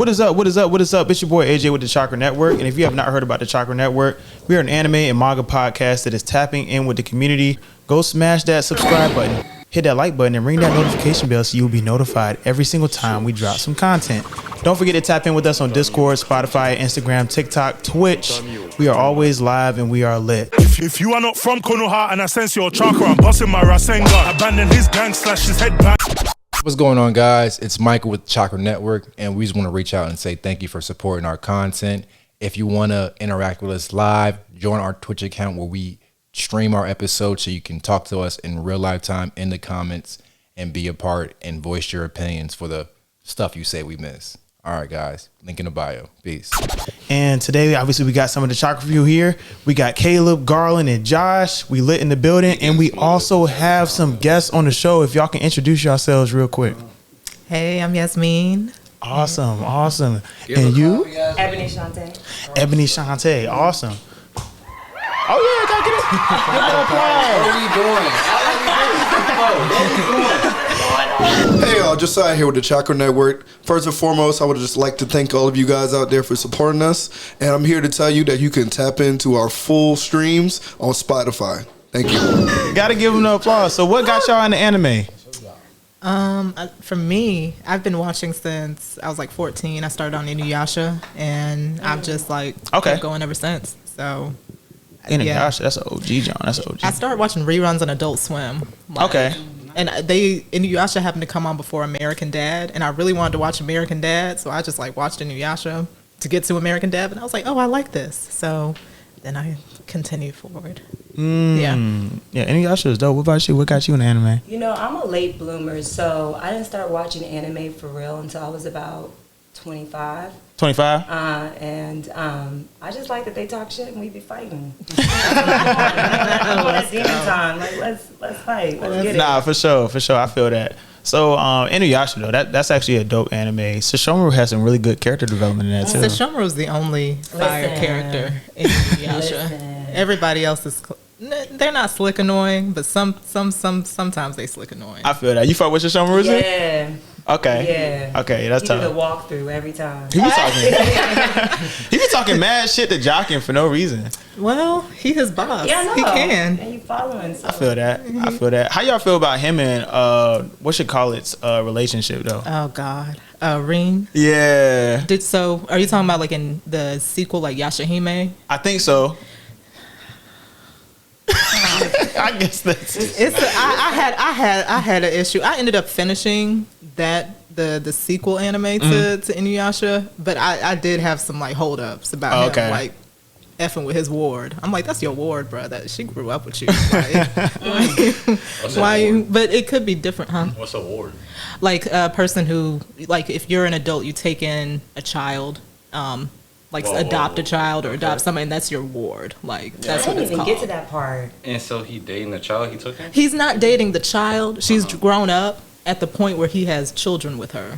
What is up? What is up? What is up? It's your boy AJ with the Chakra Network. And if you have not heard about the Chakra Network, we are an anime and manga podcast that is tapping in with the community. Go smash that subscribe button, hit that like button, and ring that notification bell so you'll be notified every single time we drop some content. Don't forget to tap in with us on Discord, Spotify, Instagram, TikTok, Twitch. We are always live and we are lit. If you are not from Konoha and I sense your chakra, I'm busting my Rasengan. Abandon his gang, slash his head back. What's going on, guys? It's Michael with Chakra Network, and we just want to reach out and say thank you for supporting our content. If you want to interact with us live, join our Twitch account where we stream our episodes so you can talk to us in real life time in the comments and be a part and voice your opinions for the stuff you say we miss. All right, guys. Link in the bio. Peace. And today, obviously, we got some of the Chakra Review here. We got Caleb, Garland, and Josh. We lit in the building. And we also have some guests on the show. If y'all can introduce yourselves real quick. Hey, I'm Yasmin. Awesome. Awesome. And you? Ebony Shante. Ebony Shante. Awesome. Oh, yeah. Gotta get it. What are we doing? Hey y'all, Josiah here with the Chakra Network. First and foremost, I would just like to thank all of you guys out there for supporting us. And I'm here to tell you that you can tap into our full streams on Spotify. Thank you. Gotta give them the applause. So what got y'all into anime? For me, I've been watching since I was like 14. I started on Inuyasha, and I've just like kept going ever since. So Inuyasha, that's an OG John. That's an OG. I started watching reruns on Adult Swim. And Inuyasha happened to come on before American Dad, and I really wanted to watch American Dad, so I just like watched Inuyasha to get to American Dad, and I was like, oh, I like this. So then I continued forward. Yeah, Inuyasha is dope. What about you? What got you in anime? You know, I'm a late bloomer, so I didn't start watching anime for real until I was about 25. 25? I just like that they talk shit and we be fighting. That's demon time. Like, let's fight. Let's get it. Nah, for sure. I feel that. So, Inuyasha, though, that's actually a dope anime. Sesshomaru has some really good character development in that, too. Sesshomaru's the only fire character in Inuyasha. Everybody else is... They're not slick annoying, but sometimes they slick annoying. I feel that. You fuck with Sesshomaru? Yeah. Okay. Yeah. Okay, that's tough. He did a walkthrough every time. He be talking mad shit to Jockin for no reason. Well, he his boss. Yeah, I know. He can. And you following. So. I feel that. How y'all feel about him and relationship though? Oh God, Rin. Yeah. Are you talking about like in the sequel, like Yashahime? I think so. I guess that's. I had an issue. I ended up finishing the sequel anime to Inuyasha, but I did have some like holdups about him like effing with his ward. I'm like, that's your ward, bro. That she grew up with you. Why? But it could be different, huh? What's a ward? Like a person who, like, if you're an adult, you take in a child. Adopt a child or adopt somebody, and that's your ward. Like, that's what it's called. I didn't even get to that part. And so he dating the child he took in? He's not dating the child. She's grown up at the point where he has children with her.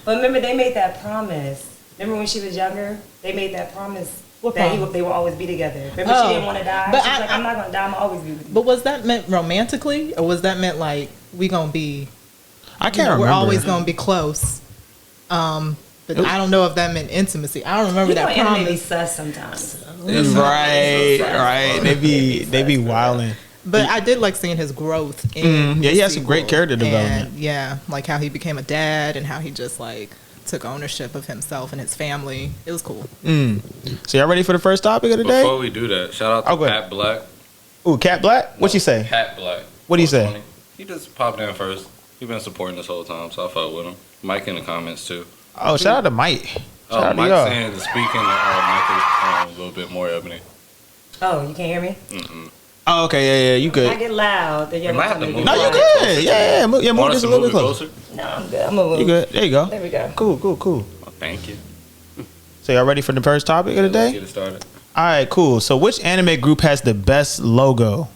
But remember, they made that promise. Remember when she was younger? They made that promise that they will always be together. Remember she didn't want to die? But she's like, I'm not going to die. I'm always be with you. But was that meant romantically? Or was that meant like, we going to be... I can't remember. We're always going to be close. But I don't know if that meant intimacy. I don't remember that promise. Anime be sus sometimes. Right. They be wilding. But I did like seeing his growth in he has some great character development. And, like how he became a dad and how he just like took ownership of himself and his family. It was cool. So y'all ready for the first topic of the day? Before we do that, shout out to Pat Black. Ooh, Cat Black? What you say? Pat Black. What do you say? He just popped in first. He been supporting this whole time, so I fuck with him. Mike in the comments too. Oh, shout out to Mike. Mike saying to speak in the mic a little bit more, Ebony. Oh, you can't hear me? Mm-mm. Oh, okay, yeah, you good. I get loud. Then you might have to move. No, you good. Yeah, move this a little bit closer. No, I'm good. I'm moving. You good? There you go. There we go. Cool. Well, thank you. So y'all ready for the first topic of the day? Let's get it started. All right, cool. So which anime group has the best logo?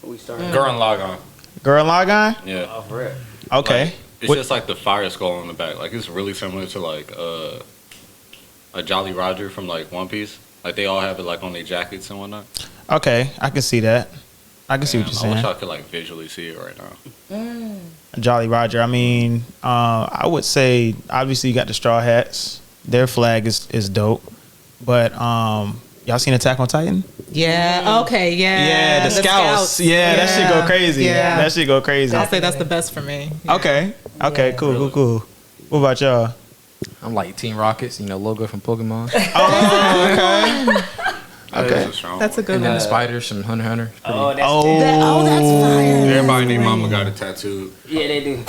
We started. Gurren Lagann. Gurren Lagann? Yeah. Oh, for real. Okay. Like, it's just like the fire skull on the back. Like, it's really similar to like a Jolly Roger from like One Piece. Like, they all have it like on their jackets and whatnot. Okay, I can see that. I can see what you're saying. I wish I could like visually see it right now. Jolly Roger. I mean, I would say obviously you got the Straw Hats. Their flag is dope. But y'all seen Attack on Titan? Yeah. Okay. Yeah. Yeah, the Scouts. Yeah, that shit go crazy. Yeah. That shit go crazy. I'll say that's the best for me. Yeah. Okay. Cool. What about y'all? I'm like Team Rockets, logo from Pokemon. Okay. That's a good And then one. the spiders from Hunter x Hunter. Oh, that's That's fire. Everybody named Mama got a tattoo. Yeah, they do.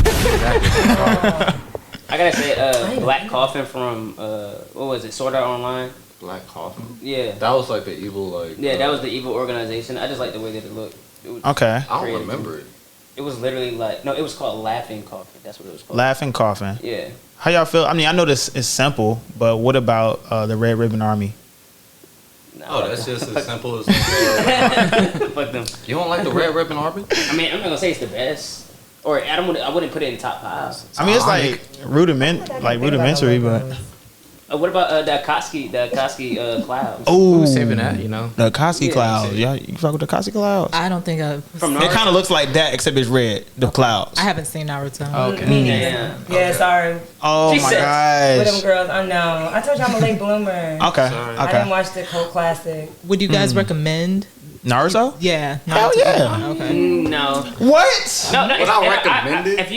I gotta say, Black Coffin from what was it? Sword Art Online. Black Coffin. Yeah. That was like the evil like. Yeah, that was the evil organization. I just like the way that it looked. It was Okay. I don't creative. remember it. It was literally like it was called Laughing Coffin. That's what it was called. Laughing Coffin. Yeah. How y'all feel? I mean, I know this is simple, but what about the Red Ribbon Army? No, Oh, that's just as simple as. fuck them. You don't like the Red Ribbon Army? I mean, I'm not gonna say it's the best, or I wouldn't put it in top 5. I mean, it's like rudimentary, but What about the Akatsuki clouds? oh, Who's saving that, the Akatsuki clouds. Yeah, you fuck with the Akatsuki clouds. I don't think I've. From It Naruto? kind of looks like that, except it's red. The clouds. I haven't seen Naruto. Okay. Yeah. Yeah, sorry. Oh She my said- With them gosh. girls, I know. I told you I'm a late bloomer. Okay. I didn't watch the cult classic. Would you guys recommend? Naruto? Yeah. Hell Naruto. yeah. Okay. No. What? No. Would I recommend it? If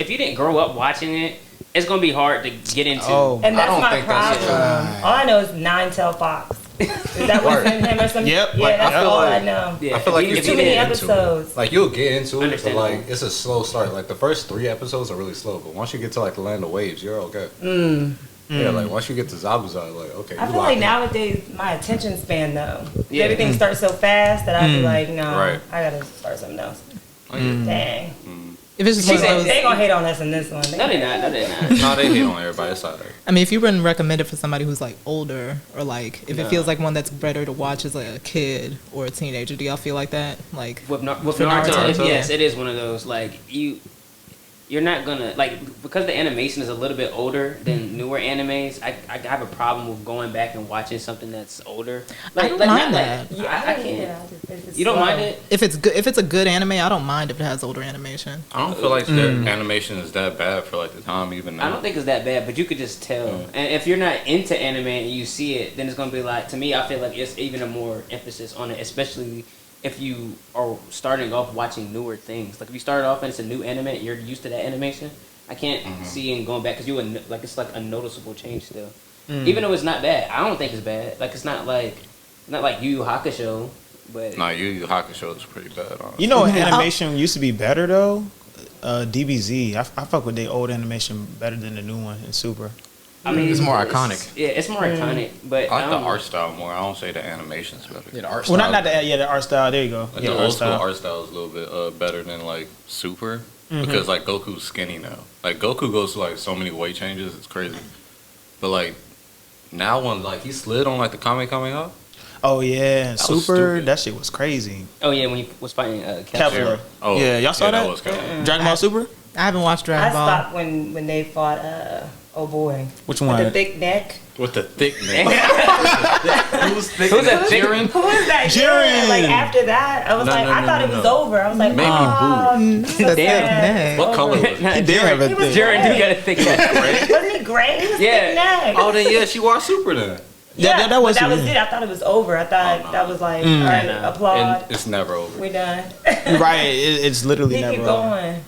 you didn't grow up watching it, it's gonna be hard to get into. Oh. And that's don't my think that's problem. All I know is Nine-Tailed Fox. Is that what's in him or something? Yep. Yeah, Like, that's I feel all like- I know. Yeah. I feel like If you you Too get many into episodes. it. Like you'll get into it, but Understandable. like it's a slow start. Like the first 3 episodes are really slow, but once you get to like the Land of Waves, you're okay. Yeah, like once you get to Zabuza, like okay. I you feel locked like in. nowadays my attention span though. Yeah. Everything starts so fast that I'd be like, no, Right. I gotta start something else. Oh, yeah. Dang. If it's just one of those, They gonna hate on us in this one. No, they're not. No, they hate on everybody. It's alright. I mean, if you wouldn't recommend it for somebody who's like older, or like if it feels like one that's better to watch as like a kid or a teenager, do y'all feel like that? Like With For Naruto, Naruto. yes, it is one of those like you're not gonna like because the animation is a little bit older than newer animes. I have a problem with going back and watching something that's older. I don't mind not that. Like, Yeah, I can't. You don't mind it? if it's a good anime, I don't mind if it has older animation. I don't feel like their animation is that bad for like the time even now. I don't think it's that bad, but you could just tell. And if you're not into anime and you see it, then it's gonna be like to me. I feel like it's even a more emphasis on it, especially if you are starting off watching newer things. Like if you start off and it's a new anime, you're used to that animation. I can't see and going back because it's like a noticeable change still. Even though it's not bad, I don't think it's bad. Like it's not like Yu Yu Hakusho, but Nah, Yu Yu Hakusho is pretty bad. Honestly. You know, animation used to be better though. DBZ. I fuck with the old animation better than the new one in Super. I mean It's more iconic. Yeah, it's more iconic. But I like the don't- art style more. I don't say the animation's better. Yeah, the art Well, style. not the art style. There you go. Like Yeah, the art old school style. art style is a little bit better than like Super because like Goku's skinny now. Like Goku goes through like so many weight changes, it's crazy. But like now when like he slid on like the Kamehameha, Oh yeah, was Super. stupid. That shit was crazy. Oh yeah, when he was fighting Kepler. Kepler. oh Yeah, y'all saw that? was kind of, Dragon Ball Super. I haven't watched I Dragon Ball. stopped when they fought. Oh boy, Which with the one? thick neck. with the thick neck. Who's thick? Who's that neck? thick- Jiren? Who is that? Jiren. Like after that, I was No, like, no, I no, thought no, it was no. over. I was like, Maybe so The sad. neck. What color was it? He did have a He was thing. Jiren do got a thick neck. Wasn't he gray? He was Yeah. thick neck. Oh, then yeah, she watched Super then. Yeah, that was but that was it. it. I thought it was over. I thought Oh, no. that was like, all right, no. applaud. And it's never over. We done. Right. It's literally He never. keep over. going.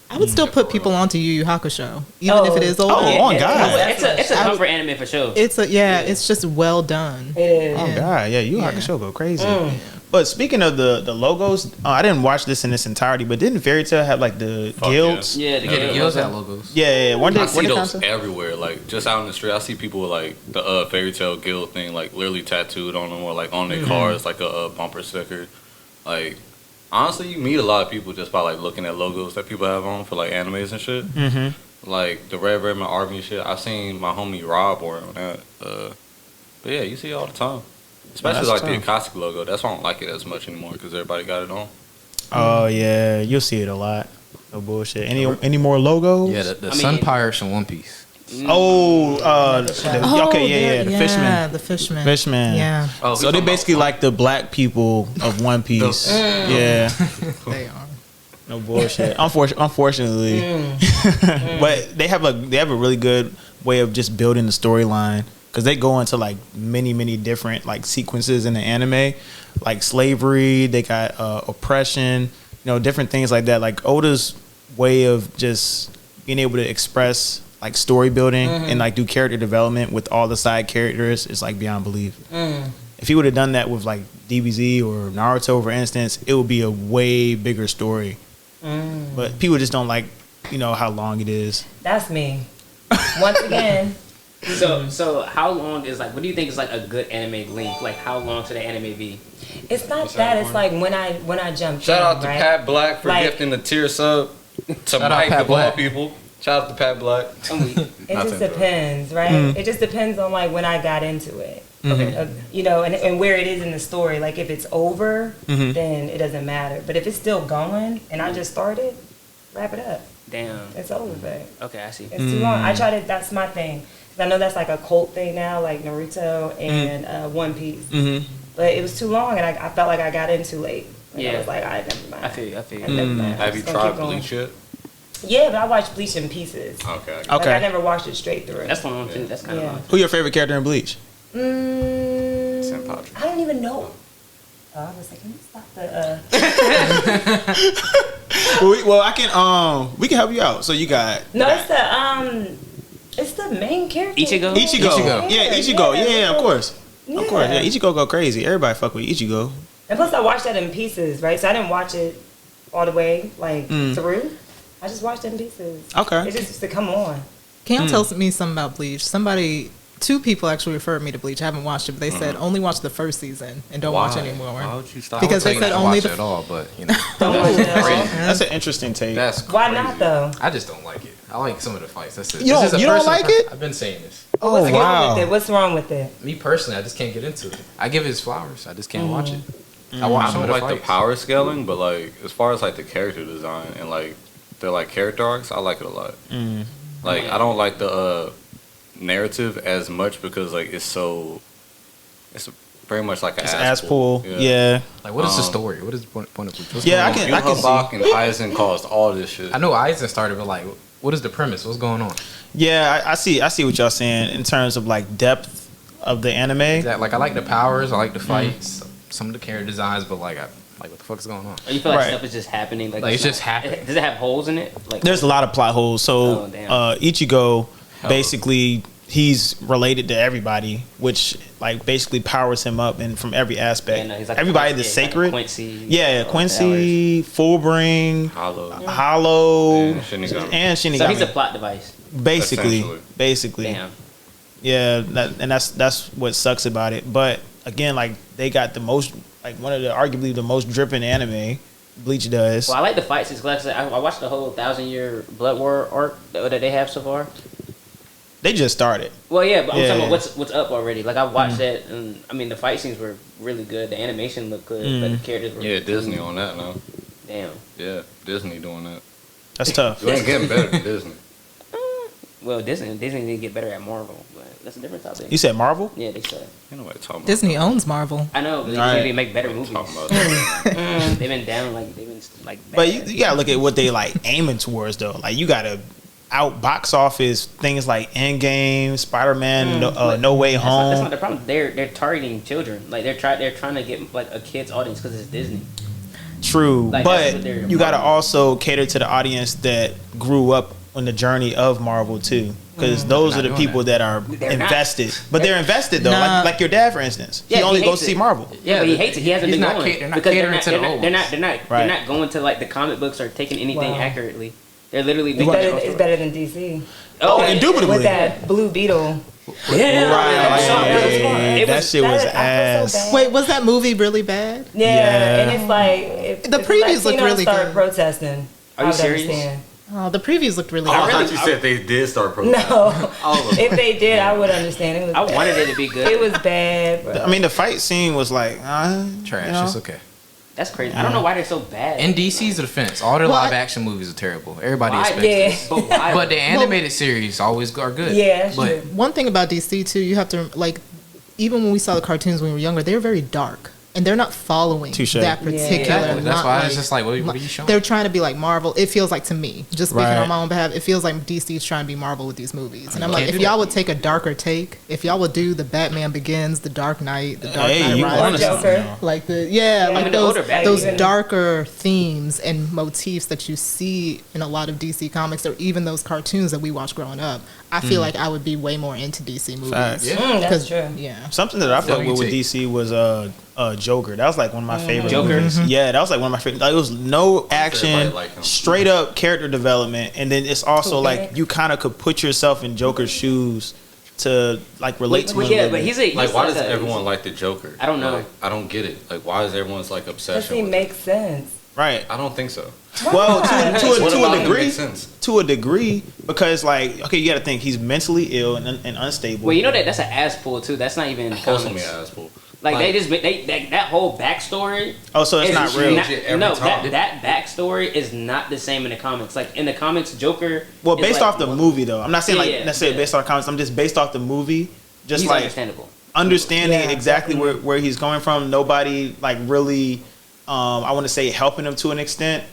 I would still put people onto Yu Yu Hakusho, even if it is older. Oh, on God. It's a comfort anime for sure. It's just well done. It is. Oh God, yeah, Yu Yu Hakusho go crazy. But speaking of the logos, I didn't watch this in its entirety, but didn't Fairy Tail have like the Fuck guilds? Yeah, the Yeah, the guild guilds logo. have logos. Yeah. One day, I see those concept? everywhere, like just out in the street. I see people with like the Fairy Tail Guild thing, like literally tattooed on them, or like on their cars, like a bumper sticker. Like honestly, you meet a lot of people just by like looking at logos that people have on for like animes and shit. Mm-hmm. Like the Red Ribbon Army shit. I seen my homie Rob wearing that. But yeah, you see it all the time. Especially that's like tough. the Akatsuki logo. That's why I don't like it as much anymore because everybody got it on. Oh yeah, you'll see it a lot. No bullshit. Any more logos? Yeah, the I Sun mean- Pirates from One Piece. Okay, the Fishman. The Fishman. Fishman. Yeah. Oh, So they basically like the black people of One Piece. Yeah. They are. No bullshit. Unfortunately, but they have a really good way of just building the storyline because they go into like many different like sequences in the anime, like slavery. They got oppression, different things like that. Like Oda's way of just being able to express like story building and like do character development with all the side characters is like beyond belief. If he would have done that with like DBZ or Naruto, for instance, it would be a way bigger story. But people just don't like, how long it is. That's me. Once again. So how long is like? What do you think is like a good anime length? Like how long should the anime be? It's not that. It's like when I jumped. Shout out to right? Pat Black for Like- gifting the tier sub to Mike Pat of all Black. people. Shout out to Pat Black. It just depends, right? It just depends on like when I got into it. Okay. And where it is in the story. Like if it's over, then it doesn't matter. But if it's still going and I just started, wrap it up. Damn. It's over, babe. Okay, I see. It's too long. I try to. That's my thing. 'Cause I know that's like a cult thing now, like Naruto and One Piece. But it was too long, and I felt like I got in too late. Like, I was like, I never mind. I feel you. Never mind. Have you Just gonna tried keep going. Bleach yet? Yeah, but I watched Bleach in pieces. Okay. Like, I never watched it straight through. That's one thing. That's kind of. Who your favorite character in Bleach? Senpai. I don't even know. Oh, I was like, can you stop the? I can. We can help you out. So you got. No, it's the main character. Ichigo? Ichigo. Yeah, Ichigo. Yeah, of course. Of course. Yeah. Yeah, Ichigo go crazy. Everybody fuck with Ichigo. And plus, I watched that in pieces, right? So I didn't watch it all the way, like through. I just watched it in pieces. Okay. It just used to come on. Can you tell me something about Bleach? Two people actually referred me to Bleach. I haven't watched it, but they said only watch the first season and don't watch anymore. Why would you stop? Because they said only the. at all, but Don't watch it at all. That's an interesting take. That's Why crazy. not though? I just don't like it. I like some of the fights. That's it. You don't like it? I've been saying this. Oh What's wrong wow. with it? What's wrong with it? Me personally, I just can't get into it. I give it his flowers. I just can't watch it. I watch I some don't of the like the fights. power scaling, but like as far as like the character design and like the like character arcs, I like it a lot. Like I don't like the narrative as much because like it's very much like an Ass pull. Yeah. Like, what is the story? What is the point of Bleach? What's Yeah, going on? I can see. Bach and Aizen caused all this shit. I know Aizen started, but like, what is the premise? What's going on? Yeah, I see what y'all saying in terms of like depth of the anime. Like, I like the powers. I like the fights. Some of the character designs, but like, what the fuck is going on? You feel like Right. stuff is just happening? Like It's just happening. Does it have holes in it? Like There's a lot of plot holes. So Oh, damn. Ichigo, basically, he's related to everybody, which like basically powers him up and from every aspect. Yeah, no, he's like Everybody that's He's like sacred. Quincy. Yeah, Quincy, Fullbring, Hollow. Hollow, And Shinigami. and Shinigami. So he's a plot device. Basically. Damn. Yeah, that's what sucks about it. But again, like they got the most, like one of the arguably the most dripping anime. Bleach does. Well, I like the fights. Because I watched the whole 1,000-year Blood War arc that they have so far. They just started. Well, yeah, but I'm Yeah, talking yeah. about what's up already. Like I watched that, and I mean the fight scenes were really good. The animation looked good, but the characters were. Yeah, Disney on that now. Damn. Yeah, Disney doing that. That's tough. You ain't getting better than Disney. Well, Disney didn't get better at Marvel, but that's a different topic. You said Marvel? Yeah, they said. You know what I'm talking about. Disney owns Marvel. I know, but Right. they make better movies. Talking about that. They've been down like. But bad. you gotta look at what they like aiming towards though. Like you gotta out box office things like Endgame, Spider-Man, No Way That's Home. not the problem. They're targeting children. Like they're trying to get like a kid's audience because it's Disney. True, Like, that's but what they're you gotta marketing. also cater to the audience that grew up on the journey of Marvel too, because those are the doing people that are They're not. invested. But they're invested though, Nah. like your dad, for instance. Yeah, he only he goes hates to see it. Marvel. Yeah, but he hates it. He hasn't he's been not going they're not because catering to the they're old Right. not going to like the comic books or taking anything Wow. accurately. They're literally It's making better, it's better than DC. Oh, indubitably. With that Blue Beetle. Yeah, Right. That shit was I feel so ass. bad. Wait, was that movie really bad? Yeah, Yeah. and it's like if The if previews looked Latinos really start good. protesting. Are I you would serious? understand. Oh, the previews looked really I good. thought you said they did start protesting. No, All of them. if they did, I would understand. It was. I bad. wanted it to be good. It was bad, bro. I mean, the fight scene was like, Trash. you know? It's okay. That's crazy. I don't know why they're so bad. In DC's defense, all their live action movies are terrible. Everybody Why? expects Yeah. this. But why? But the animated series always are good. Yeah, that's but true. One thing about DC too, you have to like, even when we saw the cartoons when we were younger, they were very dark, and they're not following Touche. that particular. exactly. That's why like, it's just like, what are you showing? They're trying to be like Marvel. It feels like to me, just speaking Right. on my own behalf, it feels like DC's trying to be Marvel with these movies. And I'm like, Can't if do y'all that. would take a darker take, if y'all would do the Batman Begins, the Dark Knight, the Dark Hey, Knight you Rises, on to Joker. something, though. like the I mean, the older Batman those even- darker themes and motifs that you see in a lot of DC comics or even those cartoons that we watched growing up, I feel like I would be way more into DC movies. Facts. That's 'Cause- true. Yeah. Something that I fucked with take. DC was Joker. That was like one of my favorite Joker? movies. Yeah, that was like one of my favorite. Like, it was no action, Everybody like him. straight up character development, and then it's also Cool, like man. you kind of could put yourself in Joker's shoes to like relate to him. a yeah, little but bit. he's Like, why does a- everyone like the Joker? I don't know. Like, I don't get it. Like, why is everyone's like Does obsession? he with make sense? right. I don't think so. Well, What to about a him degree, makes sense? to a degree, because like okay, you got to think he's mentally ill and unstable. Well, you know that's an ass pull too. That's not even in the Supposed to be comics. an asshole. Like they just that whole backstory. Oh, so it's is not real. every no, time. that backstory is not the same in the comics. Like in the comics, Joker. Well, is based like- off the movie though, I'm not saying like Yeah, necessarily yeah. based off the comics. I'm just based off the movie. Just He's like understandable. understanding Yeah, exactly definitely. where he's coming from. Nobody like really, I want to say helping him to an extent.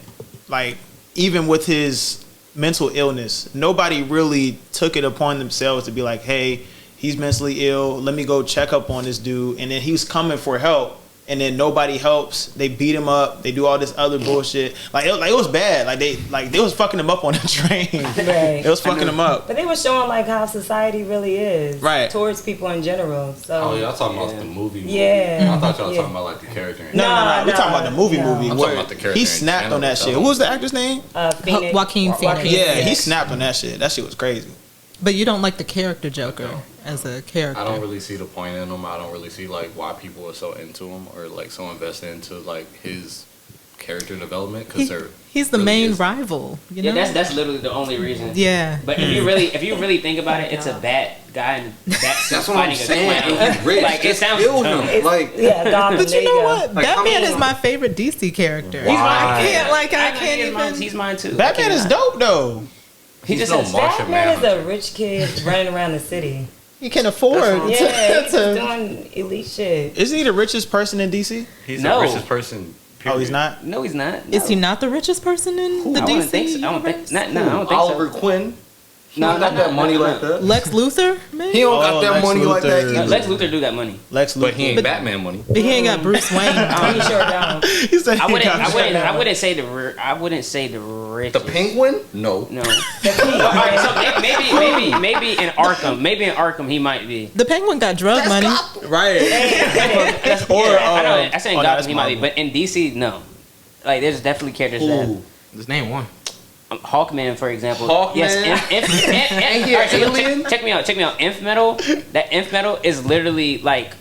Like even with his mental illness, nobody really took it upon themselves to be like, hey, he's mentally ill. Let me go check up on this dude. And then he was coming for help. And then nobody helps. They beat him up. They do all this other bullshit. Like it was bad. Like they was fucking him up on the train. Right. It was fucking him up. But they were showing like how society really is, Right. towards people in general. So Oh, y'all talking about the movie? Yeah. I thought y'all were Yeah. talking about like the character. No. We're No, talking about the movie. no. I'm where talking about the character he in snapped on general, that shit. though. Who was the actor's name? Phoenix, Joaquin Phoenix. Yeah, he Phoenix. snapped on that shit. That shit was crazy. But you don't like the character Joker as a character. I don't really see the point in him. I don't really see like why people are so into him or like so invested into like his character development because He's the really main is. rival. You Yeah, know? that's literally the only reason. Yeah. But if you really think about it, it's a bad guy and that's That's what I'm saying. And he's rich. Like it Just sounds kill dumb. him. Like Yeah, Gotham. But there you know go. what? Like, Batman come is on. my favorite DC character. He's mine. I can't He's mine. even. He's mine too. Batman I is cannot. dope though. He just no has Martian Batman is Manhunter. a rich kid running around the city. You can afford Yeah, he's to. doing elite shit. Isn't he the richest person in DC? he's No. the richest person. Oh, he's period. not. No, he's not. Is he No. not the richest person in the I DC wouldn't think so. I don't think. universe? No, I don't think Oliver so. Quinn. He No, don't got no, that money no, like no. that. Lex Luthor, maybe? He don't Oh, got that Lex money like that Luthor. either. Lex Luthor do got money. Lex But he Luthor. ain't Batman money. But he ain't got Bruce Wayne. He sure don't. He said I he wouldn't. got- I wouldn't say the richest. The Penguin? No. No. Alright, so maybe in Arkham. Maybe in Arkham he might be. The Penguin got drug money. Right. Or I know. I oh, say in no, Gotham that's he might be, Marvel. but in DC no. Like there's definitely characters that. Ooh. Just name one. Hawkman, for example. Hawkman? Yes, Ain't he an alien? check me out. Inf metal. That Inf metal is literally like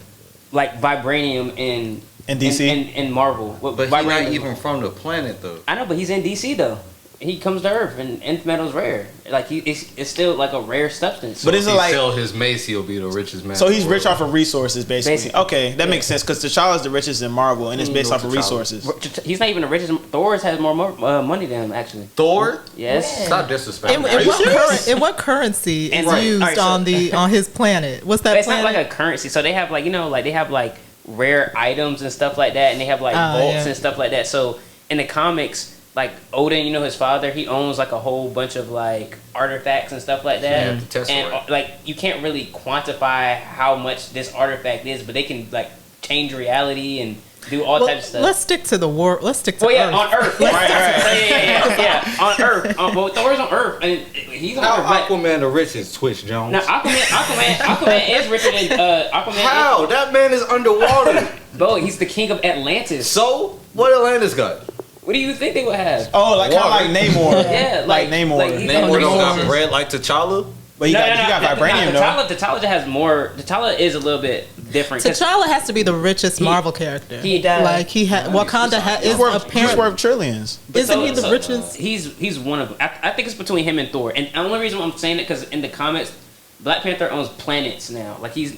vibranium in DC? in Marvel. But he's Vibranium. not even from the planet though. I know, but he's in DC though. He comes to Earth, and Nth metal's rare. Like it's still like a rare substance. But is If it he like sell his mace, he'll be the richest man. so in he's the rich world. off of resources basically. Basically. Okay, that makes sense because T'Challa's the richest in Marvel and it's based No, off of T'Challa. resources. He's not even the richest. Thor has more money than him actually. Thor. Yes. Stop disrespecting. In what currency is And- used Alright, so- on his planet? What's that But it's planet? not like a currency. So they have like they have like rare items and stuff like that, and they have like Oh, vaults yeah. and stuff like that. So in the comics, like Odin, his father, he owns like a whole bunch of like artifacts and stuff like that. Yeah, the Tesseract. And like you can't really quantify how much this artifact is, but they can like change reality and do all Well, types of stuff. let's stick to the war. Let's stick to Well, yeah, Earth. on Earth. Yeah. On Earth. Well, Thor's on Earth, and he's on How Earth. But Aquaman the richest? Twitch Jones. now Aquaman is richer than Aquaman. How that man is underwater? Bro, he's the king of Atlantis. So what Atlantis got? What do you think they would have? Oh, like kind of like Namor. Yeah, like Namor. like he's Namor on don't got resources. bread like T'Challa. But he got vibranium though. T'Challa has more. T'Challa is a little bit different. 'cause T'Challa has to be the richest Marvel character. he does. Like Wakanda is He's worth apparently. trillions. Isn't he the richest? He's one of them. I think it's between him and Thor. And the only reason why I'm saying it because in the comics, Black Panther owns planets now. Like he's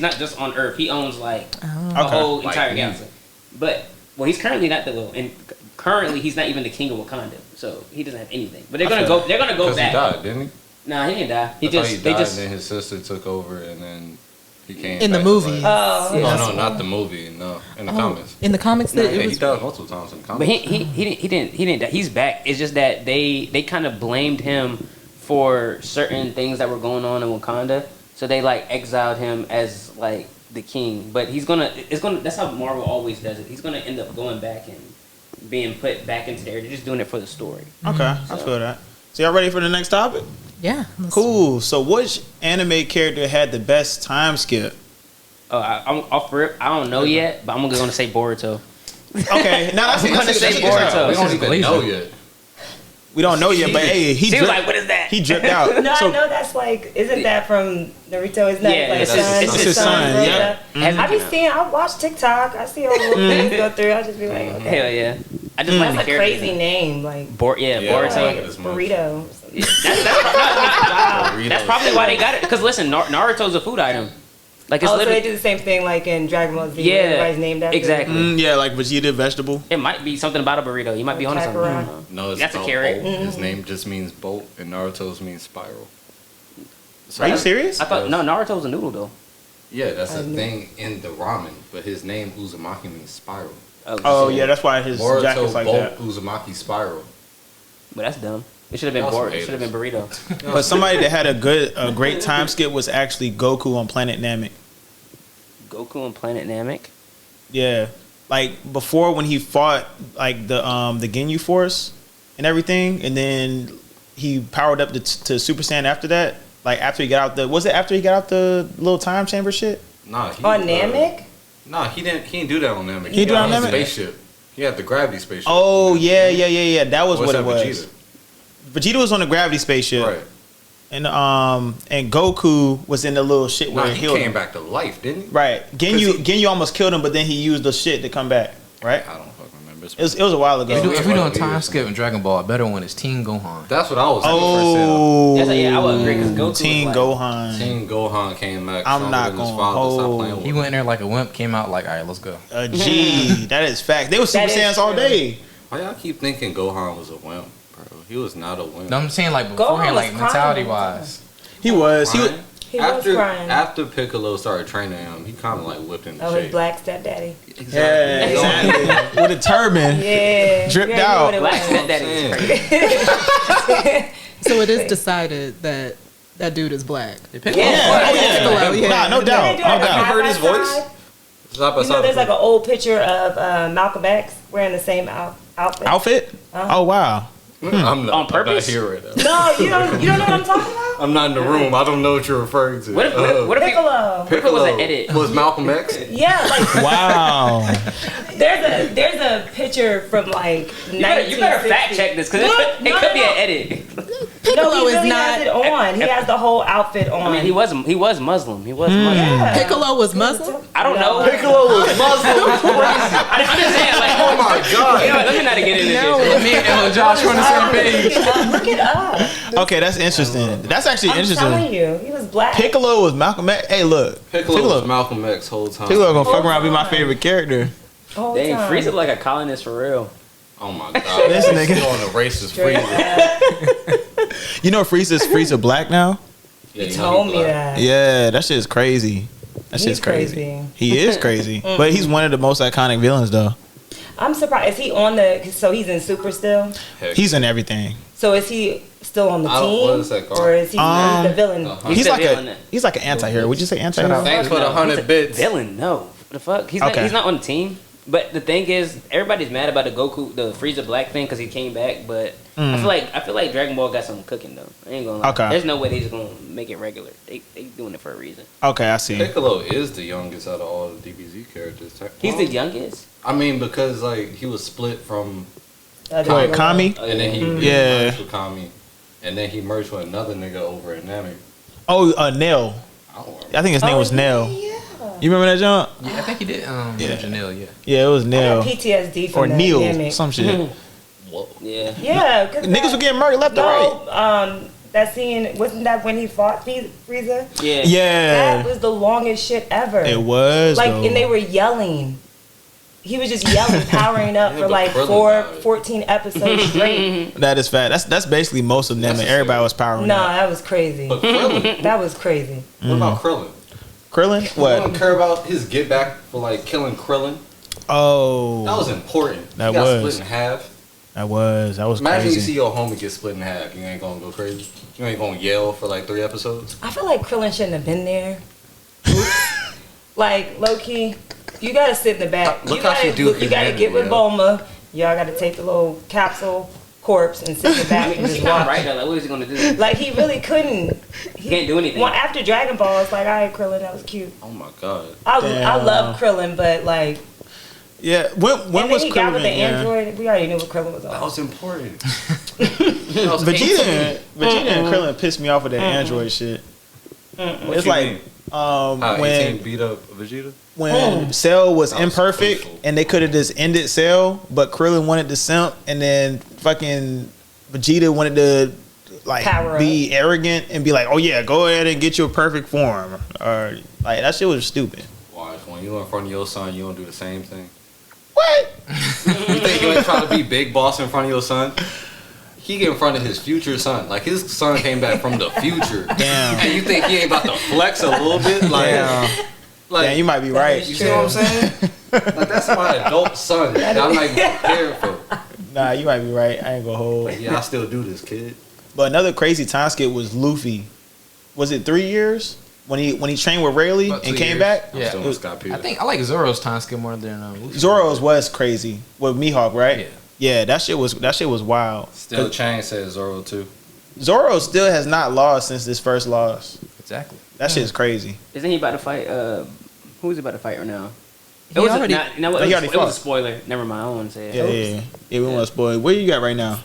not just on Earth. He owns like a whole Like entire me. galaxy. But Well, he's currently not and currently he's not even the king of Wakanda, so he doesn't have anything. But they're gonna go. They're gonna go back. He died, didn't he? Nah, he didn't die. He died, and then his sister took over, and then he came in back the movie. No, not the movie. No, in the comics. In the comics, he died multiple times in the comics. But he didn't die. He's back. It's just that they kind of blamed him for certain things that were going on in Wakanda, so they like exiled him as like the king. But that's how Marvel always does it. He's gonna end up going back and being put back into there. They're just doing it for the story. Okay, I feel that. So y'all ready for the next topic? Yeah. Cool. So which anime character had the best time skip? I'm off rip. I don't know yet, but I'm gonna say Boruto. Okay, now I'm gonna say Boruto. We don't even know yet. We don't know yet, but hey, he was like, "What is that?" He dripped out. No, I know that's like, isn't that from Naruto? Isn't that like it's his son. Yeah. I be seeing. I watch TikTok. I see all the little things go through. I just be like, okay. Hell yeah. I just like that's a crazy name, like Boruto. Like burrito. That's probably why they got it. Because listen, Naruto's a food item. Like it's so they do the same thing like in Dragon Ball Z. Yeah, everybody's named after exactly. Yeah, like Vegeta vegetable. It might be something about a burrito. You might be onto something. No, it's that's a carrot. His name just means bolt, and Naruto's means spiral. So are you serious? I thought Naruto's a noodle though. Yeah, that's a thing in the ramen, but his name Uzumaki means spiral. Oh yeah, that's why his Boruto, jacket's like bolt, that. Uzumaki spiral. But that's dumb. It should have been It should have been burrito. But somebody that had a great time skip was actually Goku on Planet Namek. Goku on Planet Namek. Yeah, like before when he fought like the Ginyu Force and everything, and then he powered up to Super Saiyan after that. Like after he got out the little time chamber shit? Nah, on Namek? Nah, he didn't do that on Namek. He did on Namek? Spaceship. He had the gravity spaceship. Oh yeah. That was what it was. Vegeta? Vegeta was on the gravity spaceship. Right. And Goku was in the little shit where he came back to life, didn't he? Right. Ginyu almost killed him, but then he used the shit to come back. Right. I don't fucking remember. It was a while ago. If we doing time skip in Dragon Ball, a better one is Teen Gohan. That's what I was yeah, I would agree because Goku. Teen Gohan. Teen Gohan came back. I'm not gonna hold. He went in there like a wimp, came out like, all right, let's go. Gee, that is fact. They were Super Saiyans all day. Why y'all keep thinking Gohan was a wimp, bro? He was not a wimp. No, I'm saying like beforehand, like mentality wise. He was. He was crying. After Piccolo started training him, he kind of like whipped into shape. His black stepdaddy. Exactly. Yeah, exactly. With a turban. Yeah. Dripped out. Black stepdaddy is crazy. So it is decided that dude is black. Yeah. No doubt. Have you heard his voice? There's like an old picture of Malcolm X wearing the same outfit. Oh wow. On purpose? I'm not here right now. No, you don't know what I'm talking about? I'm not in the room. I don't know what you're referring to. What if Piccolo? Piccolo was an edit? Was Malcolm X? Yeah, like wow. There's a picture from like 1960. You better fact check this because it could be an edit. Piccolo he really is not. has it on. He has the whole outfit on. I mean, he was Muslim. He was Muslim. Yeah. Piccolo was Muslim. I don't know. Piccolo was Muslim. I'm just saying, like, Oh my god. you know, let me not get into this. Me and Josh on the same page. Look it up. Okay, that's interesting. That's actually I'm interesting. telling you, he was black. Piccolo was Malcolm X. Hey, look. Piccolo was Malcolm X whole time. Piccolo gonna fuck around and be my favorite character. Dang, Frieza like a colonist for real. Oh my god. This nigga. He's on a racist Frieza. You know Frieza black now? Yeah, He told me that. Yeah, that shit is crazy. That shit's crazy. He is crazy. But he's one of the most iconic villains though. I'm surprised. Is he on so he's in Super still? He's in everything. So is he still on the team? What is that called? Or is he the villain? He's like an anti-hero. Would you say anti-hero? Thanks for the 100 bits. Villain? No. What the fuck? He's not on the team. But the thing is, everybody's mad about the Frieza Black thing because he came back. But I feel like Dragon Ball got something cooking though. I ain't gonna lie. Okay. There's no way they just gonna make it regular. They doing it for a reason. Okay, I see. Piccolo is the youngest out of all the DBZ characters. He's the youngest. I mean, because like he was split from Kami? and then he merged with Kami, and then he merged with another nigga over in Namek. Oh, Nell. I think his name was Nell. You remember that, John? Yeah, I think he did. Janelle, yeah. Yeah, it was I Nell. got PTSD from Or that Neil, Namek. some shit. Yeah. Yeah, cause Niggas were getting murdered left and right. That scene, wasn't that when he fought Frieza? Yeah. That was the longest shit ever. It was, like, though. and they were yelling. he was just yelling, powering up for like 14 episodes straight. That is fat. That's basically most of them, and everybody was powering No, up. that was crazy. But Krillin, That was crazy. what about Krillin? Krillin? You What? don't care about his get back for like killing Krillin. Oh, That was important. That he got was. split in half. that was Imagine crazy. you see your homie get split in half. You ain't gonna go crazy. You ain't gonna yell for like 3 episodes. I feel like Krillin shouldn't have been there. Like, low key, you gotta sit in the back. Look you how gotta, she do You gotta humanity, get with yo. Bulma. Y'all gotta take the little capsule corpse and sit in the back and He's just not watch. right though. Like, what is he gonna do? Like, he really couldn't. He can't do anything. Well, after Dragon Ball, it's like, all right, Krillin, that was cute. Oh my god. I Damn. love Krillin, but like, Yeah, when and then was he got Krillin? with the Yeah. android. We already knew what Krillin was That on. was important. That was Vegeta 18. and Krillin pissed me off with that android shit. What It's you like mean? How when 18 beat up Vegeta? when Cell was That was imperfect crucial. and they could have just ended Cell, but Krillin wanted to simp, and then fucking Vegeta wanted to like Power be arrogant and be like, "Oh yeah, go ahead and get your perfect form," or like that shit was stupid. Watch, when you in front of your son, you don't do the same thing. What? You think you ain't trying to be big boss in front of your son? He get in front of his future son. Like, his son came back from the future. Damn. And you think he ain't about to flex a little bit? Like, Damn. like Yeah, you might be right. you see what I'm saying? Like, that's my adult son that I'm not even prepared for. Nah, you might be right. I ain't gonna hold. Like, yeah, I still do this, kid. But another crazy time skip was Luffy. Was it 3 years when he trained with Rayleigh About and 2 came years. back? I'm Yeah. still with Scott Peters. I think I like Zoro's time skip more than Luffy. Zoro's was crazy with Mihawk, right? Yeah. Yeah, that shit was wild. Still Chang says Zoro too. Zoro still has not lost since this first loss. Exactly. That shit's crazy. Isn't he about to fight? Who's he about to fight right now? He already- it he already was fought. a spoiler. Never mind. I don't want to say it. Yeah, we want to spoil it. Where you got right now?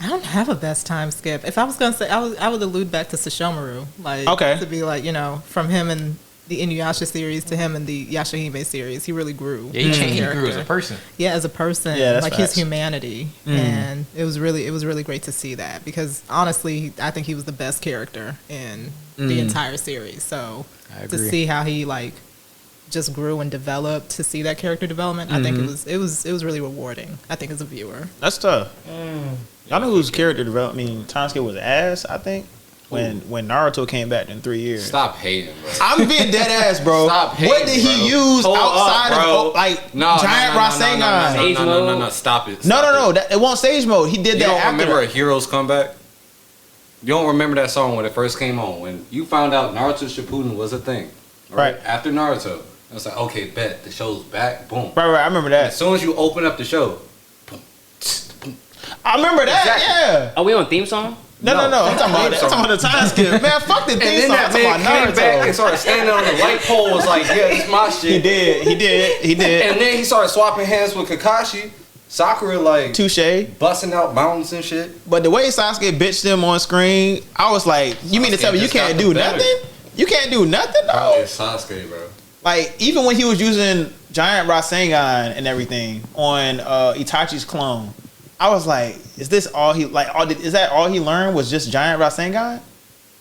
I don't have a best time skip. If I was gonna say, I would allude back to Sesshomaru, like Okay. to be like, you know, from him and the Inuyasha series to him and the Yashahime series, he really grew. Yeah, he as a changed. He grew as a character. person. Yeah, as a person, Yeah, that's like facts. his humanity, and it was really great to see that because honestly, I think he was the best character in the entire series. So I to agree. see how he like just grew and developed, to see that character development, I think it was really rewarding. I think as a viewer. That's tough. Y'all know whose character development? I mean, time skip was ass. I think when Naruto came back in 3 years. Stop hating, bro. I'm being dead ass, bro. Stop hating, What did he bro. use Hold outside up, bro. of like No, giant Rasengan? No, stop it. No, Stop it. it wasn't stage mode. He did You that don't after. remember that. a Hero's Comeback? You don't remember that song when it first came on? When you found out Naruto Shippuden was a thing. Right. After Naruto. I was like, okay, bet. The show's back. Boom. Right, I remember As that. soon as you open up the show, boom, boom. I remember that. Exactly. Yeah. Are we on theme song? No. I'm talking about that. I'm talking about the time skip. Man, fuck the And theme then song. I'm that talking man about came back and Naruto. started standing on the light pole. Was like, yeah, it's my shit. He did. And then he started swapping hands with Kakashi. Sakura like Touche. busting out mountains and shit. But the way Sasuke bitched him on screen, I was like, you mean to Sasuke tell me you just got can't the do better. nothing? You can't do nothing, Bro, though? it's Sasuke, bro. Like, even when he was using giant Rasengan and everything on Itachi's clone, I was like, is this all he, like, is that all he learned was just giant Rasengan?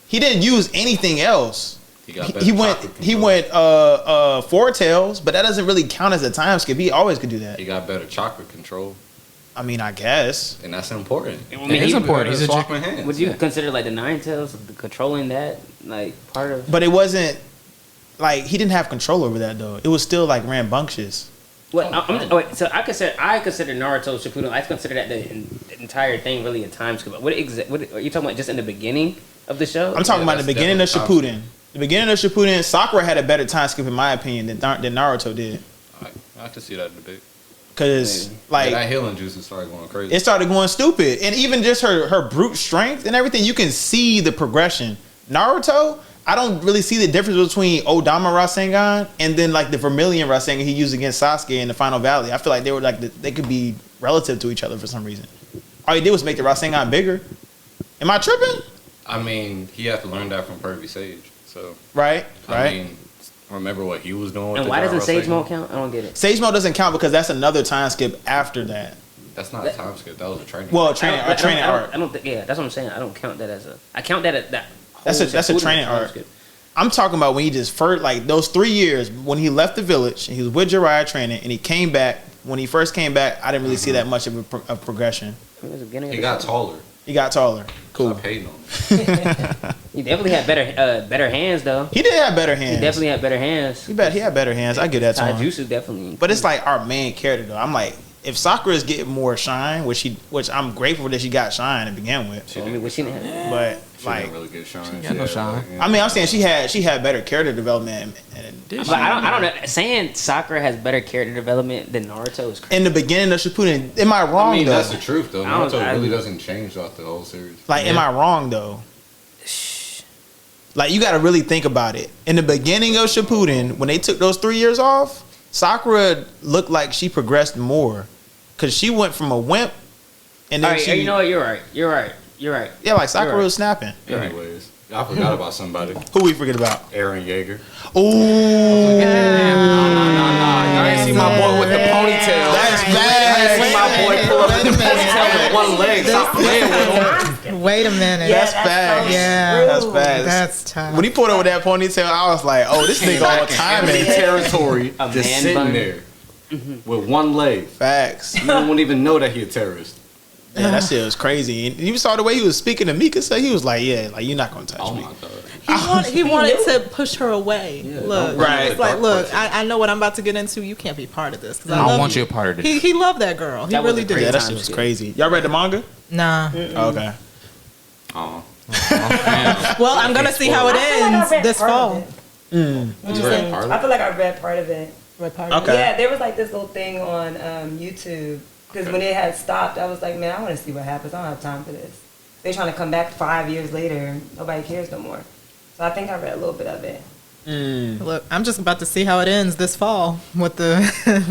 He didn't use anything else. He got better He went chakra he control. went four tails, but that doesn't really count as a time skip. He always could do that. He got better chakra control, I mean, I guess. and that's important. I mean, And he's he important. better He's a swapping hands. Would you consider like the Nine Tails controlling that like part of? But it wasn't like he didn't have control over that though. It was still like rambunctious. What? Wait, so I consider Naruto Shippuden. I consider that the entire thing really a time skip. What are you talking about? Just in the beginning of the show? I'm talking about the that's beginning of definitely Shippuden. The beginning of Shippuden, Sakura had a better time skip in my opinion than Naruto did. I have to see that debate. Cause like that healing juice started going crazy. it started going stupid, and even just her brute strength and everything, you can see the progression. Naruto, I don't really see the difference between Odama Rasengan and then like the Vermilion Rasengan he used against Sasuke in the Final Valley. I feel like they were like they could be relative to each other for some reason. All he did was make the Rasengan bigger. Am I tripping? I mean, he had to learn that from Pervy Sage. So Right. I mean, remember what he was doing. With And the why doesn't Gyro Sage Rasengan? Mode count? I don't get it. Sage mode doesn't count because that's another time skip after that. That's not a time skip. That was a training. Well, arc. training I arc. don't think. Yeah, that's what I'm saying. I don't count that as a. I count that as that. That's a whole training time arc. skip. I'm talking about when he just first, like those 3 years when he left the village and he was with Jiraiya training and he came back. When he first came back, I didn't really see that much of a progression. He got taller. He got taller. Cool. Stop hating on him. He definitely had better hands though. He did have better hands. He definitely had better hands. He had better hands. I get that to him. Taijutsu definitely. But it's like our main character though. I'm like, if Sakura is getting more shine, which I'm grateful that she got shine to begin with. I mean, what she didn't have. But She like, didn't really get shine. got no shine. I mean, I'm saying she had better character development. But I don't know. Saying Sakura has better character development than Naruto is crazy. In the beginning of Shippuden, am I wrong I mean, though? that's the truth though. Naruto I really don't- doesn't change throughout the whole series. Like, am I wrong though? Like, you got to really think about it. In the beginning of Shippuden, when they took those 3 years off, Sakura looked like she progressed more, cause she went from a wimp, and then All right, she, you know what? You're right. yeah, like Sakura You're right. was snapping. Anyways, I forgot about somebody. Who we forget about? Eren Yeager. Oh, Y'all ain't see my boy with the ponytail. that's See bad. my boy pull up with the ponytail with one leg. Stop playing with him. Wait a minute. That's bad. Yeah. That's bad. That's tough. When he pulled over that ponytail, I was like, "Oh, this nigga all timing." Enemy territory, A just man sitting bun. there with one leg. Facts. You wouldn't even know that he a terrorist. Yeah, that shit was crazy. And you saw the way he was speaking to Mika, so he was like, "Yeah, like you're not gonna touch Oh me." my god. He wanted to push her away. Look, Right. it's like, look, I know what I'm about to get into. You can't be part of this. 'Cause I love don't want you a part of this. He loved that girl. He That was really a did. great Yeah, that time shit was skip. crazy. Y'all read the manga? Nah. Oh, okay. Oh. Well, I'm gonna see how it I feel like I ends read this part of fall. it. You read part of I it? feel like I read part of it. Okay. Yeah, there was like this little thing on YouTube because when it had stopped, I was like, man, I want to see what happens. I don't have time for this. They're trying to come back 5 years later. Nobody cares no more. So I think I read a little bit of it. Look, I'm just about to see how it ends this fall with the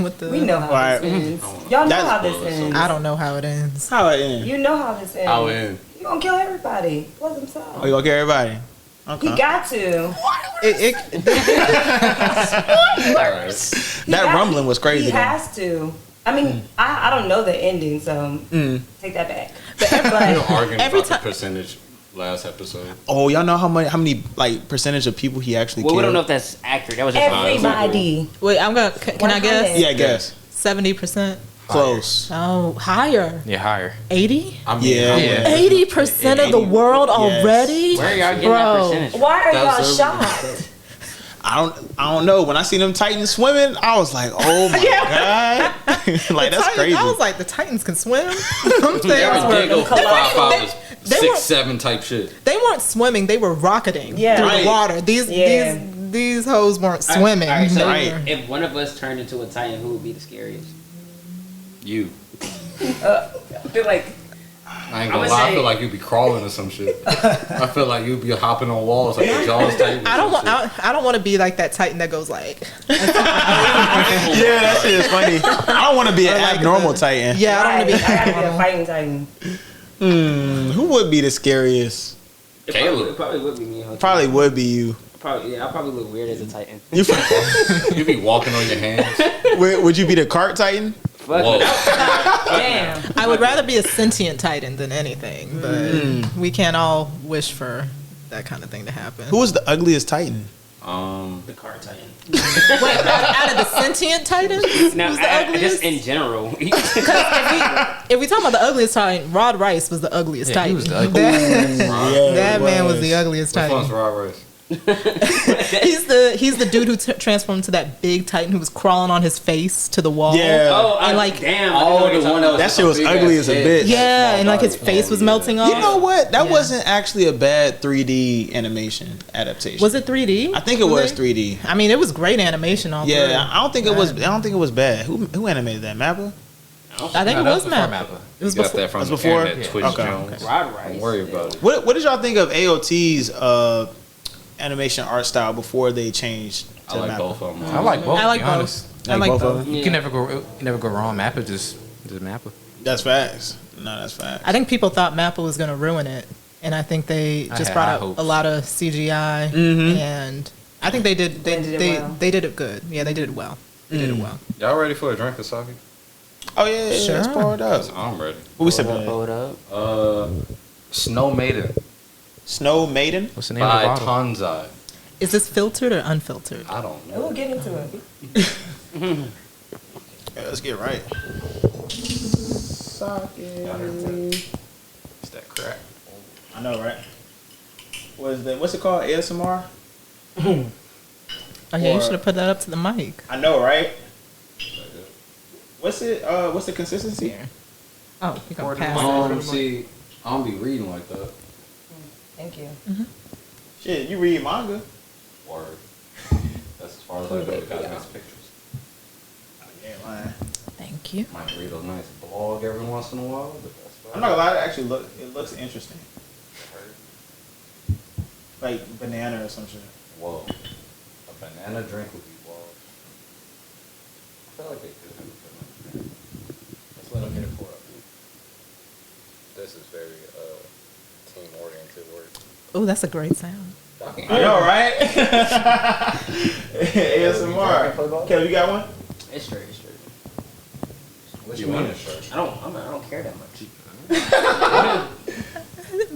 with the. We know how Right. this ends. Y'all know That's- how this ends. I don't know how it ends. How it end? You know how this ends. How in? You gonna kill everybody. Plus himself. Oh, you gonna get everybody? Okay. He got to. That rumbling was crazy. He though. has to. I mean, I don't know the ending, so take that back. We were But arguing Every about the time- percentage last episode. Oh, y'all know how many like percentage of people he actually Well, killed? we don't know if that's accurate. That was just everybody. Wait, I'm gonna. Can I guess? 100. Yeah, I guess 70%. close. Oh, higher. Yeah, higher. 80. I mean, Yeah. Yeah. 80% of the world already. Where are y'all getting Bro. that percentage? Why are y'all That's shocked? I don't know. When I seen them Titans swimming, I was like, oh my god, like that's Titans- crazy. I was like, the Titans can swim. Them things Eren were- did go They- 5'5" was they 6'7" type shit. They weren't swimming; they were rocketing Yeah. through Right. the water. These hoes weren't swimming. All right, so Right. if one of us turned into a Titan, who would be the scariest? You. I feel like I ain't I'ma gonna lie. I say- feel like you'd be crawling or some shit. I feel like you'd be hopping on walls like the Jaws type. I don't want. I don't want to be like that Titan that goes like. Yeah, that shit is funny. I don't want to be an like abnormal the- Titan. Yeah, I don't want to be. I gotta be a fighting Titan. Who would be the scariest? Caleb. It probably would be me. Huh? Probably would be you. Probably. I probably look weird as a Titan. You You'd be walking on your hands. would you be the cart Titan? Fuck. Whoa. Damn. I would rather be a sentient Titan than anything, but we can't all wish for that kind of thing to happen. Who was the ugliest Titan? The car Titan. Wait, out of the sentient Titans, Now, who's the just ugliest? in general. If we talk about the ugliest Titan, Rod Rice was the ugliest Yeah, he Titan. was the ugliest. That man was the ugliest Which one's Titan. Rod Rice? He's the dude who transformed into that big Titan who was crawling on his face to the wall. Yeah. Oh, And, like, damn. Oh, I know the one what That shit was ugly as a bitch. Yeah, and like his face was melting off. You know what? That Yeah. wasn't actually a bad 3D animation adaptation. Was it 3D? I think it was 3D. I mean, it was great animation all Yeah, through. I don't think it was. I don't think it was bad. Who animated that? Mappa? I think No, it that was before Mappa. Mappa. It was You got before. that from That's the before? internet, Twitch Okay, Jones. okay. Rod Rice. Don't worry about it. What did y'all think of AOT's animation art style before they changed to I like Mappa? both of them. I like both. I like to be honest. both. I like both of both. them? You can never go wrong. Mappa just Mappa. That's facts. No, that's facts. I think people thought Mappa was going to ruin it, and I think they I just had brought high out hopes. a lot of CGI, and I think they did. Blended it well. They did it good. Yeah, they did it well. They did it well. Y'all ready for a drink, Asaki? Oh yeah, Sure. let's pour it up. I'm ready. What we sipping? Hold up. Snow Maiden Snow Maiden. What's the name of by the bottle? Tonzai. Is this filtered or unfiltered? I don't know. We'll get into it. Yeah, let's get right. It's that crack. I know, right? What's it called? ASMR? Oh yeah, you Or- should have put that up to the mic. I know, right? What's it? What's the consistency? Oh, you gonna pass it. See, I don't be reading like that. Thank you. Shit, you read manga? Word. That's as far as I go. Got nice pictures. Yeah, man. Thank you. Might read a nice blog every once in a while. But that's about I'm not gonna lie, it looks interesting. Like banana or some shit. Whoa. A banana drink would be wild. I feel like they could have a banana drink. Let's let them get it pour up. This is very team-oriented work. Oh, that's a great sound. I know, right? ASMR. Kelly, you got one? It's straight. It's straight. What you mean it's shirt? I don't care that much.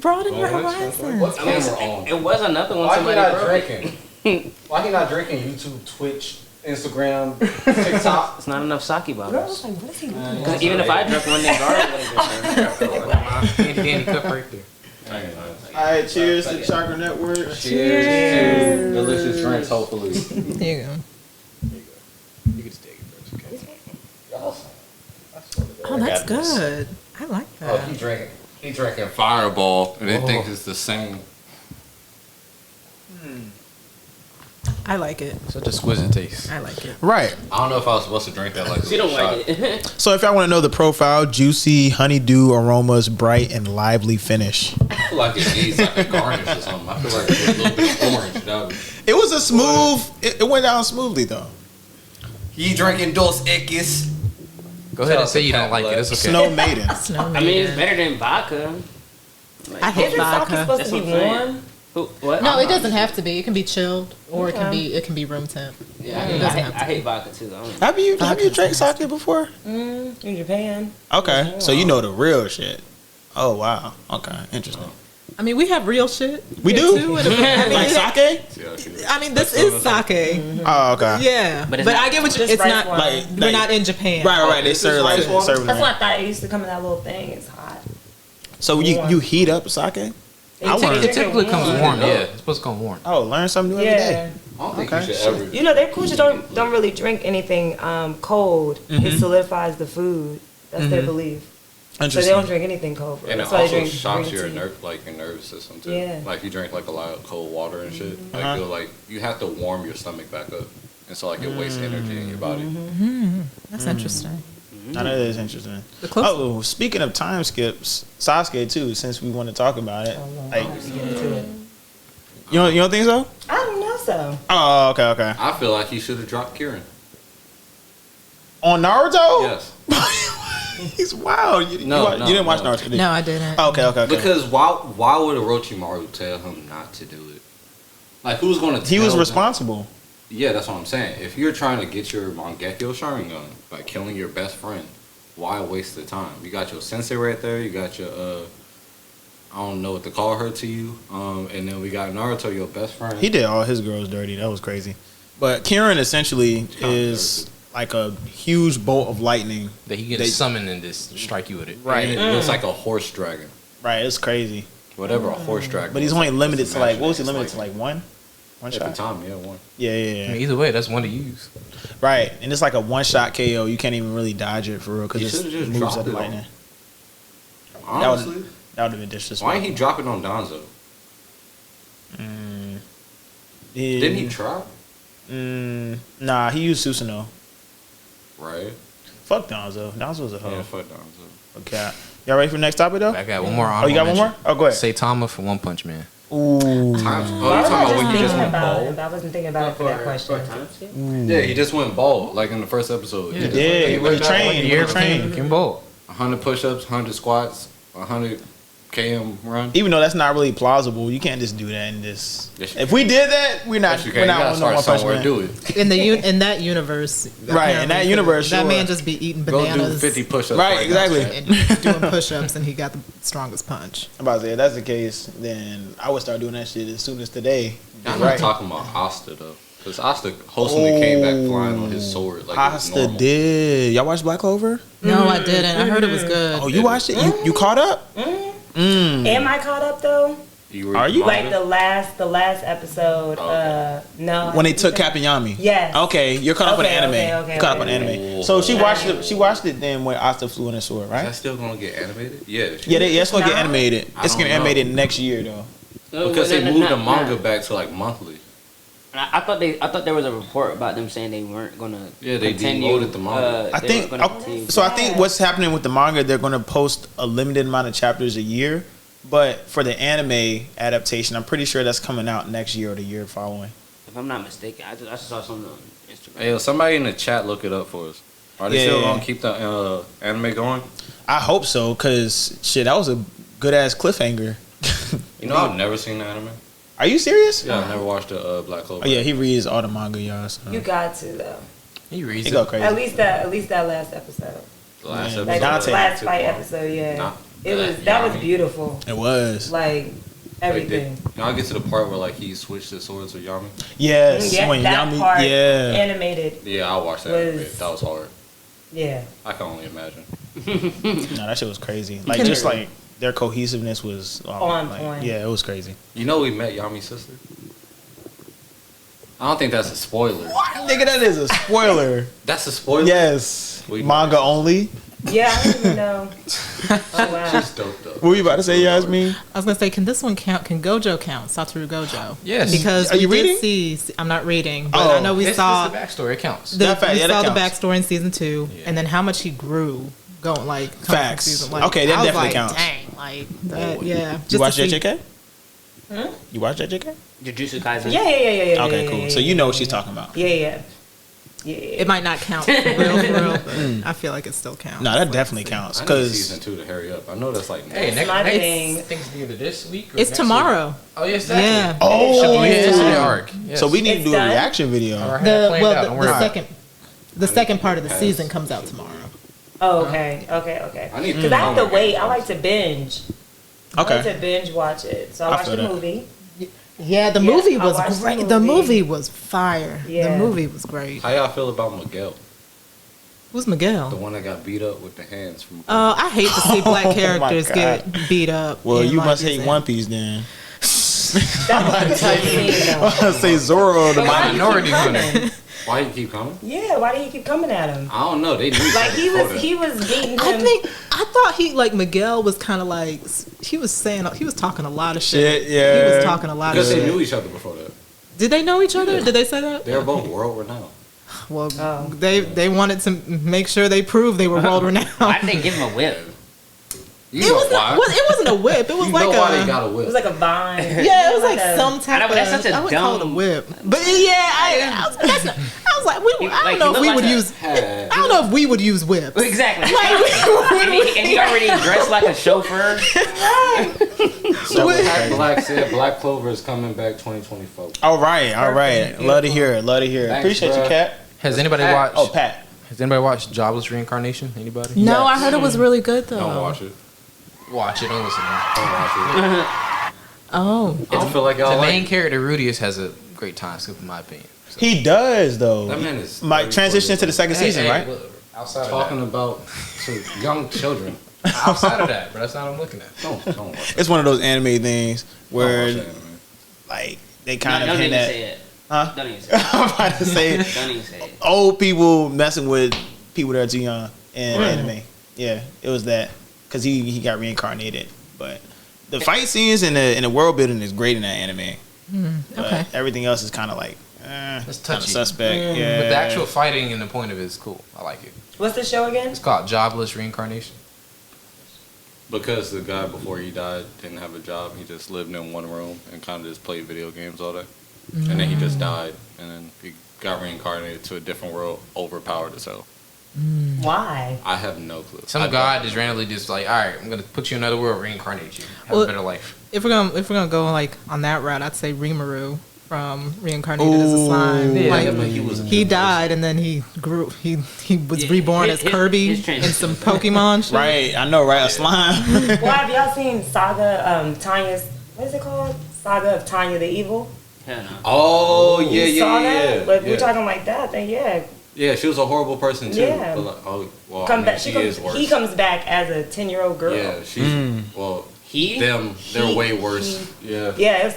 Broaden your What's horizons. camera on? It was another one. Why he Somebody not broke. drinking? Why he not drinking YouTube, Twitch, Instagram, TikTok? It's not enough sake Girl, I bottles. was like, what is he doing? Because even if I drank one, then Garlic would have been Danny cup right there. All right, cheers to Chakra Network. Cheers to delicious drinks, hopefully. There you go. You can just take it first, okay? Oh, that's good. I like Oh, that. he drinking Fireball, and they think it's the same. I like it. Such exquisite taste. I like it. Right. I don't know if I was supposed to drink that like She don't like it. So if y'all want to know the profile, juicy honeydew aromas, bright and lively finish. I feel like it needs like a garnish or something. I feel like it's a little bit of orange. It was a smooth. It went down smoothly though. He drinking Dos Equis. Go ahead and say you don't like it. It's okay. Snow Maiden. Snow I mean, it's better than vodka. I hate Isn't sake vodka. supposed That's to be what I'm saying. warm? Who? What? No, I'm it not- doesn't have to be. It can be chilled, or it can be room temp. Yeah, I It hate, doesn't I have hate, to I hate vodka too. Though. Have you drank sake before? In Japan. Okay, so you know the real shit. Oh wow. Okay, interesting. I mean, we have real shit. We here, do? too, and I mean, Like sake? I mean, this is sake. Oh okay. Yeah, But but, it's not- I get what you. Just It's rice not water. like we're not in Japan. Right. They serve like rice water? serving. That's Right. what I thought. It used to come in that little thing. It's hot. So you heat up sake? I learned. It typically comes warm. Yeah, it's supposed to come warm. Oh, learn something new every Yeah. day. I don't think Okay. you should ever. You know, their culture don't really drink anything cold. It solidifies the food. That's their belief. So they Interesting. don't drink anything cold. And it That's why they also drink shocks green your tea. nervous system too. Yeah. Like you drink like a lot of cold water and shit. Like Uh-huh. you'll like you have to warm your stomach back up, and so like it wastes energy in your body. That's interesting. That is interesting. The close- Oh, speaking of time skips, Sasuke too. Since we want to talk about it, like you don't think so? I don't know so. Oh, okay. I feel like he should have dropped Kirin. On Naruto? Yes. He's wild. You didn't watch Naruto, did you? No, I didn't. Okay. Because why would Orochimaru tell him not to do it? Like who's going to? He was responsible. Yeah, that's what I'm saying. If you're trying to get your Mangekyo Sharingan by killing your best friend, why waste the time? You got your sensei right there. You got your I don't know what to call her to you. And then we got Naruto, your best friend. He did all his girls dirty. That was crazy. But Kirin essentially is like a huge bolt of lightning. That he can summon and just strike you with it. Right. And it looks like a horse dragon. Right. It's crazy. Whatever a horse dragon. But he's looks only like, limited just to like, imagine what was he it's limited to like one? One Every shot? time, yeah, one. Yeah. I mean, either way, that's one to use. Right. And it's like a one shot KO. You can't even really dodge it for real He because should've it just moves dropped up it lightning. Honestly, That would have been disrespectful. why didn't he drop it on Danzo? Didn't he try? Nah, he used Susanoo. Right. Fuck Donzo. Donzo's a hoe. Yeah, fuck Danzo. Okay. Y'all ready for the next topic though? I got one more. Oh, you got one more? Oh, go ahead. Saitama for One Punch Man. Ooh. Oh, you talking about when he just went bald? I wasn't thinking about it for that question. Yeah, he just went bald, like in the first episode. Yeah. Yeah, he trained. He trained. Became bold. 100 push-ups, 100 squats, 100 KM run. Even though that's not really plausible, you can't just do that in this. Yes, you If we did that, we're not. Yes, you We're can. You not gotta on start One Punch somewhere. Man. Do it. In that universe, Right, in that apparently, universe, that sure. man just be eating Go do bananas 50 push-ups. Right, now, exactly. chat. and doing push-ups, and he got the strongest punch. I'm about to say, if that's the case, then I would start doing that shit as soon as today. I'm Right. not talking about Asta though, because Asta wholesomely came back flying on his sword like it was Asta normal. did. Y'all watch Black Clover? No, I didn't. I heard it was good. Oh, you watched it? You caught up? Am I caught up though? Are you? Like the last episode? Okay. No. When they took Cap and Yami? Yes. Okay, you're caught up on the anime. Okay, You're caught up on okay. anime. So she watched it. She watched it then when Asta flew in her sword, Is that right? still gonna get animated? Yeah. Yeah, it's gonna get Nah. animated. I It's don't gonna know. animated next year though. Because they moved the manga back to like monthly. I thought there was a report about them saying they weren't gonna. Yeah, they continue, demoted the manga. I they think. weren't gonna continue. So I think what's happening with the manga, they're gonna post a limited amount of chapters a year, but for the anime adaptation, I'm pretty sure that's coming out next year or the year following. If I'm not mistaken, I just saw something on Instagram. Hey, yo, somebody in the chat look it up for us. Are they still gonna keep the anime going? I hope so, cause shit, that was a good ass cliffhanger. You know, I've never seen the anime. Are you serious? Yeah, I've never watched the Black Clover. Oh yeah, he reads all the manga, y'all. So. You got to though. He reads He it. go crazy. At least that last episode. The last Yeah. episode. Like Dante. the last fight episode. Yeah. Nah. It was Yami. that was beautiful. It was. Like Like, everything. y'all get to the part where like he switched his swords with Yami. Yes. Yeah, when that Yami, part yeah. animated. Yeah, I watched that. Was- Anime. That was hard. Yeah. I can only imagine. No, that shit was crazy. Like just like their cohesiveness was On like, point. Yeah, it was crazy. You know, we met Yami's sister. I don't think that's a spoiler. Nigga, that is a spoiler. That's a spoiler. Yes. We- Manga only. Yeah, I don't even know. Oh wow. She's dope though. What were you about to say, Yasmin? I was gonna say, can this one count? Can Gojo count? Satoru Gojo? Yes. Because Are you we reading? did see. I'm not reading, but Oh. I know we It's saw the backstory. It counts. the, That fact- we yeah, that saw the counts. backstory in season 2, Yeah. and then how much he grew going like coming from Facts. Season, Okay, that I was definitely like, counts. Dang, like that, yeah. You Just watch to see- JJK? You watch JJK? Jujutsu Kaisen. Yeah. Okay, yeah, cool. yeah, So yeah, you know yeah, what she's yeah. talking about. Yeah. It might not count for real, but I feel like it still counts. No, that definitely counts. I need Because season 2 to hurry up. I know that's like Hey, That's next, my next thing. I think it's either this week or It's next tomorrow. Week. Oh, yes, exactly. Yeah. oh, Yeah, it's the arc. Yes. so we need to It's do a done? reaction video. All right, planned out. Don't worry about it. The second part of the season comes out tomorrow. Oh, okay. I need Because I have to wait. I like to binge. I like Okay. to binge watch it. So I I watched feel the that. movie. Yeah, the Yeah, movie I was watched the great. The movie. movie was fire. Yeah. The movie was great. How y'all feel about Miguel, Who's the Miguel? one that got beat up with the hands from? I hate to see black Oh, characters my get beat up. Well, in you live must hate season. One Piece then. That was a good scene, though. I say Zoro. The Why do you Minority keep coming? Why you keep coming? Yeah, why did he keep coming at him? I don't know. They knew Like each other before that. he was beating him. I thought Miguel was kind of like he was talking a lot of shit. Shit, yeah. He was talking a lot of Because they shit. knew each other before that. Did they know each other? Did they say that? They were both world renowned. Well, Oh. they wanted to make sure they proved they were world renowned. Why did they give him a whip? You It know was why? it wasn't a whip. It was You like know why they a got a It whip. was like a vine. yeah. It was like a- some type I know, but that's of. such a I wouldn't call it a dumb- whip. But yeah, I was like, I Like, don't know he if we looked would like a- use. Had- I don't know if we would use whips. Exactly. Like, and he already dressed like a chauffeur. So Black said Black Clover is coming back 2024. All right. Perfect. Love to hear it. Thanks, Appreciate bruh. you, Cat. Has anybody Pat. watched? Oh, Pat. Has anybody watched Jobless Reincarnation? Anybody? No, Yes. I heard it was really good though. Don't watch it. Watch it. Don't listen. Don't watch it. Oh, I don't feel like y'all The like main character Rudius has a great time skip, in my opinion. So. He does though. That man is Might 34 transition into the years second season, right? look, outside talking of about to young children. that, outside of that, but that's not what I'm looking at. Don't watch It's one of those anime things Don't watch where that, man. like they kind Don't of hint even at. say it. Huh? Don't even say it. I'm about to say it. Don't even say it. Old people messing with people that are too young in anime. Yeah, it was that because he got reincarnated. But the fight scenes and the world building is great in that anime. But okay. everything else is kind of like It's kind of touchy. suspect. Yeah, But the actual fighting and the point of it is cool. I like it. What's the show again? It's called Jobless Reincarnation. Because the guy before he died didn't have a job, he just lived in one room and kind of just played video games all day. And then he just died, and then he got reincarnated to a different world, overpowered as hell. Why? I have no clue. Some god just randomly just like, all right, I'm gonna put you in another world, reincarnate you, have Well, a better life. If we're gonna go like on that route, I'd say Rimuru from Reincarnated as a Slime. Yeah, Like, but he died and then he grew. He was reborn as Kirby his in transition. some Pokemon shit. Right, I know, right? A slime. Well, have y'all seen Saga, Tanya's, what is it called? Saga of Tanya the Evil? Hell no. Oh yeah, You saw that? yeah. But yeah. we're talking like that, then yeah. Yeah, she was a horrible person too. Yeah. But like, oh well, Come I mean, back. she Comes, is worse. he comes back as a 10-year-old girl. Yeah, she's well. He? They're way worse. Yeah. Yeah,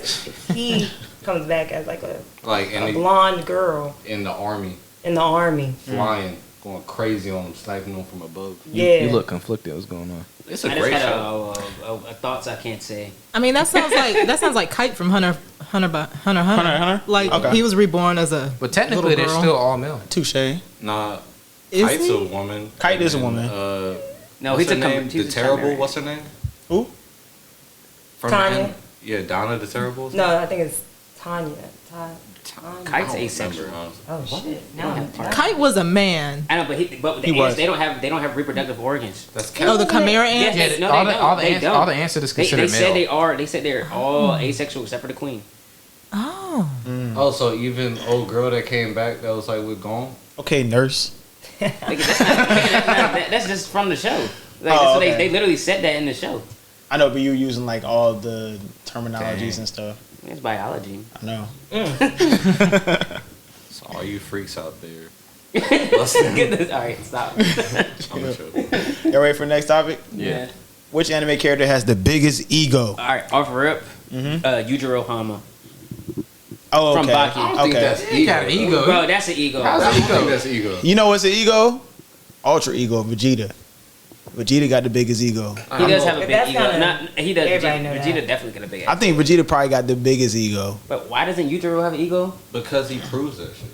he comes back as like a Like blonde girl in the army, in the army. flying, going crazy on them, sniping them from above. Yeah. You look conflicted. What's going on? It's I a just great had show. a thoughts I can't say. I mean, that sounds like Kite from Hunter. Hunter? Like Okay. he was reborn as a. But technically, little they're girl. still all male. Touche. Nah, Is Kite's he? a woman. Kite is a And woman. No, what's he's her a name? he's The a Terrible. chimera. What's her name? Who? From Tanya. the end? Yeah, Donna the Terrible. No, I think it's Tanya. Kite's I don't asexual. remember, honestly. Oh shit! Now I'm Kite was a man. I know, but the He ants, was. they don't have reproductive organs. That's Oh, the Chimera Yes, ant. they, no, all they the don't. all the They ants, don't. all the answers is They considered said male. they are. They said they're all asexual except for the queen. Oh. Oh, so even old girl that came back that was like we're gone. Okay, nurse. Like, that's just from the show. Like, Oh, so okay. they literally said that in the show. I know, but you using like all the terminologies and stuff. It's biology. I know. So all you freaks out there. Get this. All right, stop. I'm a joke. Y'all ready for the next topic? Yeah. Which anime character has the biggest ego? All right, off rip. Yujiro Hanma. Oh, okay. From Baki. I don't think that's He ego. got an ego. Bro, that's an ego. How's I that don't think ego? that's ego. You know what's an ego? Ultra ego, Vegeta. Vegeta got the biggest ego. He does have a big That's ego. kinda- He does. everybody know Vegeta that. definitely got a big I ass. think Vegeta probably got the biggest ego. But why doesn't Yujiro have an ego? Because he proves that shit.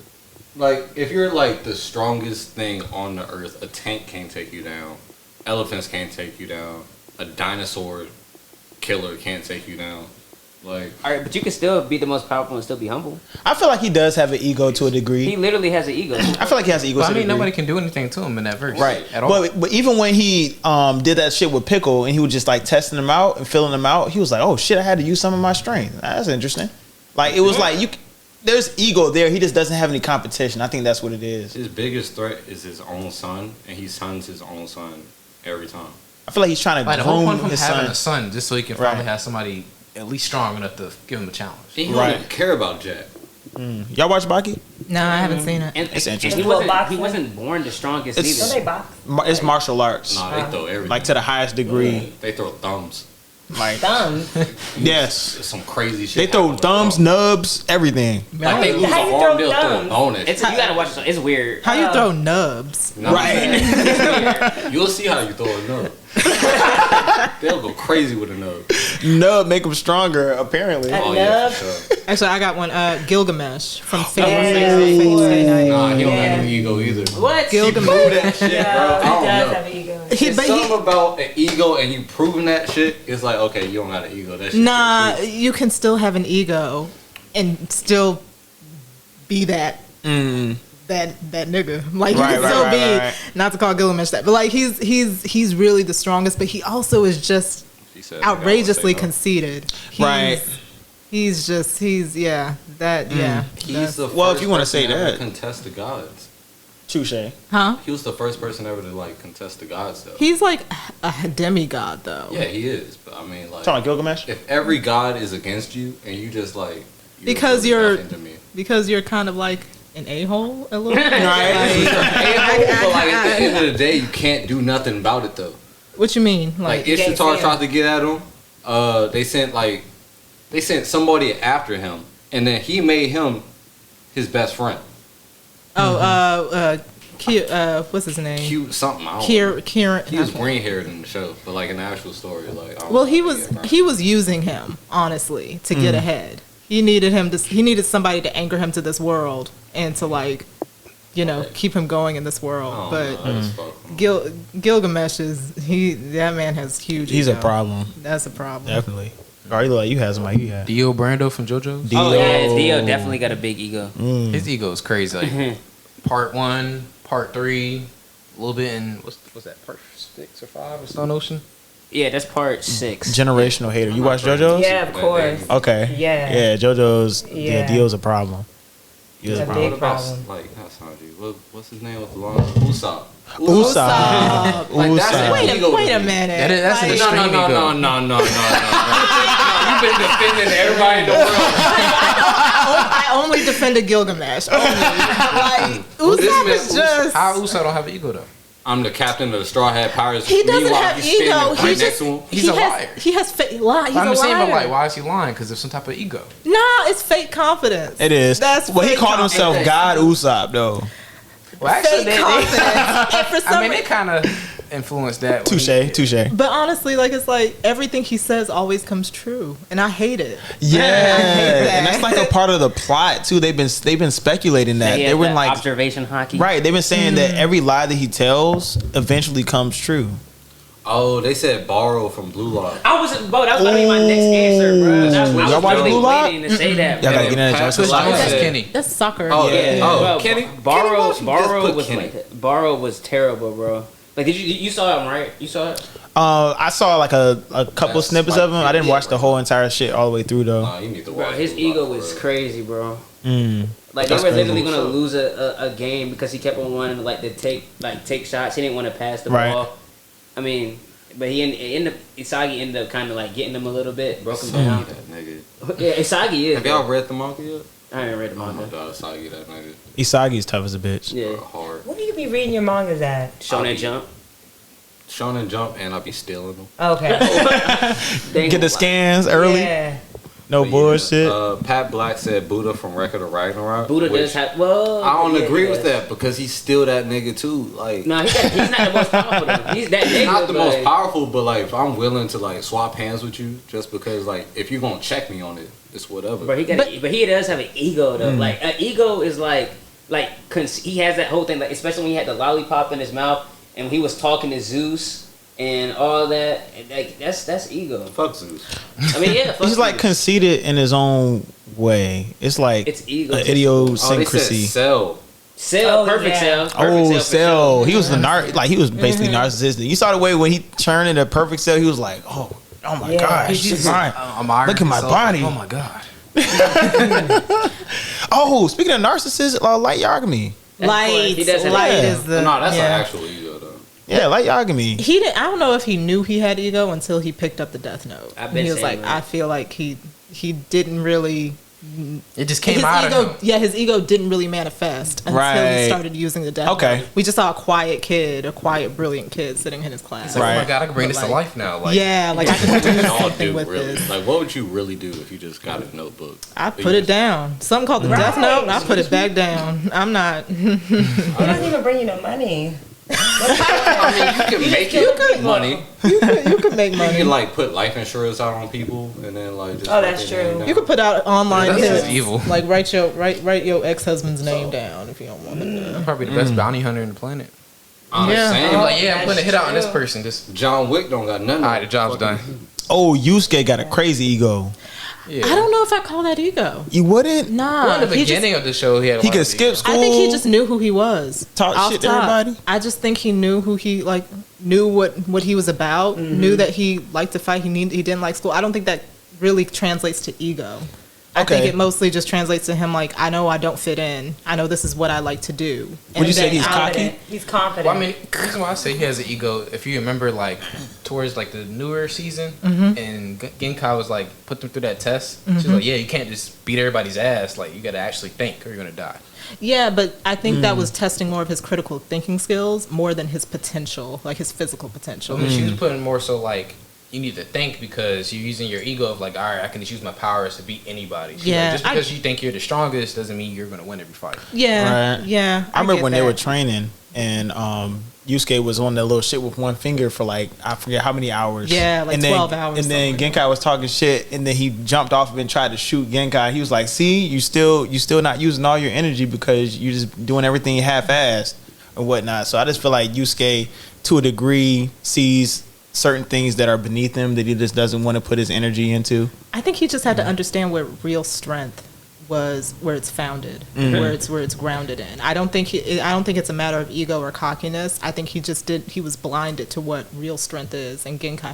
Like, if you're like the strongest thing on the earth, a tank can't take you down. Elephants can't take you down. A dinosaur killer can't take you down. Like, All right, but you can still be the most powerful and still be humble. I feel like he does have an ego to a He degree. literally has an ego. I feel like he has an ego But to I a mean, degree. nobody can do anything to him in that verse, Right. At all. But even when he did that shit with Pickle and he was just like testing him out and filling him out, he was like, "Oh shit, I had to use some of my strength." That's interesting. Like it was like there's ego there. He just doesn't have any competition. I think that's what it is. his biggest threat is his own son, and he sons his own son every time. I feel like he's trying Like to the whole groom point of him his having son. a son, just so he can Right. finally have somebody at least strong enough to give him a challenge. He don't Right. even care about Jack. Y'all watch Baki? No, I haven't seen it. And, It's and interesting. he Well, wasn't, boxing- he wasn't born the strongest It's- Don't either. they box? It's martial arts, Nah, they throw everything. like to the highest degree. They throw thumbs. Like Thumbs. yes, There's some crazy shit. they throw happening with thumbs, thumbs. nubs, everything. Like they lose How an you arm, throw they'll throw a thumbs? bone at It's you. you gotta watch it. It's weird. How you throw nubs? No, Right. You'll see how you throw a nub. They'll go crazy with a nub. Nub make them stronger, apparently. A Oh yeah, nub? for sure. Actually, I got one. Gilgamesh from Fate Yeah. Stay Night. Nah, he don't Yeah. have any ego either. What? Gilgamesh. That shit, Yeah, bro. I he don't does know. have an ego. It's But something about an ego and you proving that shit. It's like, okay, you don't got an ego. That shit. Nah, you can still have an ego and still be that that nigga. Like Right, you can right, still right, be right. not to call Gilgamesh that, but like he's really the strongest, but he also is just She said, I outrageously gotta say no. conceited. He's, Right. He's yeah. He's the Well, if first you wanna person say to ever that. contest the gods. Touche. Huh? He was the first person ever to like contest the gods, though. He's like a demigod though. Yeah, he is. But I mean, like, Talking about Gilgamesh. if every god is against you and you just like, Because really you're- nothing to me. Because you're kind of like an a-hole a little bit. Right. But like at the end of the day, you can't do nothing about it though. What you mean? Like you can't Ishtar see tried to get at him. They sent somebody after him, and then he made him his best friend. What's his name? Cute something. I don't know. Kieran. He was green haired in the show, but like in the actual story, like I don't Well, know he how was get around. he was using him honestly to get ahead. He needed somebody to anchor him to this world and to like, keep him going in this world. Oh, but no, that's fucking- Gilgamesh that man has huge. He's a ego. problem. That's a problem. Definitely. Or you look like you have somebody. You have. Dio Brando from JoJo. Oh yeah, Dio definitely got a big ego. His ego is crazy. Like part 1, part 3, little bit in what's that, part 6 or 5 of Stone Ocean? Yeah, that's part 6. Generational hater. You watch JoJo's? Yeah, of course. Okay. Yeah. Yeah, JoJo's. Yeah, Yeah. Dio's a problem. Dio's a It's a problem. big problem. Like, that's how what's his name with the long Usopp? Usopp. Like, that's Usopp. Wait a minute. That's an extreme ego. No. You've been defending everybody in the world. I only defended Gilgamesh. Only. Like, Usopp is just. How Usopp don't have an ego though? I'm the captain of the Straw Hat Pirates. He doesn't Meanwhile, have he's standing ego. right next to him. He's a liar. He has fake lie. He's I'm a saying, liar. but like, why is he lying? Because of some type of ego. Nah, it's fake confidence. It is. That's well, he fake called himself confidence. God Usopp, though. Well, actually, Fake confidence. And for some I mean, they kind of influenced that. Touche. But honestly, like it's like everything he says always comes true, and I hate it. Yeah, I hate that. and that's like a part of the plot too. They've been speculating that Yeah, they were the like observation hockey. right. They've been saying that every lie that he tells eventually comes true. Oh, they said borrow from Blue Lock. That was about to be my next answer, bro. I Y'all watch was really Blue Lock? waiting to say that. Y'all bro. gotta get in that Pat Johnson. Black That's said- Kenny. That's soccer. Oh, Yeah. yeah. Oh, Bro, Kenny. Borrow Kenny, why don't you just was put Kenny? like Borrow was terrible, bro. Like, did you saw him, right? You saw it? I saw like a couple That's snippets like of him. I didn't watch the whole entire shit all the way through though. Nah, you need to Bro, watch his Blue Lock ego for was real. crazy, bro. Like That's they were crazy. literally gonna lose a game because he kept on wanting to like to take shots. He didn't want to pass the Right. ball. I mean, but Isagi ended up kind of like getting him a little bit, broke him down. That nigga. Yeah, Isagi is. Have y'all read the manga yet? I haven't read the Oh my manga. god, Sagi, that nigga. Isagi's tough as a bitch. Yeah, Hard. Where do you be reading your mangas at? Shonen Jump. Shonen Jump, and I'll be stealing them. Okay. They ain't Get the gonna lie. scans early. Yeah. No But yeah, bullshit. Pat Black said Buddha from Record of Ragnarok. Buddha which does have. Well, I don't yeah, agree he with does. that because he's still that nigga too. Like, No, he's not the most powerful. Though. He's that nigga. not the most but- powerful, but like, if I'm willing to like swap hands with you just because, like, if you're gonna check me on it, it's whatever. But he does have an ego though. Like an ego is like he has that whole thing. Like especially when he had the lollipop in his mouth and he was talking to Zeus and all that. Like that's ego. Fuck Zeus. I mean, yeah, fuck He's like Zeus. conceited in his own way. It's like It's ego. an Oh, they idiosyncrasy. said Cell. Cell, Oh, perfect yeah. cell. Perfect Oh, for Cell. sure. He was he was basically narcissistic. You saw the way when he turned into Perfect Cell, he was like, oh my Yeah. gosh, He's she's just fine. Look at my body. Oh my god. Oh, speaking of narcissists, Light Yagami. Light, He does have light ego. is the No, that's yeah. an actual ego though. Yeah, Light Yagami. He didn't. I don't know if he knew he had ego until he picked up the Death Note. I've been He was saying like, that. I feel like he didn't really. It just came his out ego, of him. yeah, his ego didn't really manifest until Right. he started using the Death Okay. Note. We just saw a quiet, brilliant kid sitting in his class. It's like, Right. oh my god, I can bring But this like- to life now. Like, Yeah, like I can do We all something do with really. this. Like, what would you really do if you just got a notebook? I put it down. Something called the Death Note, and I put it back down. I'm not. It doesn't even bring you no money. I mean, you can make it money. You could make You money. can like put life insurance out on people and then like just. Oh, that's write their name true. down. You could put out online That's hits. just evil. Like write your ex-husband's name down if you don't want to. probably the best bounty hunter in the planet. I'm Yeah. saying, I'm like, yeah, I'm putting a hit out on this true. person. Just John Wick don't got nothing. all right, the job's done. Oh, Yusuke got a crazy ego. Yeah. I don't know if I call that ego. You wouldn't? Nah, Well, in the he just- beginning of the show, he had. A He lot could of skip ego. school. I think he just knew who he was. Talk Off shit to top. everybody? I just think he knew who he knew what he was about. Knew that he liked to fight. He didn't like school. I don't think that really translates to ego. I think Okay. it mostly just translates to him like, I know I don't fit in. I know this is what I like to do. Would you say then he's I'll- cocky? He's confident. Well, I mean, the reason why I say he has an ego, if you remember, like towards like the newer season, and Genkai was like put them through that test. She's like, yeah, you can't just beat everybody's ass. Like you got to actually think, or you're gonna die. Yeah, but I think that was testing more of his critical thinking skills more than his potential, like his physical potential. I mean, she was putting more so like you need to think because you're using your ego of like, all right, I can just use my powers to beat anybody. She's Yeah, like, just because you think you're the strongest doesn't mean you're gonna win every fight. Yeah, Right. yeah. I remember get when they that. were training and Yusuke was on that little shit with one finger for like I forget how many hours. Yeah, like and then, 12 hours, And then something like Genkai was talking shit, and then he jumped off and tried to shoot Genkai. He was like, "See, you still not using all your energy because you're just doing everything half-assed and whatnot." So I just feel like Yusuke, to a degree, sees certain things that are beneath him that he just doesn't want to put his energy into. I think he just had to understand what real strength was where it's founded, where it's grounded in. I don't think it's a matter of ego or cockiness. I think he was blinded to what real strength is, and Genkai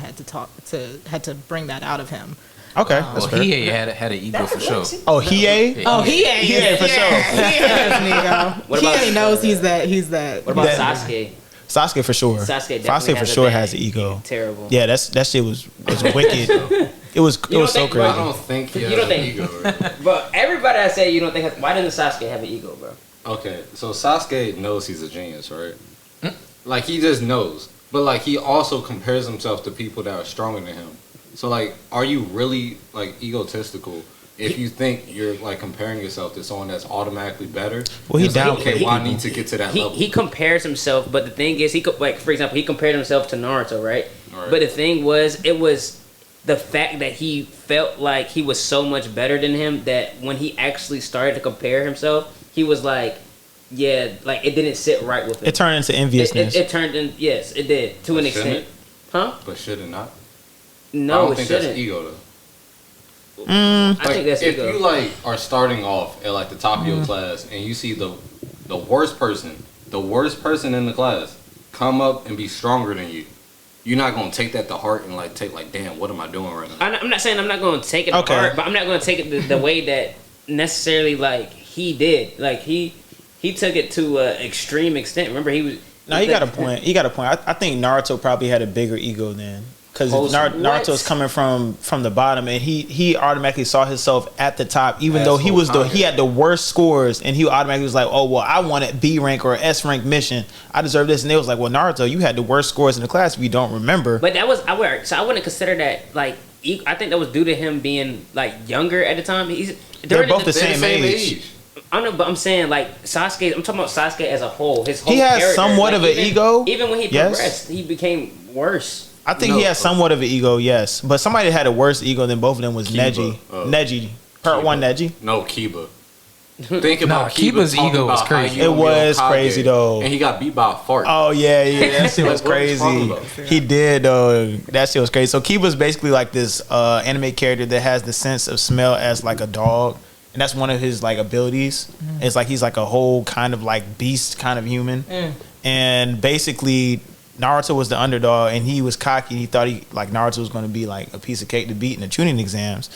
had to bring that out of him. Okay, Well, he had an ego for sure. Oh, Hiei? Oh, Hiei for sure. Hiei has an ego. What about- Hiei knows he's that. What about That- Sasuke? Sasuke for sure. Sasuke for sure has an ego. Terrible. Yeah, that shit was wicked. It was so think- crazy. I don't think he You has don't an think- ego. Right? But everybody I say you don't think. Why doesn't Sasuke have an ego, bro? Okay, so Sasuke knows he's a genius, right? Like, he just knows. But, like, he also compares himself to people that are stronger than him. So, like, are you really, like, egotistical if you think you're, like, comparing yourself to someone that's automatically better? Well, he It's like, down- okay, well, I need to get to that level. He compares himself, but the thing is, like, for example, he compared himself to Naruto, right? Right. But the thing was, it was the fact that he felt like he was so much better than him that when he actually started to compare himself, he was like, yeah, like, it didn't sit right with him. It turned into enviousness. It turned in, yes, it did, to an But shouldn't extent. Huh? But should it not? I No, don't it think shouldn't. that's ego, though. I Like, think that's if ego. you like are starting off at like the top of your class and you see the worst person in the class come up and be stronger than you, you're not gonna take that to heart and like take like, damn, what am I doing right now? I'm not saying I'm not going to take it to Okay. heart, but I'm not going to take it the way that necessarily like he did. Like he took it to an extreme extent. Remember, he was. No, you got a point. I think Naruto probably had a bigger ego then, because Oh, Naruto's coming from the bottom, and he automatically saw himself at the top, even though he had the worst scores, and he automatically was like, oh well, I wanted B rank or S rank mission, I deserve this, and they was like, well, Naruto, you had the worst scores in the class if you don't remember. But that was I wouldn't consider that like. I think that was due to him being like younger at the time. They're both the same age. I know, but I'm saying like Sasuke. I'm talking about Sasuke as a whole. His whole He has character, somewhat of an ego. Even when he Yes. progressed, he became worse. I think he has somewhat of an ego, yes, but somebody that had a worse ego than both of them was Kiba. Neji. Part one, Neji. No, Kiba. Think about Nah, Kiba's talking ego was about how crazy. you It don't was be Hokage, crazy, though. and he got beat by a fart. Oh yeah, that shit was Like, what was wrong crazy. with He did though. That shit was crazy. So Kiba's basically like this anime character that has the sense of smell as like a dog, and that's one of his like abilities. It's like he's like a whole kind of like beast kind of human, and basically Naruto was the underdog, and he was cocky. He thought Naruto was going to be like a piece of cake to beat in the tuning exams,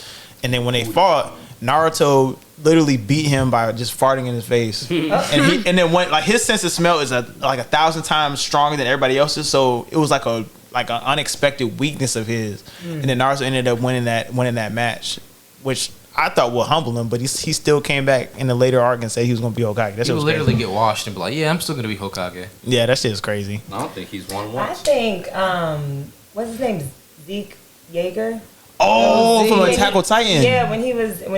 and then when they fought, Naruto literally beat him by just farting in his face, and then went like his sense of smell is like 1,000 times stronger than everybody else's. So it was like an unexpected weakness of his, and then Naruto ended up winning that match, which I thought would humble him, but he still came back in the later arc and said he was going to be Hokage. That He shit would was literally crazy. get washed and be like, yeah, I'm still going to be Hokage. Yeah, that shit is crazy. I don't think he's won I once. think what's his name? Zeke Yeager. Oh, from Zeke. Attack on Titan. Yeah, when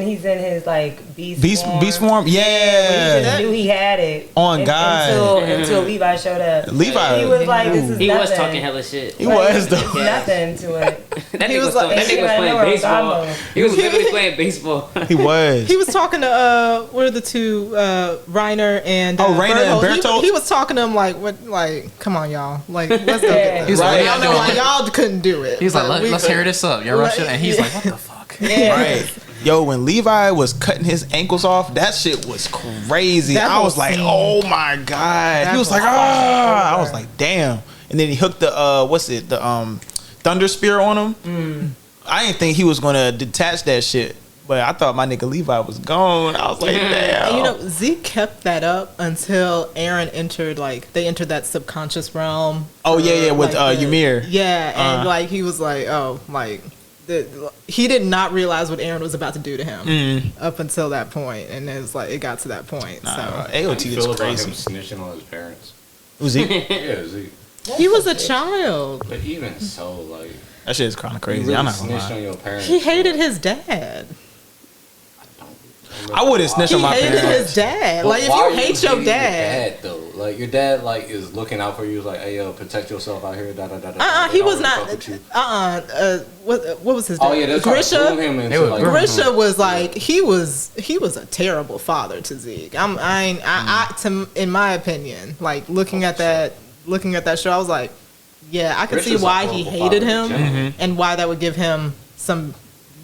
he's in his like beast form. When he Yeah. just knew he had it. On God. Until Levi showed up. Levi. He was like, "This is He nothing." was talking hella shit. He Like, was though. it's nothing to it. That He nigga was was, like- that nigga was I know playing where baseball. I'm going. He was literally playing baseball. He was. He was talking to what are the two Reiner and Reiner and Bertolt? He was talking to him like what come on y'all like let's go get this. He's like, Right. what I y'all know doing? like, y'all couldn't do it. He's like, but we let's could." hear this up. Y'all rushing. And he's Yeah. like, what the fuck? Yeah. Right. Yo, when Levi was cutting his ankles off, that shit was crazy. That I was whole like, scene. oh my God. He was like, whole ah. I was like, damn. And then he hooked the thunder spear on him. I didn't think he was gonna detach that shit. But I thought my nigga Levi was gone. I was like, damn. And Zeke kept that up until Aaron entered they entered that subconscious realm. Oh, yeah, with Ymir. Yeah, and like he was like, oh, like he did not realize what Aaron was about to do to him up until that point, and it was like it got to that point. Nah, So How AOT you is feel about crazy. him snitching on his parents? Was he? Yeah, Zeke. he was a child. But even so, like, That shit is kind of you crazy. really I'm not gonna snitched lie. on your parents. He hated his dad. I wouldn't snitch He on my hated parents. his dad. But Like if why you are hate your hating dad, though, like your dad, like is looking out for you. Is like, hey yo, protect yourself out here. Da da da da. he was not. What was his name? Oh yeah, that's trying to groom Grisha. him into They were like. grooming Grisha was like he was a terrible father to Zeke. In my opinion, like looking at that show, I was like, yeah, I can see Grisha's a why he horrible hated father in him general. and why that would give him some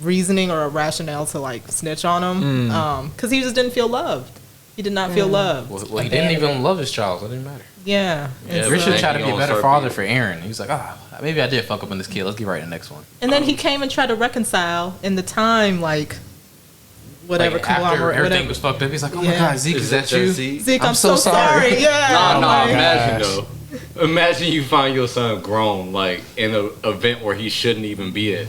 reasoning or a rationale to like snitch on him, because he just didn't feel loved. He did not feel loved. Well, he didn't even love his child, so it didn't matter. Yeah. Richard tried to be a better father for Aaron. He was like, maybe I did fuck up on this kid. Let's get right in the next one. And then he came and tried to reconcile in the time, like, whatever, like after conglomerate, everything whatever. was fucked up. He's like, oh my God, Zeke, is that you? Zeke, I'm so sorry. Yeah. No, imagine though. Imagine you find your son grown, like, in an event where he shouldn't even be at.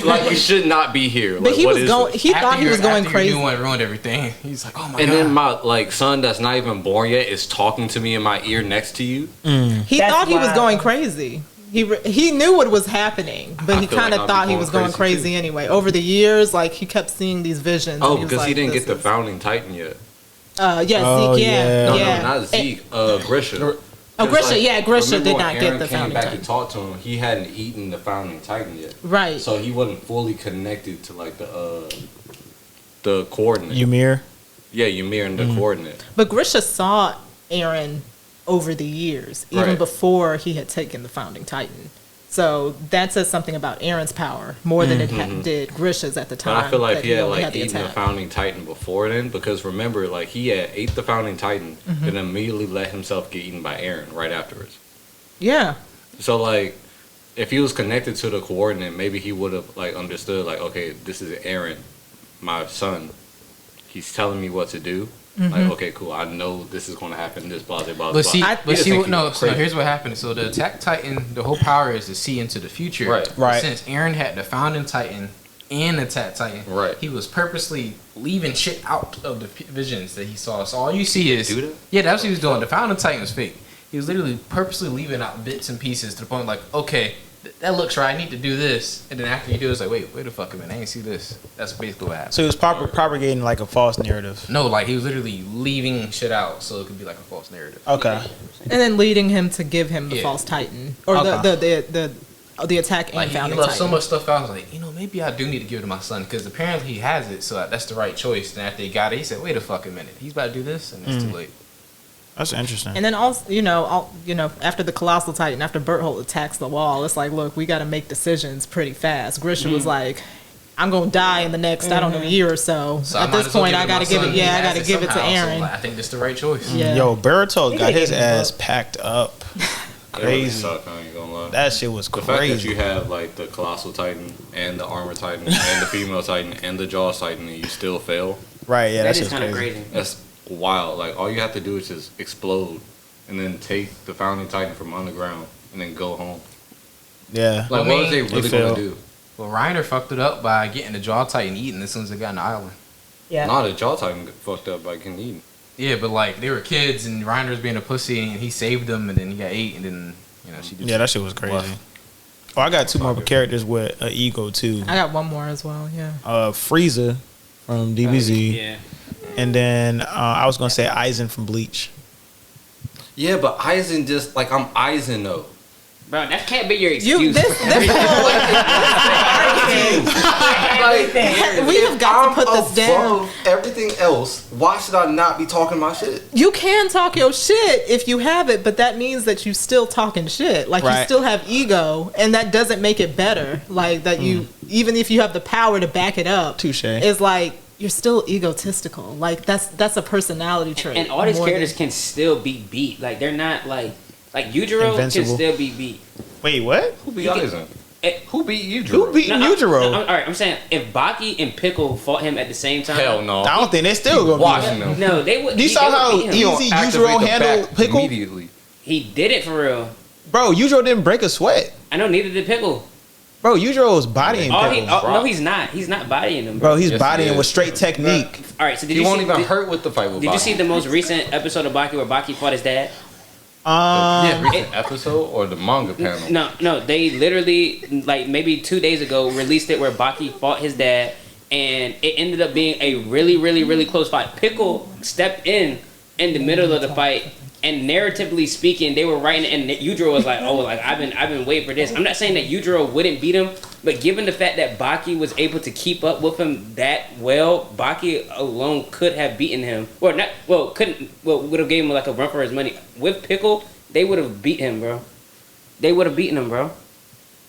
Like, he should not be here. But like, he was going. He thought he was going crazy. Your new one ruined everything. He's like, oh my God. And then my like son that's not even born yet is talking to me in my ear next to you. He thought he was going crazy. He knew what was happening, but he kind of thought he was going crazy anyway. Over the years, like he kept seeing these visions. Oh, because he didn't get the founding titan yet. Zeke, yeah. No, not Zeke. Grisha. Oh, Grisha, Grisha did when not Aaron get the came founding back titan. to talk to him, he hadn't eaten the founding titan yet. Right. So he wasn't fully connected to like the coordinate. Ymir. Yeah, Ymir and the coordinate. But Grisha saw Aaron over the years, even before he had taken the founding titan. So that says something about Aaron's power more than it did Grisha's at the time. But I feel like he had only like eaten the founding titan before then, because remember, like he had ate the founding titan and immediately let himself get eaten by Aaron right afterwards. Yeah. So like, if he was connected to the coordinate, maybe he would have like understood like, okay, this is Aaron, my son. He's telling me what to do. Like, okay, cool. I know this is going to happen. This blah blah blah. But see, no. So here's what happened. So the Attack Titan, the whole power is to see into the future. Right. But since Aaron had the Founding Titan and Attack Titan, he was purposely leaving shit out of the visions that he saw. So all you see is that's what he was doing. The Founding Titan was fake. He was literally purposely leaving out bits and pieces to the point like, okay, that looks right. I need to do this, and then after you do it, it's like, wait a fuck a minute, I ain't see this. That's basically what happened. So he was propagating like a false narrative. No, like he was literally leaving shit out so it could be like a false narrative. Okay. And then leading him to give him the false titan or the attack and like founding he left titan. so much stuff out. I was like, maybe I do need to give it to my son because apparently he has it, so that's the right choice. And after he got it, he said, wait a fucking minute, he's about to do this, and it's too late. That's interesting. And then also, after the Colossal Titan, after Berthold attacks the wall, it's like, look, we got to make decisions pretty fast. Grisha was like, I'm going to die in the next, I don't know, year or so. At this point, I got to give it, I got to give it to Aaron. So I think that's the right choice. Yeah. Yo, Berthold got his ass packed up. Crazy. Really sucked, I ain't gonna lie. That shit was crazy. The fact that you have like the Colossal Titan and the Armor Titan and the Female Titan and the Jaws Titan and you still fail. Right, yeah, that is kind of crazy. That's wild. Like all you have to do is just explode and then take the Founding Titan from underground and then go home. Yeah. Like what was they really gonna do? Well, Reiner fucked it up by getting the Jaw Titan eaten as soon as they got on the island. Yeah. Nah, the Jaw Titan got fucked up by getting eaten. Yeah, but like they were kids and Reiner was being a pussy and he saved them and then he got ate and then she did. Yeah, that shit was crazy. Oh, I got two more characters with an ego too. I got one more as well. Yeah. Frieza from DBZ. Yeah. And then I was gonna say Aizen from Bleach. Yeah, but Aizen just like I'm Aizen though. Bro, that can't be your excuse. We have got to put this down. Everything else, why should I not be talking my shit? You can talk your shit if you have it, but that means that you still talking shit. Like you still have ego, and that doesn't make it better. Like that you, even if you have the power to back it up, Touche. It's like you're still egotistical. Like that's a personality trait. And all these characters can still be beat. Like they're not like Yujiro Invincible. can still be beat. Wait, what? Who beat Aizen? Who beat Yujiro? Who beat Yujiro? All right, I'm saying if Baki and Pickle fought him at the same time, Hell no. I don't think they still gonna Watching beat them. No, they would. You saw how easy Yujiro handled Pickle? Immediately. He did it for real. Bro, Yujiro didn't break a sweat. I know, neither did Pickle. Bro, Yujiro was bodying Pickle. No, he's not. He's not bodying him. Bro, he's Yes, bodying he is. with straight technique. All right, so did He you won't see, even hurt with the fight with Baki. Did you see the most recent episode of Baki where Baki fought his dad? Recent episode or the manga panel? No, they literally like maybe 2 days ago released it where Baki fought his dad, and it ended up being a really, really, really close fight. Pickle stepped in the middle of the fight, and narratively speaking, they were writing, and Yujiro was like, "Oh, like I've been waiting for this." I'm not saying that Yujiro wouldn't beat him, but given the fact that Baki was able to keep up with him that well, Baki alone could have beaten him, or not. Well, couldn't. Well, would have gave him like a run for his money. With Pickle, they would have beat him, bro. They would have beaten him, bro.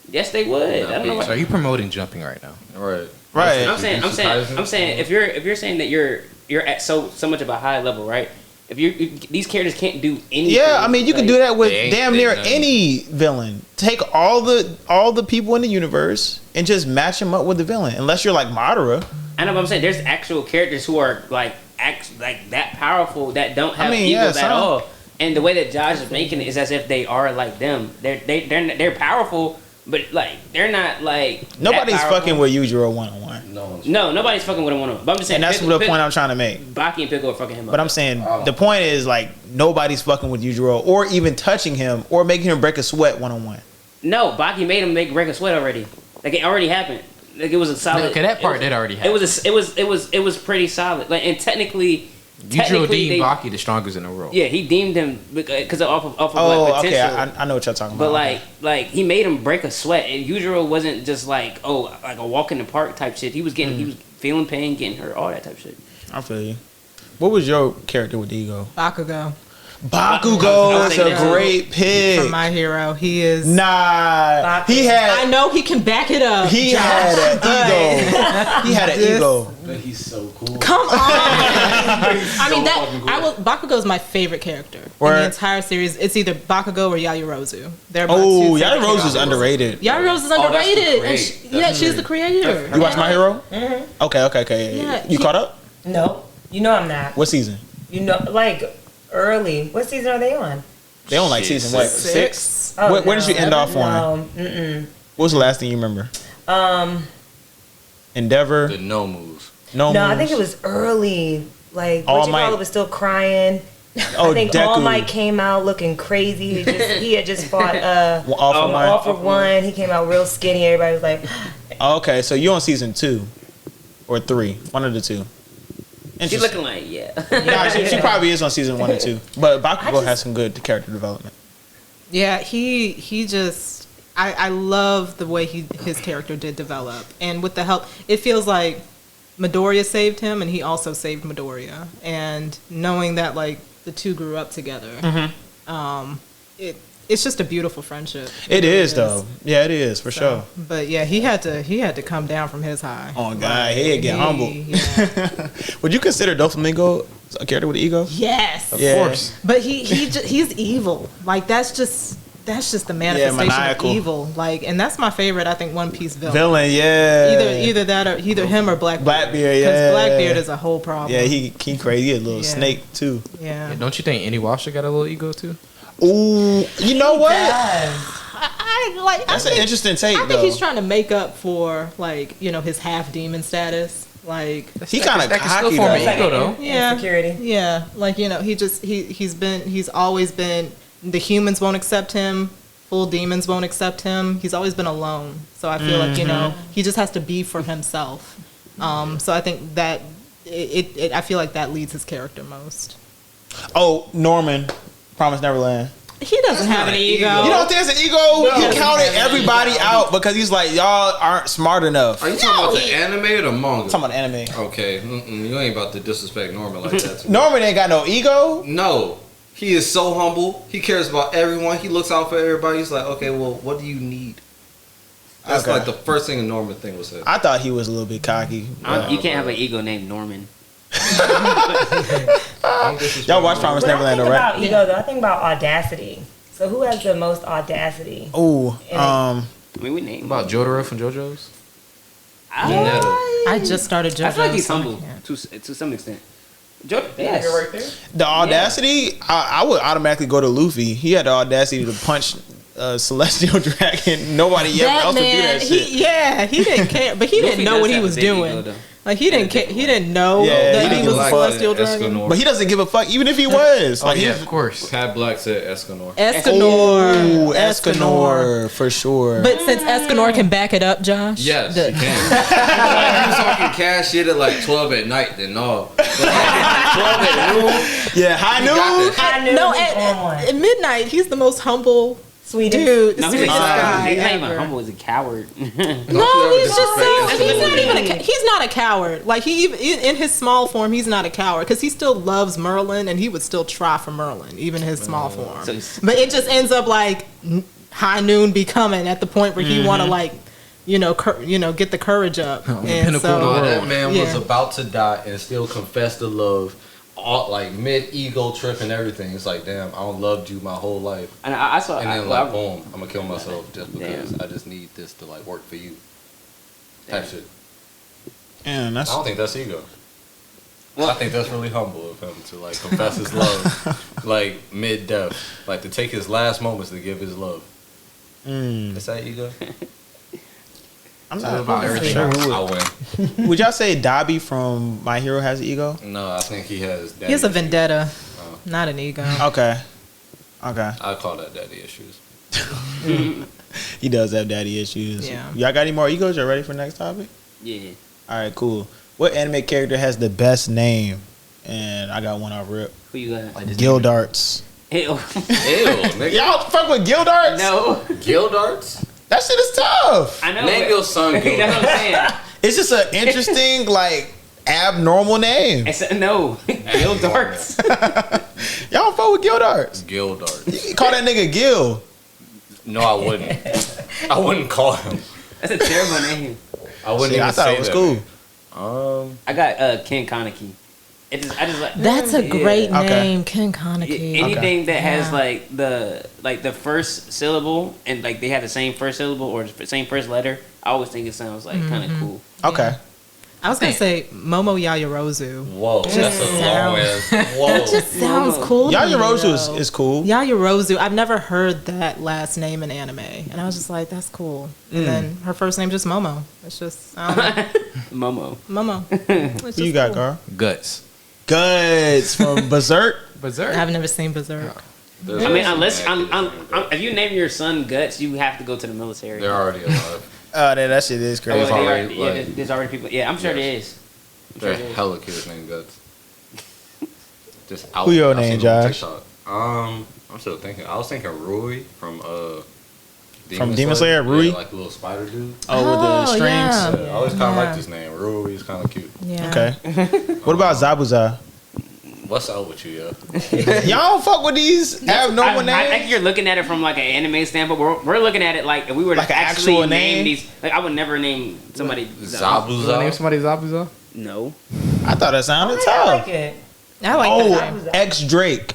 Yes, they would. I don't know. So are you promoting jumping right now? Right. Right. I'm saying if you're saying that you're at so much of a high level, right? If these characters can't do anything. Yeah, I mean, you can do that with damn near nothing. any villain. Take all the people in the universe and just match them up with the villain. Unless you're like Madara. I know what I'm saying. There's actual characters who are like that powerful that don't have egos at all. And the way that Josh is making it is as if they are like them. They're powerful, but like they're not like Nobody's fucking with Yujiro one-on-one. No, nobody's fucking with him one-on-one. But I'm just saying, And that's the point I'm trying to make. Baki and Piccolo are fucking him up. But I'm saying the point is like nobody's fucking with Yujiro or even touching him or making him break a sweat one-on-one. No, Baki made him break a sweat already. Like it already happened. Like it was a solid. Okay, that part did already happen. It was pretty solid. Like and technically. Yujiro deemed Baki the strongest in the world. Yeah, he deemed him because off of like, potential. Okay, I know what you're talking about. But like he made him break a sweat, and Yujiro wasn't just like like a walk in the park type shit. He was he was feeling pain, getting hurt, all that type shit. I feel you. What was your character with the ego? Bakugo. Bakugo is a great pick. From My Hero. He is. Nah. He had. I know he can back it up. He had an ego. He had an ego. But he's so cool. Come on. I mean, Bakugo is my favorite character in the entire series. It's either Bakugo or Yayorozu. They're my two Yayorozu is underrated. Yayorozu is underrated. She's the creator. You watch My Hero? Mm-hmm. Okay. Yeah, you caught up? No. You know I'm not. What season? You know, like early. What season are they on? They on like season what? 6? Oh, where did you end off on? What was the last thing you remember? Endeavor. The no moves. No, I think it was early. Like what you call it was still crying. Oh, I think Deku. All Might came out looking crazy. He had just fought All for One. He came out real skinny. Everybody was like, okay, so you on season 2 or 3, one of the two. She's looking like Nah, she probably is on season 1 or 2. But Bakugo has some good character development. Yeah, he just I love the way his character did develop, and with the help, it feels like Midoriya saved him, and he also saved Midoriya, and knowing that like the two grew up together, it's just a beautiful friendship. It is though. Yeah, it is for sure. But yeah, he had to come down from his high. Oh God, he get humble. Yeah. Would you consider Doflamingo a character with ego? Yes, of course. But he's evil. Like that's just the manifestation of evil. Like, and that's my favorite. I think One Piece villain. Yeah. Either that or either him or Blackbeard. Blackbeard, yeah. Because Blackbeard is a whole problem. Yeah, he crazy. He a little snake too. Yeah. Don't you think Inuyasha got a little ego too? Ooh, you know what? That's an interesting take. I think he's trying to make up for his half demon status. Like he kind of cocky though. Yeah, insecurity. Yeah, like he's always been. The humans won't accept him. Full demons won't accept him. He's always been alone. So I feel like he just has to be for himself. So I think that I feel like that leads his character most. Oh, Norman. Promise Neverland. He doesn't have an ego. You don't think it's an ego? No, he counted everybody out because he's like, y'all aren't smart enough. Are you talking about the anime or the manga? I'm talking about the anime. Okay, you ain't about to disrespect Norman like that. Norman ain't got no ego. No, he is so humble. He cares about everyone. He looks out for everybody. He's like, okay, well, what do you need? That's like the first thing a Norman thing was said. I thought he was a little bit cocky. You can't have an ego named Norman. Y'all watch Promise Neverland, right? About ego, though, I think about audacity. So who has the most audacity? Ooh, I mean, we named about Jotaro from JoJo's. I just started JoJo's. I feel like he's humble to some extent. Yes. Right there. The audacity, I would automatically go to Luffy. He had the audacity to punch Celestial Dragon. Nobody else would do that shit. He didn't care, but he didn't know what he was doing. Like he didn't care. He didn't know that he was a Celestial Dragon. But he doesn't give a fuck, even if he was. Like, of course. Pat Black said Escanor. Ooh, Escanor for sure. But since Escanor can back it up, Josh. Yes, he can. He was talking cash shit at like 12 at night, then no. 12 at noon. Yeah, high noon. No, at midnight, he's the most humble. Sweet dude. No, he's not even humble. He's a coward. No, he's just so. He's not even. He's not a coward. Like he even in his small form, he's not a coward because he still loves Merlin and he would still try for Merlin, even his small form. But it just ends up like high noon be coming at the point where he want to like, get the courage up. And pinnacle of the world. That man was about to die and still confessed to love, all like mid ego trip and everything. It's like, damn, I loved you my whole life. And I saw, and then boom, I'm gonna kill myself just because I just need this to like work for you. Type shit. And I don't think that's ego. I think that's really humble of him to like confess his love, like mid-death, like to take his last moments to give his love. Is that ego? I'm not about everything. sure. I win. Would y'all say Dobby from My Hero has an ego? No, I think he has. He has a daddy vendetta, issues. not an ego. Okay. I call that daddy issues. He does have daddy issues. Yeah. Y'all got any more egos? Y'all ready for the next topic? Yeah. All right, cool. What anime character has the best name? And I got one off rip. Who you got? Gildarts. Ew. Ew, nigga. Y'all fuck with Gildarts? No. Gildarts? That shit is tough. I know. Name your son That's what I'm saying. It's just an interesting, like, abnormal name. No. Gildarts. Y'all don't fuck with Gildarts. Gildarts. You call that nigga Gil. No, I wouldn't. I wouldn't call him. That's a terrible name. I wouldn't See, even I thought say it was that. cool. I got Ken Kaneki. I just like That's a great Okay. name, Ken Kaneki. anything that has Yeah. like the first syllable and like they have the same first syllable or the same first letter. I always think it sounds like kind of cool. Okay. I was gonna say Momo Yaoyorozu. Whoa, that's a long ass. Whoa. That just sounds cool. to me, Yaoyorozu though. is cool. Yaoyorozu. I've never heard that last name in anime, and I was just like, "That's cool." And then her first name's just Momo. It's just I don't know. Momo. Momo. Who you got, Carl? Guts. Guts from Berserk. Berserk. I've never seen Berserk. I mean, unless if you name your son Guts, you have to go to the military. They're already alive. That shit is crazy. There's already, there's already people. Yeah, I'm sure there is. There's hella kids named Guts. Just out. Who your I've name, seen them on Josh? TikTok. I'm still thinking. I was thinking Rui from Demon Slayer, Rui? Yeah, like the little spider dude. Oh, with the strings. yeah. Yeah, I always kind of liked his name. Rui is kind of cute. Yeah. Okay. What about Zabuza? What's up with you, yo? Y'all don't fuck with these abnormal I names. think you're looking at it from like an anime standpoint. We're looking at it like if we were Like to an actually actual name name? these. Like I would never name somebody You wanna name Zabuza. somebody Zabuza? No. I thought that sounded I tough. like it. I like that name. Oh, X Drake.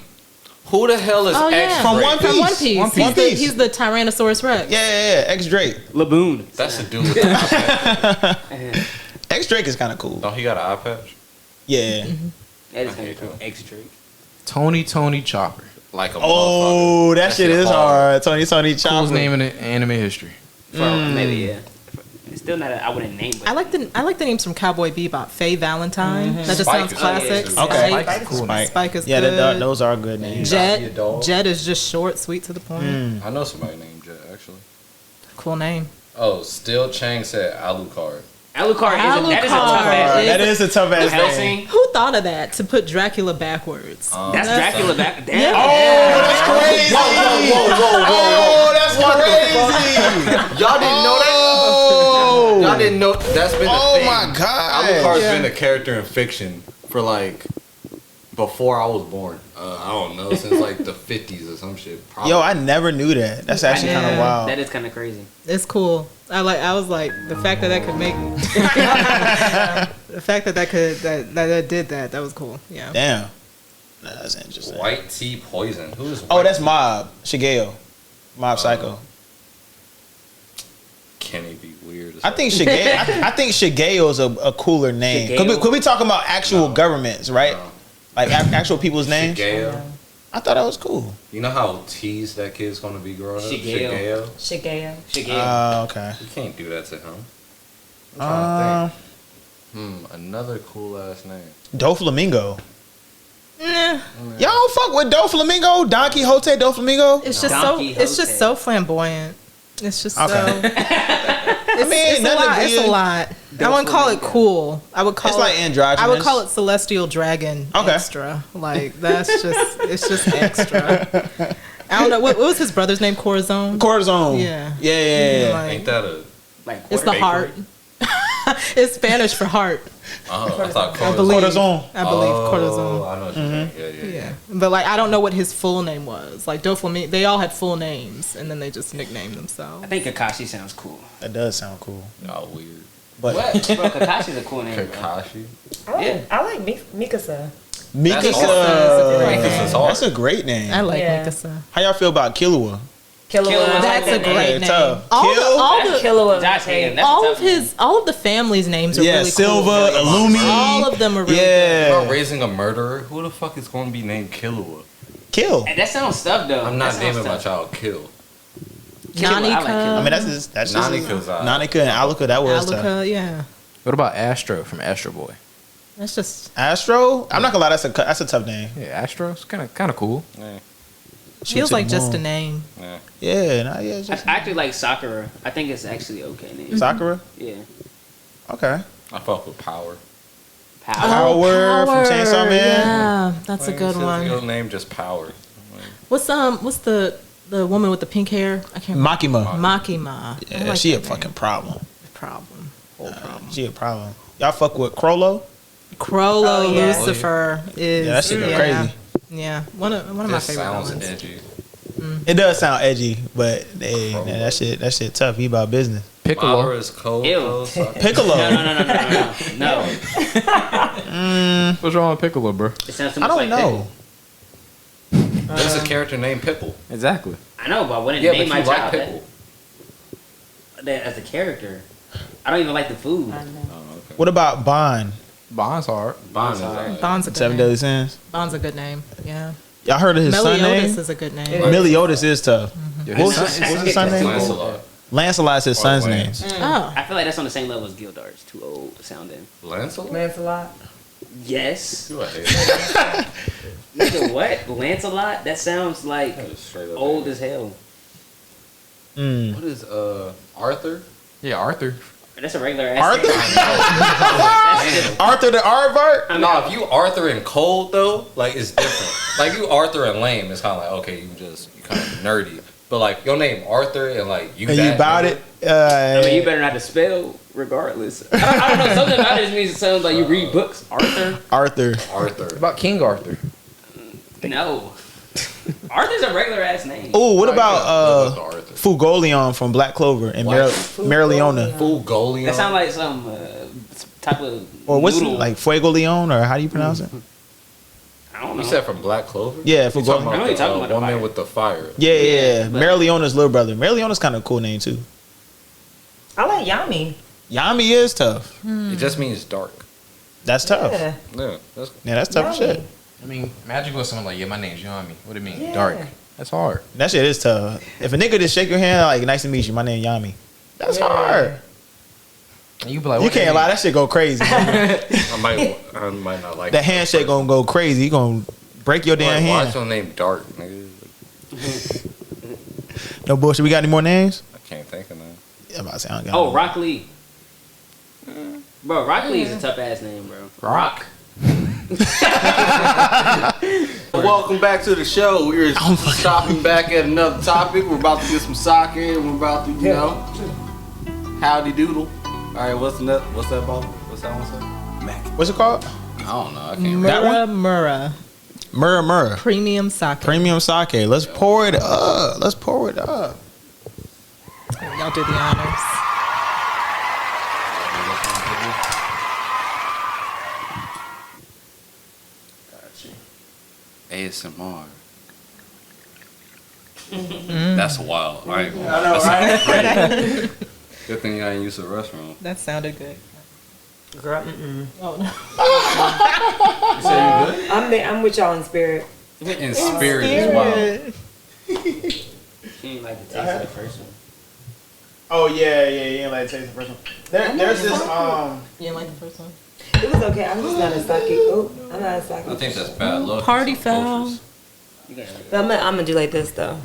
Who the hell is Oh X yeah, From Drake? One From Piece. One Piece. One Piece. He's the Tyrannosaurus Rex. Yeah. X Drake. Laboon. That's a dude with an eye patch. X Drake is kind of cool. Don't he got an eye patch? Yeah. That is kind of cool. X Drake. Tony Chopper. Like a Oh, that shit is hard. Tony Coolest Chopper. name in the anime history. Maybe yeah. It's still not. I wouldn't name. But I like the names from Cowboy Bebop. Faye Valentine. That just Spike sounds is classic. good. Okay. Spike, Cool. Spike. Spike is Yeah, good. those are good names. Jet. dog. Jet is just short, sweet to the point. I know somebody named Jet actually. Cool name. Oh, Still Chang said Alucard. Alucard that is a tough Alucard. ass. That is a tough ass name. Helsing. Who thought of that to put Dracula backwards? That's Dracula back. Damn. Yeah. Oh, that's crazy. Oh, that's crazy. Y'all didn't know that? Oh. Y'all didn't know that's been a Oh thing. my God. Alucard's Yeah. been a character in fiction for like before I was born. I don't know, since like the 50s or some shit. Probably. Yo, I never knew that. That's actually kind of wild. That is kind of crazy. It's cool. I was like the fact that could make the fact that did that was cool. Yeah. Damn. Nah, that's interesting. White Tea Poison. Who is Oh, White that's Tea? Mob. Shigeo. Mob Psycho. Can he be weird? As I think Shigeo. I think Shigeo is a cooler name. Shigeo? Could we talking about actual governments, right? No. Like actual people's names. Shigeo. I thought that was cool. You know how teased that kid's gonna be growing up? Shigeo. Shigeo. Shigeo. Okay. You can't do that to him. I'm trying to think. Another cool ass name. Doflamingo. Nah, Y'all don't fuck with Doflamingo? Don Quixote Doflamingo? it's just Don it's just Quixote. so flamboyant. It's just so. Okay. It's a nothing lot. to It's be- a lot. I wouldn't call it cool. I would call It's it like androgynous. I would call it celestial dragon Okay. extra. Like it's just extra. I don't know what was his brother's name. Corazon. Cortisone. Yeah. Yeah. Like, Ain't that a Like it's the bakery? heart. It's Spanish for heart. I thought I believe. Cortisone. I believe Oh, cortisone. I know what you're saying. Yeah. But like, I don't know what his full name was. Like Doflamingo, they all had full names, and then they just nicknamed themselves. I think Kakashi sounds cool. That does sound cool. Oh, weird. But Bro, Kakashi's a cool name. Bro. Kakashi. I like Mikasa. Mikasa. hard. That's a great name. I like Yeah. Mikasa. How y'all feel about Killua? Killua. That's a great name. tough. All the Killua. Josh Hagan, that's all a of tough name. his, all of the family's names are Yeah, really Silva, cool. Illumi. All of them are really Yeah. About raising a murderer, who the fuck is going to be named Killua? Kill. Hey, that sounds stuff though. I'm not That sounds naming my tough. child Kill. good. Nanika, I mean, that's just Nanika's Nanika and Aluka. That was tough. Aluka, yeah. What about Astro from Astro Boy? That's just Astro. I'm not gonna lie. That's a tough name. Yeah, Astro's kind of cool. Yeah. feels like just a name. Yeah. Yeah, nah, yeah. I Just actually like Sakura. I think it's actually okay name. Sakura. Yeah. Okay. I fuck with Power. Power from Chainsaw Man. Yeah, that's a Like, good says one. Your name just Power. What's the woman with the pink hair? I can't. Makima. Makima. I Yeah, like she a that fucking name. problem. Problem. She a problem. Y'all fuck with Crollo? Crollo Oh, yeah. Lucifer is Yeah, that shit go crazy. Yeah, one of my This favorite sounds villains. edgy. It does sound edgy, but hey, man, that shit tough. He about business. Power Piccolo. is cold. Ew. though, so I- Piccolo. No. What's wrong with Piccolo, bro? It sounds too I much don't like know. There's a character named Pickle. Exactly. Pickle. I know, but I wouldn't Yeah, name but my you like child Pickle. that as a character. I don't even like the food. Oh, okay. What about Bond? Bond's hard. Bond is alright. Bond's a good Seven name. Deadly Sins. Bond's a good name. Yeah. Y'all heard of his son name? Meliodas is a good name. Meliodas is tough. Yo, What's his son- his son's name? Lancelot. Lancelot's his son's name. Lance. Oh. I feel like that's on the same level as Gildar. It's too old sounding. Lancelot? Lancelot. Yes. You a hater. Nigga, what? Lancelot? That sounds like That is straight up old hater. as hell. Mm. What is Arthur? Yeah, Arthur. That's a regular ass Arthur? name. That's Arthur the Aardvark? I mean, No, if you Arthur and cold though, like it's different. Like you Arthur and lame, it's kind of like okay, you kind of nerdy. But like your name Arthur and like you And you that about nigga, it? I mean, you better not to spell regardless. I don't know. Something about it just means it sounds like you read books. Arthur? Arthur. Arthur. What about King Arthur? No. Arthur's a regular ass name. Oh, what Like, about Arthur. Fugolion from Black Clover and Marileona? Full goalie. That sounds like some type of Or what's it, noodle. like Fuego Leon, or how do you pronounce it? I don't know. You said from Black Clover? Yeah, You Fugo. talking I know about you're the talking about the woman fire. with the fire? Yeah. but- Marileona's little brother. Marileona's kind of a cool name too. I like Yami. Yami is tough. It just means dark. That's tough. Yeah. Yeah, that's Yeah, that's tough as Yami. shit. I mean, imagine going someone like, yeah, my name's Yami. What do you mean? Yeah. Dark. That's hard. That shit is tough. If a nigga just shake your hand like, nice to meet you, my name Yami. That's Yeah. hard. And you be like, You what can't name? lie, that shit go crazy. I might not like That handshake gonna go crazy. You gonna break your damn Like, why is hand. your name Dark, nigga? No bullshit. We got any more names? I can't think of that. Yeah, I'm about to say, I don't got Oh, no. Rock Lee. Bro, Rock Lee is a tough ass name, bro. Rock. Welcome back to the show. We're stopping back at another topic. We're about to get some sake and we're about to, you know, howdy doodle. All right, what's that about? What's that one say? What's it called? I don't know. I can't remember. That Murra. Murra. Premium sake. Premium sake. Let's pour it up. Y'all do the honors. ASMR. That's wild. I know, right? Good thing I ain't used to the restroom. That sounded good. Girl, Oh no. You say you good? I'm with y'all in spirit. In spirit is wild. She ain't like the taste of the first one. Oh yeah. You ain't like to taste the first one. There's this You didn't like the first one? It was okay. I'm just not a sake. Oh, I'm not a sake. I think that's bad luck. Party Some foul. cultures. But I'm gonna do like this though.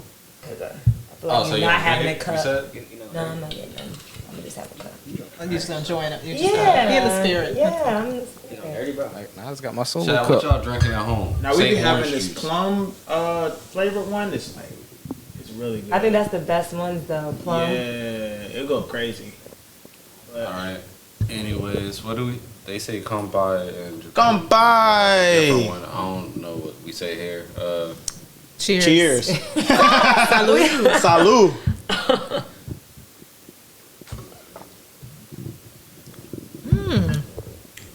Cause I feel like Oh, so you're you not don't having a drink it, you cup. said? No, I'm not getting none. I'm gonna just have a cup. I'm just enjoying it. You're just Yeah. in the spirit. Yeah, I'm in the spirit. Dirty, bro. Like, now I just got my solo Chad, what cup. y'all drinking at home? Now we Say be having orange this juice. plum flavored one. It's like it's really good. I think that's the best ones though. Plum. Yeah, it'll go crazy. But All right. Anyways, what do we? They say "kanpai" and Kanpai. different one. I don't know what we say here. Cheers. Cheers. Salud. Salud.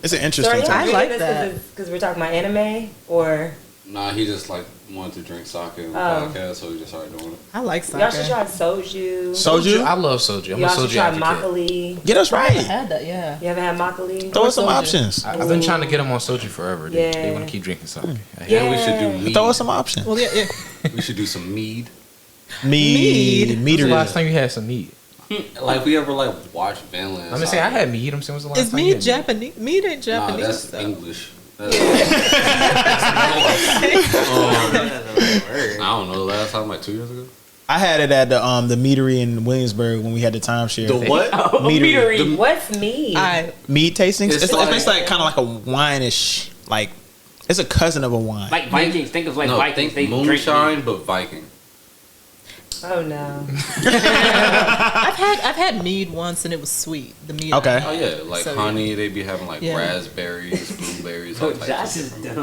It's an So are interesting y'all time. I drinking like this that. because we're talking about anime, or Nah, he just like wanted to drink sake on the Oh. podcast, so we just started doing it. I like sake. y'all should try soju. Soju? I love soju. I'm Y'all a should soju try advocate. makgeolli. Get us I right. had that, yeah. You haven't had makgeolli? Throw us some Soju. options. I've been trying to get them on soju forever. They Yeah. want to keep drinking sake. Yeah. We should do mead. Throw us some options. Well, yeah. We should do some mead. Mead. When's the last time you had some meat? Like we ever like watch Vinland? I'm gonna say I had meat. I'm saying when's the last Is time you meat had Japanese? Meat ain't Nah, Japanese. that's though. English. That's, I don't know. Last time, like 2 years ago. I had it at the meadery in Williamsburg when we had the timeshare. The what? Meadery. What's mead? Mead tastings. It's It's like- like kind of like a wine-ish. Like it's a cousin of a wine. Like Vikings. Think of like No, Vikings. think They drink moonshine, meat. but Viking. Oh no. I've had mead once and it was sweet. The mead. Okay. Oh yeah, like So, honey. They be having like Yeah. raspberries, blueberries. all Oh, types Josh of is different-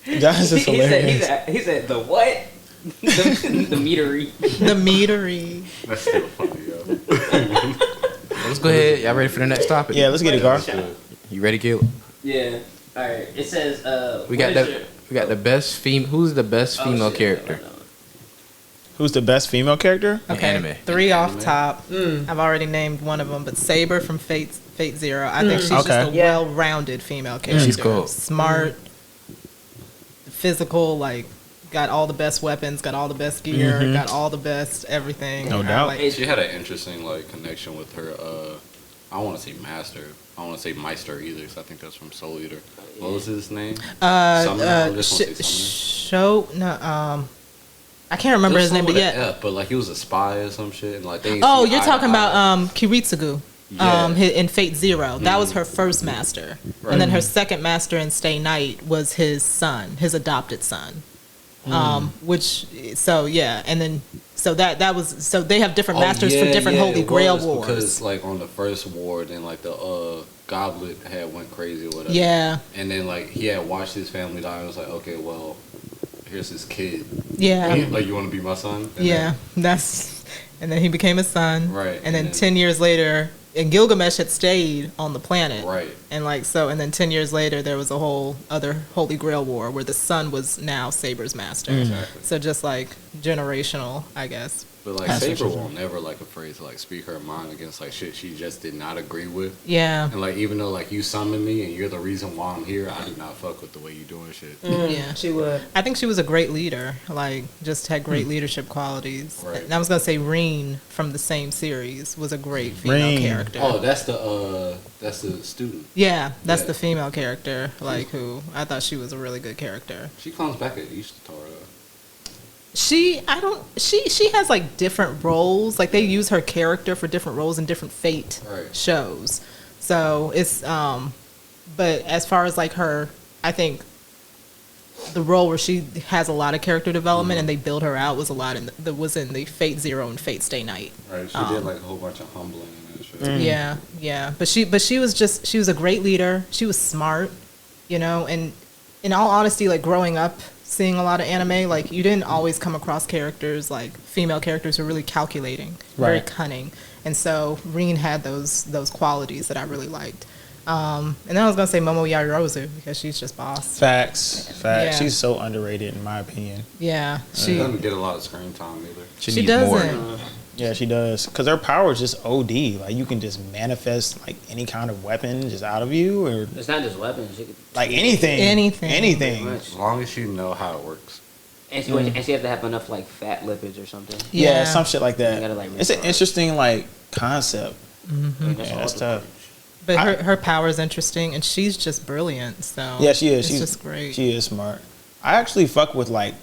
dumb. Josh is hilarious. He said the what? the meadery. The meadery. That's still funny, yo. Let's go ahead. Y'all ready for the next topic? Yeah, let's get it, Gar. You ready, Caleb? Yeah. All right. It says. We got the best female. Who's the best female character? Who's the best female character? in Okay, anime? 3 off top. I've already named one of them, but Saber from Fate Zero. I think she's just Okay. a Yeah. well-rounded female character. She's cool. Smart, physical, like got all the best weapons, got all the best gear, got all the best everything. No I doubt. like- She had an interesting like connection with her. I want to say master. I don't want to say Meister either, because I think that's from Soul Eater. What was his name? Summoner? I just wanna say Summoner. I can't remember his name, but yeah. yeah. But like he was a spy or some shit, and like they. Oh, see you're eye to talking eye. about Kiritsugu. Yeah. In Fate Zero. That was her first master. And then her second master in Stay Night was his son, his adopted son. Which, so yeah. And then, so that was, so they have different masters for different Holy Grail wars. Because like on the first war, then like the goblet had went crazy or whatever. Yeah. And then like he had watched his family die and was like, okay, well, here's his kid. Yeah. Like, you want to be my son? And Yeah. And then he became his son. Right, And then and then- 10 years later, and Gilgamesh had stayed on the planet. Right. And like so, and then 10 years later, there was a whole other Holy Grail war where the son was now Saber's master. Exactly. So just like generational, I guess. But like That's Saber interesting. won't never like afraid to like speak her mind against like shit she just did not agree with. Yeah. And like even though like you summoned me and you're the reason why I'm here, I do not fuck with the way you doing shit. Yeah. She would. I think she was a great leader. Like, just had great leadership qualities. Right. And I was gonna say Reen from the same series was a great female Reen. character. Oh, that's the student. Yeah, that's Yeah. the female character. Like, who I thought she was a really good character. She comes back at Ishtar though. She has like different roles. Like they use her character for different roles in different Fate Right. shows. So it's but as far as like her, I think the role where she has a lot of character development and they build her out was a lot in the Fate Zero and Fate Stay Night. Right. She did like a whole bunch of humbling and that shit. Yeah. But she was a great leader. She was smart, you know, and in all honesty, like growing up seeing a lot of anime, like you didn't always come across characters like female characters who are really calculating, very Right. cunning. And so Reen had those qualities that I really liked. And then I was gonna say Momo Yaoyorozu because she's just boss. Facts. Yeah. She's so underrated in my opinion. Yeah, She she doesn't get a lot of screen time either. she needs doesn't. more. Yeah, she does. Cause her power is just OD. Like you can just manifest like any kind of weapon just out of you, or It's not just weapons. She could, like anything. Anything. Anything. pretty much. As long as you know how it works. And she have to have enough like fat lipids or something. Yeah, some shit like that. You gotta, like, It's an recharge. interesting like concept. Like, Yeah, all that's the tough. But her power is interesting, and she's just brilliant. So Yeah, she is. It's She's just great. She is smart. I actually fuck with like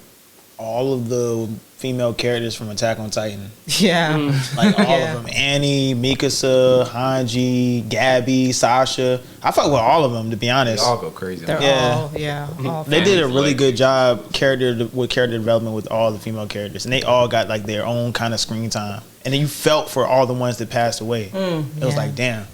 all of the female characters from Attack on Titan. Yeah. Like all Yeah. of them. Annie, Mikasa, Hanji, Gabby, Sasha. I fuck with all of them, to be They honest. all go crazy. They're Yeah. all They did a really Like- good job character development with all the female characters, and they all got like their own kind of screen time. And then you felt for all the ones that passed away. It was yeah. like, damn.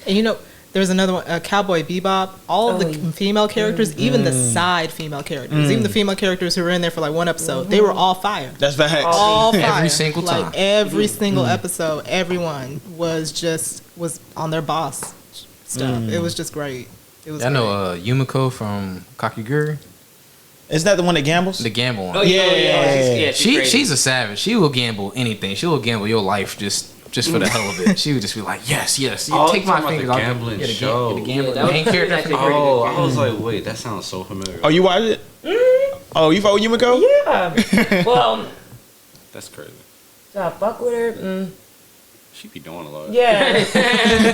And there's another one, Cowboy Bebop. All of the female characters, even the side female characters, even the female characters who were in there for like one episode, they were all fire. That's facts. All fire. Every single time. Like every single episode, everyone was on their boss stuff. It was just great. It was. I know Yumiko from Kakiguri. Isn't that the one that gambles? The gamble one. Oh yeah. She's a savage. She will gamble anything. She will gamble your life just for the hell of it. She would just be like, yes. Take my fingers off. Gambling show. The main character. Oh, I was like, wait, that sounds so familiar. Oh, you watched it? Oh, you fuck with Yumiko? Yeah. Well, That's crazy. do I fuck with her? She be doing a lot. Yeah.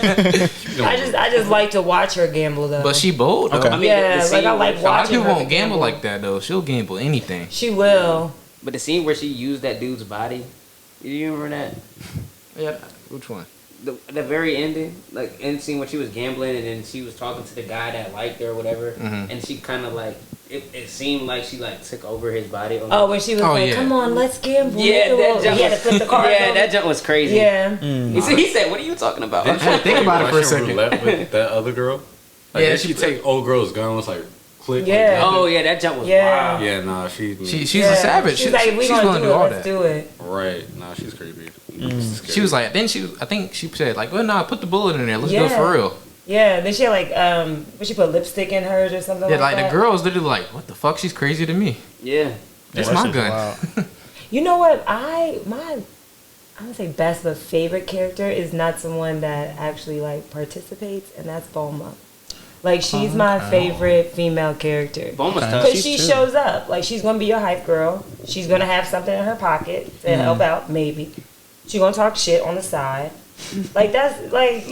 I just like to watch her gamble though. But she bold though. Okay. I mean, Yeah, like, I like a lot of watching people her won't gamble gamble. like that though. She'll gamble anything. She will. But the scene where she used that dude's body, you remember that? Yeah. Which one? The very ending, like end scene where she was gambling and then she was talking to the guy that liked her or whatever, and she kind of like it seemed like she like took over his body. Oh, when she was like, "Come on, let's gamble." Yeah, that jump. He had to flip the card. Yeah, that jump was crazy. Yeah. He said, "What are you talking about?" Did you think about it for a second. roulette with that other girl? Like, Yeah, did she take old girl's gun? Was like click. Yeah. Oh yeah, that jump was Yeah. wild. Yeah, nah, she's a savage. She's like, "We gonna willing do to it. all Let's that. do it." right. Nah, she's creepy. She was like, I think she said like, well, nah, put the bullet in there. Let's go for real. Yeah. Then she had like, when she put lipstick in hers or something. Yeah, like like that. the girls literally like, what the fuck? She's crazy to me. Yeah. That's that my shit's gun. wild. You know what? I would say best but favorite character is not someone that actually like participates, and that's Bulma. Like she's my favorite female character. Bulma's tough. Because she shows up. Like she's gonna be your hype girl. She's gonna have something in her pocket to help out, maybe. She's gonna talk shit on the side. Like that's like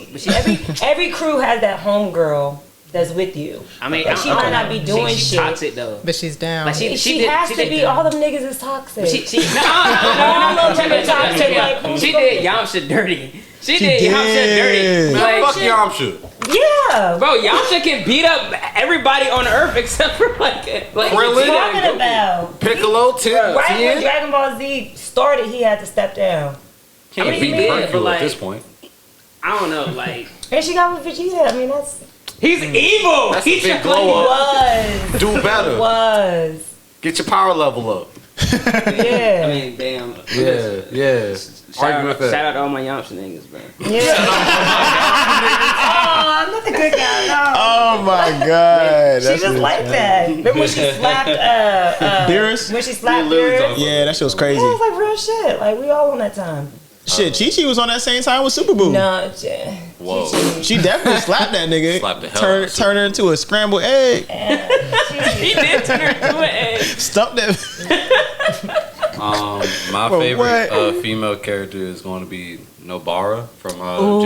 every crew has that home girl that's with you. I mean, Like, she might not be doing she's shit. toxic though. But she's down. Like She has to be. All them niggas is toxic. No, toxic. Like, who's she gonna did be- Yamcha dirty. She did. did Yamcha dirty. Man, fuck Like, Yamcha. Yeah. bro, Yamcha can beat up everybody on Earth except for like What are you talking about? Piccolo, Tim. Right when Dragon Ball Z started, he had to step down. I mean, he Beat did, but Hercule at like, this point. I don't know, like And she got with Vegeta. I mean, that's he's evil. That's a He's big just glow like, up. Do better. was. Get your power level up. Yeah. I mean, damn. Yeah. Argue with that. Shout out to all my Yamcha niggas, bro. Yeah. Oh, I'm not the good guy. No. Oh my god. She was like that. Remember when she slapped Beerus? When she slapped literally Beerus? talking Yeah, that shit was crazy. Yeah, it was like real shit. Like we all on that time. Shit, Chi-Chi was on that same time with Super Boo. No, Whoa. She definitely slapped that nigga. Slapped the hell out of Turn her into a scrambled egg. He did turn her into an egg. Stumped that. My Bro, favorite female character is going to be Nobara from Oh,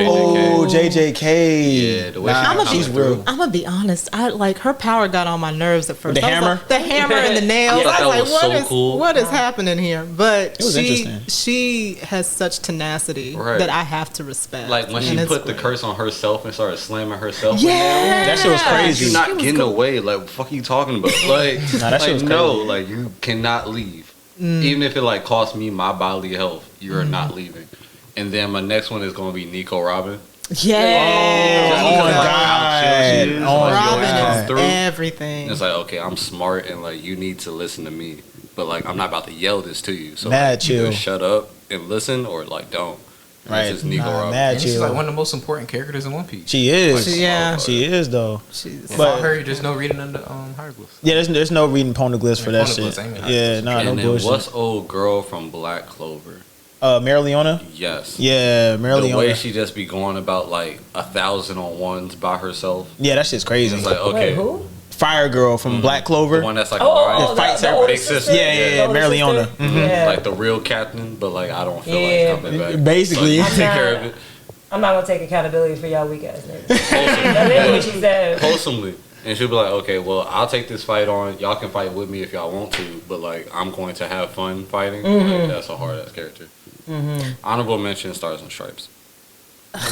JJK. JJK. Yeah, the way she comes she's through. real. I'm gonna be honest. I like her power got on my nerves at first. The I was hammer? like, the hammer and the nails. I thought I was that like, was so cool. what is happening here? But was she interesting. she has such tenacity Right. that I have to respect. Like when she And it's put the great. curse on herself and started slamming herself. Yeah, That shit was crazy. You're not She was getting cool. away. Like, what the fuck are you talking about? Like, Nah, that shit was no, crazy. like you cannot leave. Even if it like costs me my bodily health, you're not leaving. And then my next one is going to be Nico Robin. Yeah, Just Oh because my of how chill she is, God. Oh like, my she always God. comes Robin through. is everything. It's like, okay, I'm smart and like you need to listen to me, but like I'm not about to yell this to you. So Mad like, chill. either shut up and listen, or like don't. And Right. This is Nico Nah, Robin. mad And she's chill. like one of the most important characters in One Piece. She is. Yeah. She is though. She's Without But her, there's no reading under hieroglyphs. yeah, there's no reading poneglyphs for that Poneglyphs, shit. I mean, Yeah, no, And no then bullshit. what's old girl from Black Clover? Mary Leona? Yes. Yeah, Mary The way Leona. she just be going about like 1,000 on ones by herself. Yeah, that shit's crazy. It's like, okay, Wait, who? Fire Girl from Black Clover. the one that's like Oh, fights the her older big sister. sister? Yeah, The older Mary sister? Leona. Yeah. like the real captain, but like I don't feel Yeah. like coming back. Basically. So you take care of it I'm not gonna take accountability for y'all weak ass niggas. That's literally what she said. wholesomely. And she'll be like, okay, well, I'll take this fight on. Y'all can fight with me if y'all want to, but like I'm going to have fun fighting. Like, that's a hard ass character. Honorable mention: Stars and Stripes.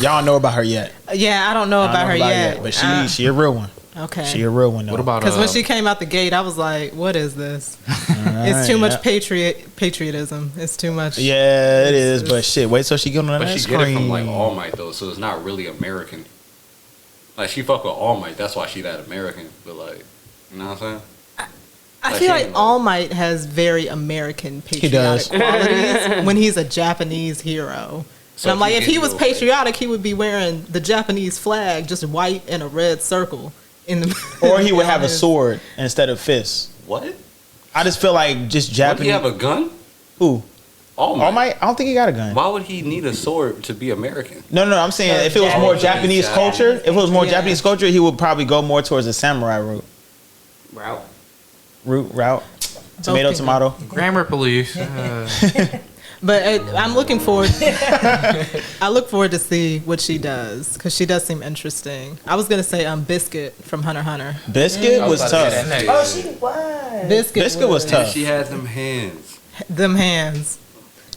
Y'all know about her yet. yeah. I don't know I don't about know her yet, but she a real one. okay. She a real one though. What about Because when she came out the gate, I was like, "What is this? It's too much patriotism. It's too much." Yeah, it is. But shit, wait till she get on But that she get it screen. from like All Might though, so it's not really American. Like she fuck with All Might. That's why she that American. But like, you know what I'm saying? I feel like All Might has very American patriotic qualities when he's a Japanese hero. So and I'm like, if he was your patriotic, he would be wearing the Japanese flag, just white and a red circle in the. Or he would have a sword instead of fists. What? I just feel like just Japanese. Would he have a gun? Who? All Might. All Might? I don't think he got a gun. Why would he need a sword to be American? No. I'm saying if it was more Japanese culture, if it was more Japanese culture, he would probably go more towards the samurai route. Tomato. Grammar police. But I'm looking forward. I look forward to see what she does because she does seem interesting. I was gonna say Biscuit from Hunter x Hunter. Biscuit was tough. Oh, she was. Biscuit was tough. And she had them hands.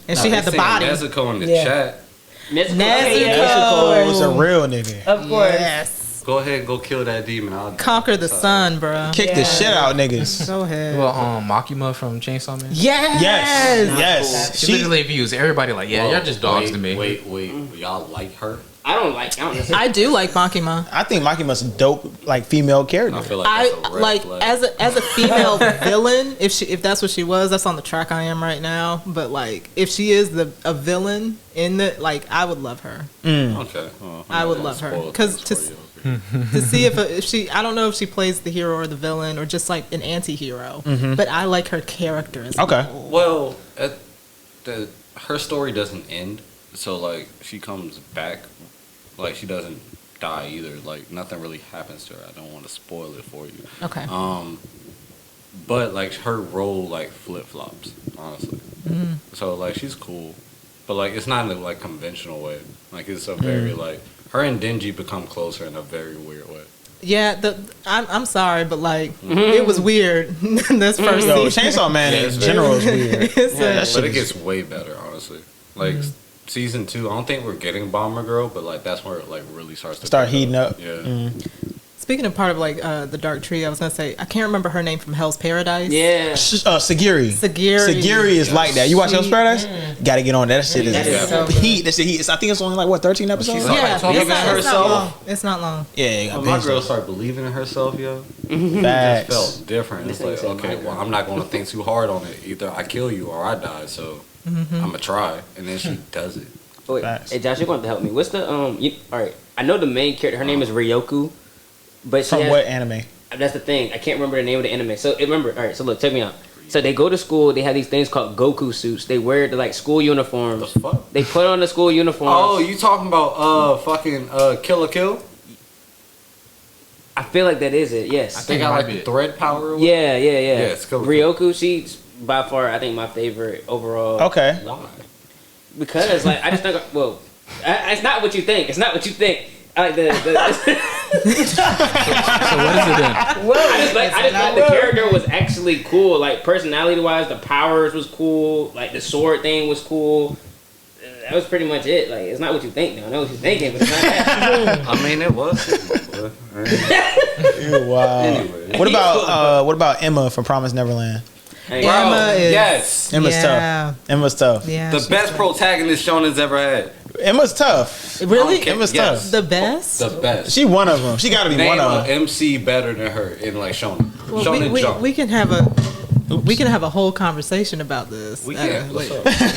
And she had the body. Nezuko in the chat. Nezuko was a real nigga. Of course. Yes. Go ahead and go kill that demon. I'll Conquer the sun, bro. Kick the shit out niggas. Go ahead. Well, Makima from Chainsaw Man. Yes. She literally views everybody like, y'all just dogs to me. Wait. Y'all like her? I don't like. I do like Makima. I think Makima's a dope, like, female character. I feel like that's a red flag. as a female villain. If that's what she was, that's on the track I am right now. But like, if she is a villain in the I would love her. Okay. Well, I would love her because to see if she, I don't know if she plays the hero or the villain or just like an anti-hero. But I like her character as well. Her story doesn't end, so like she comes back. Like she doesn't die either. Like nothing really happens to her. I don't want to spoil it for you. Okay. But like her role like flip flops, honestly. So like she's cool, but like it's not in a like conventional way. Like it's a very like her and Denji become closer in a very weird way. Yeah, I'm sorry, but like it was weird. This first season. Chainsaw Man in general is weird. But it gets way better, honestly. Like. Season 2, I don't think we're getting Bomber Girl, but like that's where it like really starts to heating up. Yeah. Speaking of part of like the Dark Tree, I was gonna say I can't remember her name from Hell's Paradise. Yeah, Sagiri. Sagiri is like that. You watch Hell's Paradise? Got to get on that. That shit is so heat. That shit heat. I think it's only like 13 episodes. It's not long. Yeah, when my girl started believing in herself, yo, it just felt different. It's like, okay, well, I'm not gonna think too hard on it. Either I kill you or I die. So. I'm gonna try, and then she does it. Wait, hey Josh, you're going to help me. What's the all right? I know the main character. Her name is Ryoku, but from what anime? That's the thing. I can't remember the name of the anime. So remember, all right. So look, check me out. So they go to school. They have these things called Goku suits. They wear the like school uniforms. The fuck? They put on the school uniforms. Oh, you talking about fucking Kill la Kill? I feel like that is it. Yes. I think I like the thread power. Yeah. It's Ryoku, she's by far, I think, my favorite overall. Okay. Why? Because like I just think, it's not what you think. It's not what you think. I like the So what is it then? I just like the character was actually cool. Like personality wise, the powers was cool. Like the sword thing was cool. That was pretty much it. Like it's not what you think now. I know what you're thinking, but it's not that. I mean, it was. Wow. Anyway. What about Emma from Promised Neverland? Yes. Emma's tough. Yeah. The best protagonist Shonen's ever had. Emma's tough. Really? Emma's tough. The best? The best. She one of them. She got to be one of them. Name an MC better than her in like Shonen. Well, Shonen Jump. we can have a whole conversation about this. We can. What's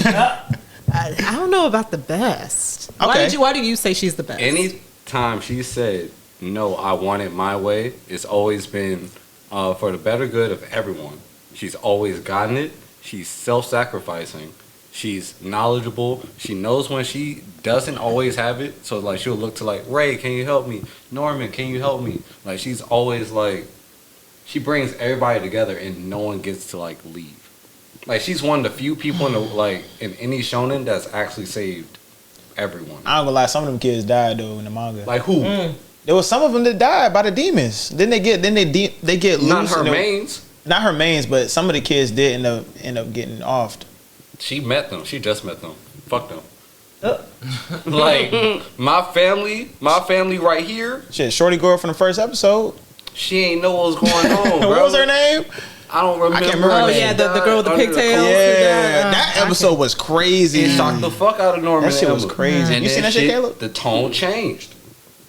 up? I don't know about the best. Okay. Why do you say she's the best? Anytime she said, no, I want it my way, it's always been for the better good of everyone. She's always gotten it. She's self-sacrificing. She's knowledgeable. She knows when she doesn't always have it. So like she'll look to like, Ray, can you help me? Norman, can you help me? Like she's always like, she brings everybody together and no one gets to like leave. Like she's one of the few people in any shonen that's actually saved everyone. I don't gonna lie, some of them kids died though in the manga. Like who? There was some of them that died by the demons. Then they get loose. Not her mains. Not her mains, but some of the kids did end up getting offed. She met them. She just met them. Fuck them. Like my family right here. Shit, shorty girl from the first episode. She ain't know what was going on. Bro. What was her name? I don't remember. I can't remember. Oh yeah, the girl with the pigtails. Yeah, that episode was crazy. It shocked the fuck out of Norman. That shit was crazy. And you seen that shit, Caleb? The tone changed.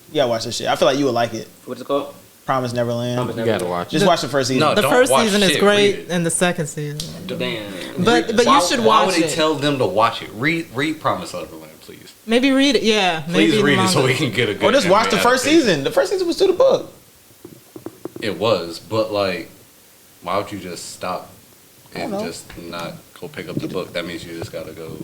You gotta watch this shit. I feel like you would like it. What's it called? Promise Neverland. You gotta watch it. Just watch the first season. No, The don't first watch season is shit, great, read it. and the second season. Damn. But you should Why watch would they it. tell them to watch it? Read Promise Neverland, please. Maybe read it. Yeah, maybe Please the read it so manga. we can get a good. Or just watch the anime first adaptation. season. The first season was to the book. It was, but like, why would you just stop and know. just not go pick up the book? That means you just gotta go.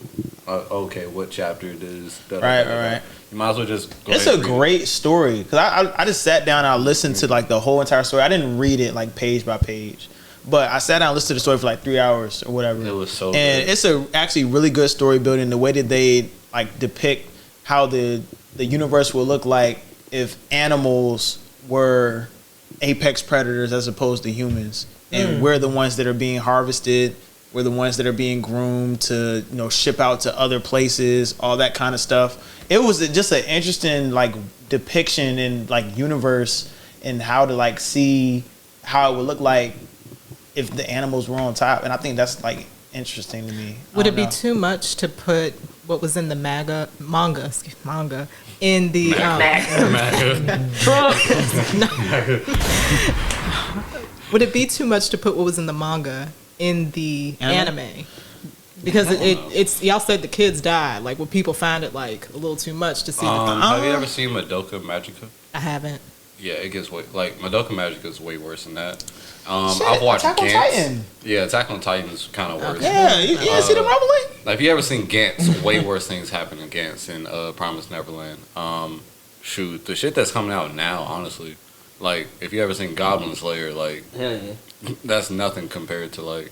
Okay, what chapter does? Right. You might as well just. Go It's ahead a and read it. great story because I just sat down and I listened to like the whole entire story. I didn't read it like page by page, but I sat down and listened to the story for like 3 hours or whatever. It was so and good. it's a actually really good story building. The way that they like depict how the universe will look like if animals were apex predators as opposed to humans, and we're the ones that are being harvested. We're the ones that are being groomed to, ship out to other places, all that kind of stuff. It was just an interesting like depiction in like universe and how to like see how it would look like if the animals were on top. And I think that's like interesting to me. Would it be too much to put what was in the manga in the Would it be too much to put what was in the manga in the anime? Because it's y'all said the kids died. Like, will people find it like a little too much to see? Have you ever seen Madoka Magica? I haven't. Yeah, it gets way like Madoka Magica is way worse than that. Shit, I've watched Attack on Gantz. Titan. Yeah, Attack on Titan is kind of worse. Yeah, you see the rumbling? Like, if you ever seen Gantz, way worse things happen in Gantz in Promised Neverland. Shoot, the shit that's coming out now, honestly, like if you ever seen Goblin Slayer, like Hell yeah. that's nothing compared to like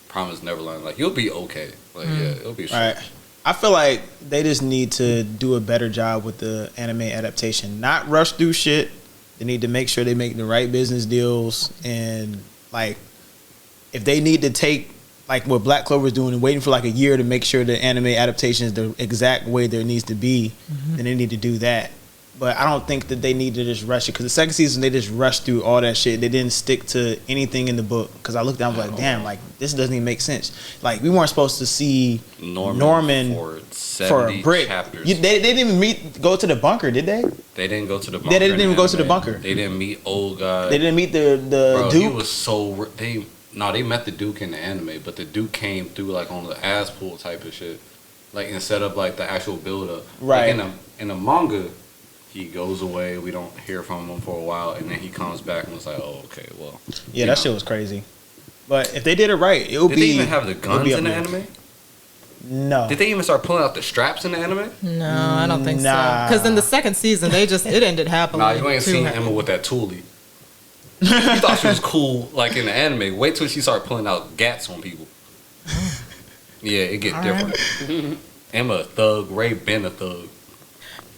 Promised Neverland. Like you'll be okay. Like yeah, it'll be All right. I feel like they just need to do a better job with the anime adaptation. Not rush through shit. They need to make sure they make the right business deals, and like if they need to take like what Black Clover is doing and waiting for like a year to make sure the anime adaptation is the exact way there needs to be, then they need to do that. But I don't think that they need to just rush it, because the second season they just rushed through all that shit. They didn't stick to anything in the book, because I looked down and was like, damn, like this doesn't even make sense. Like we weren't supposed to see Norman for for 70 a brick. chapters. They didn't even go to the bunker, did they? They didn't go to the bunker. They didn't in even go to the anime. bunker. They didn't meet old guy. They didn't meet the Bro, Duke. he was so they met the Duke in the anime, but the Duke came through like on the ass pool type of shit, like instead of like the actual build up. Right. Like in the manga, he goes away. We don't hear from him for a while, and then he comes back and was like, "Oh, okay, well." Yeah, that shit was crazy. But if they did it right, it would Did be. they even have the it would guns be in the up there. anime? No. Did they even start pulling out the straps in the anime? No, I don't think Nah. so. Because in the second season, it ended happily. Nah, you ain't too. seen Emma with that toolie. You thought she was cool, like in the anime. Wait till she start pulling out gats on people. Yeah, it get All different. Emma a thug, Ray been a thug.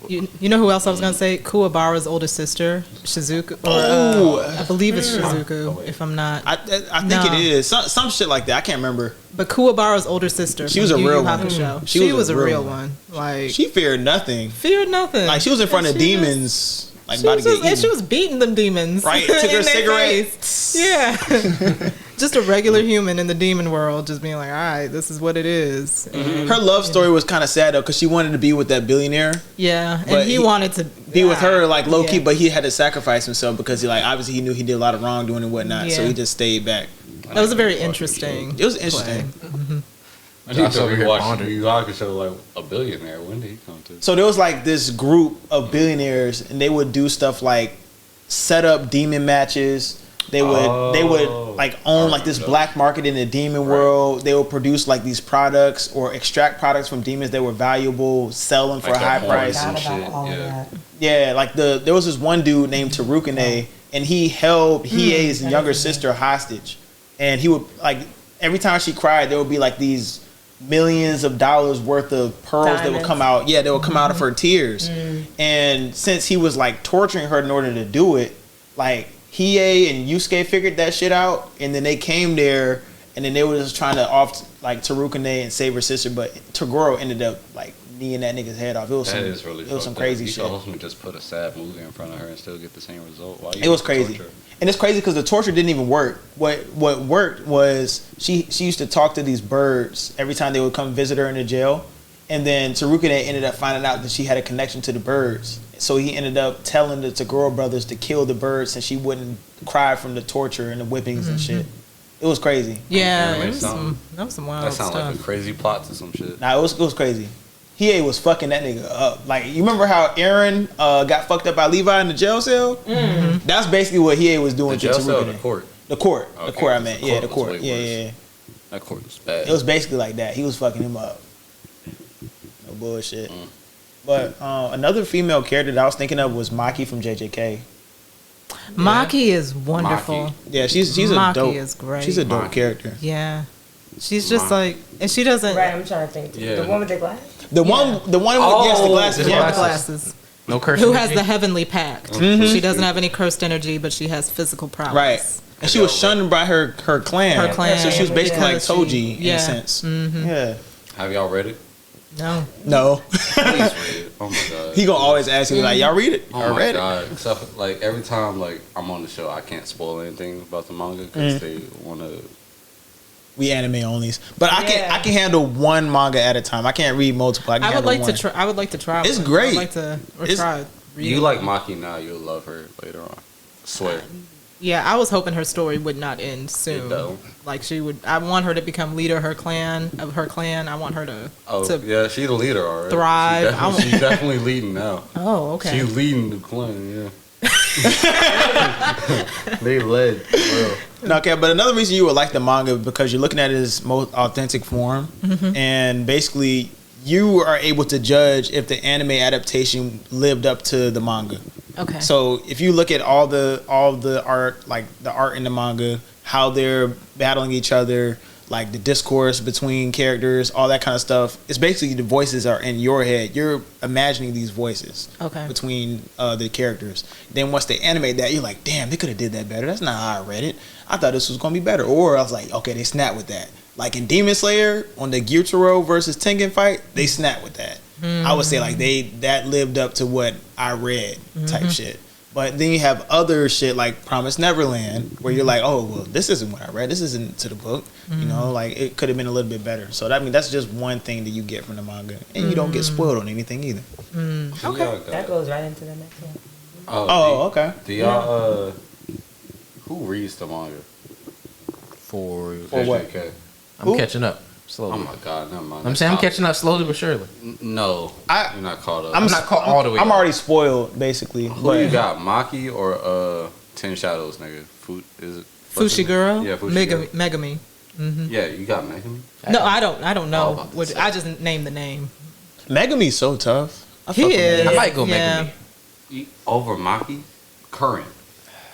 You know who else I was gonna say? Kuwabara's older sister, Shizuku. Or, I believe it's Shizuku. If I'm not, I think No. it is some shit like that. I can't remember. but Kuwabara's older sister. She was from a Yu Yu real one. Hakusho. She She was was a a real real one. one. Like She feared nothing. feared nothing. Like she was in front of And she demons. Like She about was, to get just, and eaten. she was beating them demons. Right, took her in their cigarette. face. Yeah. Just a regular human in the demon world, just being like, all right, this is what it is. And, Her love story was kind of sad though, because she wanted to be with that billionaire, yeah, But and he wanted to be with her like low key, Yeah. but he had to sacrifice himself because he like obviously he knew he did a lot of wrongdoing and whatnot, so Yeah. he just stayed back. That was a very interesting. It was interesting. I need to over here rewatch pondering. Yu Yu Hakusho like a billionaire. When did he come to? So there was like this group of billionaires, and they would do stuff like set up demon matches. They would like own like this black market in the demon world. They would produce like these products or extract products from demons that were valuable, sell them for Like a high the price. horns and Forgot about all of Yeah. that. Yeah, like there was this one dude named Tarukane, and he held Hiei's younger sister hostage, and he would like every time she cried, there would be like these millions of dollars worth of pearls that would Diamonds. come out. Yeah, they would come out of her tears, and since he was like torturing her in order to do it, like Hiei and Yusuke figured that shit out, and then they came there, and then they were just trying to off like Tarukane and save her sister, but Toguro ended up like kneeing that nigga's head off. It was That is really it was some fucked up. crazy You shit. could ultimately just put a sad movie in front of her and still get the same result. Why you It was have to crazy, torture her? and it's crazy because the torture didn't even work. What worked was she used to talk to these birds every time they would come visit her in the jail, and then Tarukane ended up finding out that she had a connection to the birds, So he ended up telling the Tagoro brothers to kill the bird since she wouldn't cry from the torture and the whippings and shit. It was crazy. Yeah, Anime it was sound- that was some wild That sounds stuff. like a crazy plot to some shit. Nah, it was crazy. Hiei was fucking that nigga up. Like, you remember how Eren got fucked up by Levi in the jail cell? Mm-hmm. That's basically what Hiei was doing The to jail cell or Tsurugi. the court? The court. Okay, The court, I the meant. court Yeah, the was court. way Yeah, worse. yeah. That court was bad. It was basically like that. He was fucking him up. No bullshit. But another female character that I was thinking of was Maki from JJK. Maki is wonderful. Maki. Yeah, she's a Maki dope. is great. She's a dope Maki. character. Yeah, she's just like, and she doesn't. Right, I'm trying to think. Yeah. The one with the glass? The one with the glasses. the Yeah. Glasses. No curse. Who has the heavenly pact? She doesn't have any cursed energy, but she has physical prowess. Right. And she was shunned by her clan. Her clan. So she was basically like Because Toji in yeah. a sense. Mhm. Yeah. Have y'all read it? No. No. Please read it. Oh my god. He gonna always ask me like, y'all read it? Oh I my read god! So, like every time like I'm on the show, I can't spoil anything about the manga because they want to. We anime onlys, but I Yeah. can handle one manga at a time. I can't read multiple. I, can I would handle like one. to try. I would like to try. It's one. great. I'd like to It's- try. You like Maki now, you'll love her later on. I swear. Yeah, I was hoping her story would not end soon. It don't. Like she would. I want her to become leader of her clan. I want her to. Oh to yeah, she's the leader already. thrive. She's definitely leading now. Oh, okay. She's leading the clan. Yeah. They led. Well, Okay, but another reason you would like the manga because you're looking at it in its most authentic form, and basically you are able to judge if the anime adaptation lived up to the manga. Okay. So if you look at all the art, like the art in the manga, how they're battling each other, like the discourse between characters, all that kind of stuff, it's basically the voices are in your head. You're imagining these voices between the characters. Then once they animate that, you're like, damn, they could have did that better. That's not how I read it. I thought this was gonna be better. Or I was like, okay, they snap with that. Like in Demon Slayer on the Gyutaro versus Tengen fight, they snap with that. I would say like that lived up to what I read type shit. But then you have other shit like Promised Neverland where you're like, oh well, this isn't what I read. This isn't to the book. You know, like it could have been a little bit better. So that's just one thing that you get from the manga, and you don't get spoiled on anything either. Okay. That goes right into the next one. Okay. Do y'all who reads the manga? For what? JJK? I'm catching up slowly. Oh my god, never mind. I'm saying I'm catching up slowly but surely. No, I- you're not caught up. I'm not caught all the way. I'm already spoiled basically. Who but you got, Maki or Ten Shadows, nigga? Is it Fushiguro, Yeah, Fushiguro. Megami. Yeah, you got Megami. No, I don't know. about to What, say. I just named the name. Megami's so tough. I He fuck with is. Megami. I might go Yeah. Megami. Over Maki, current.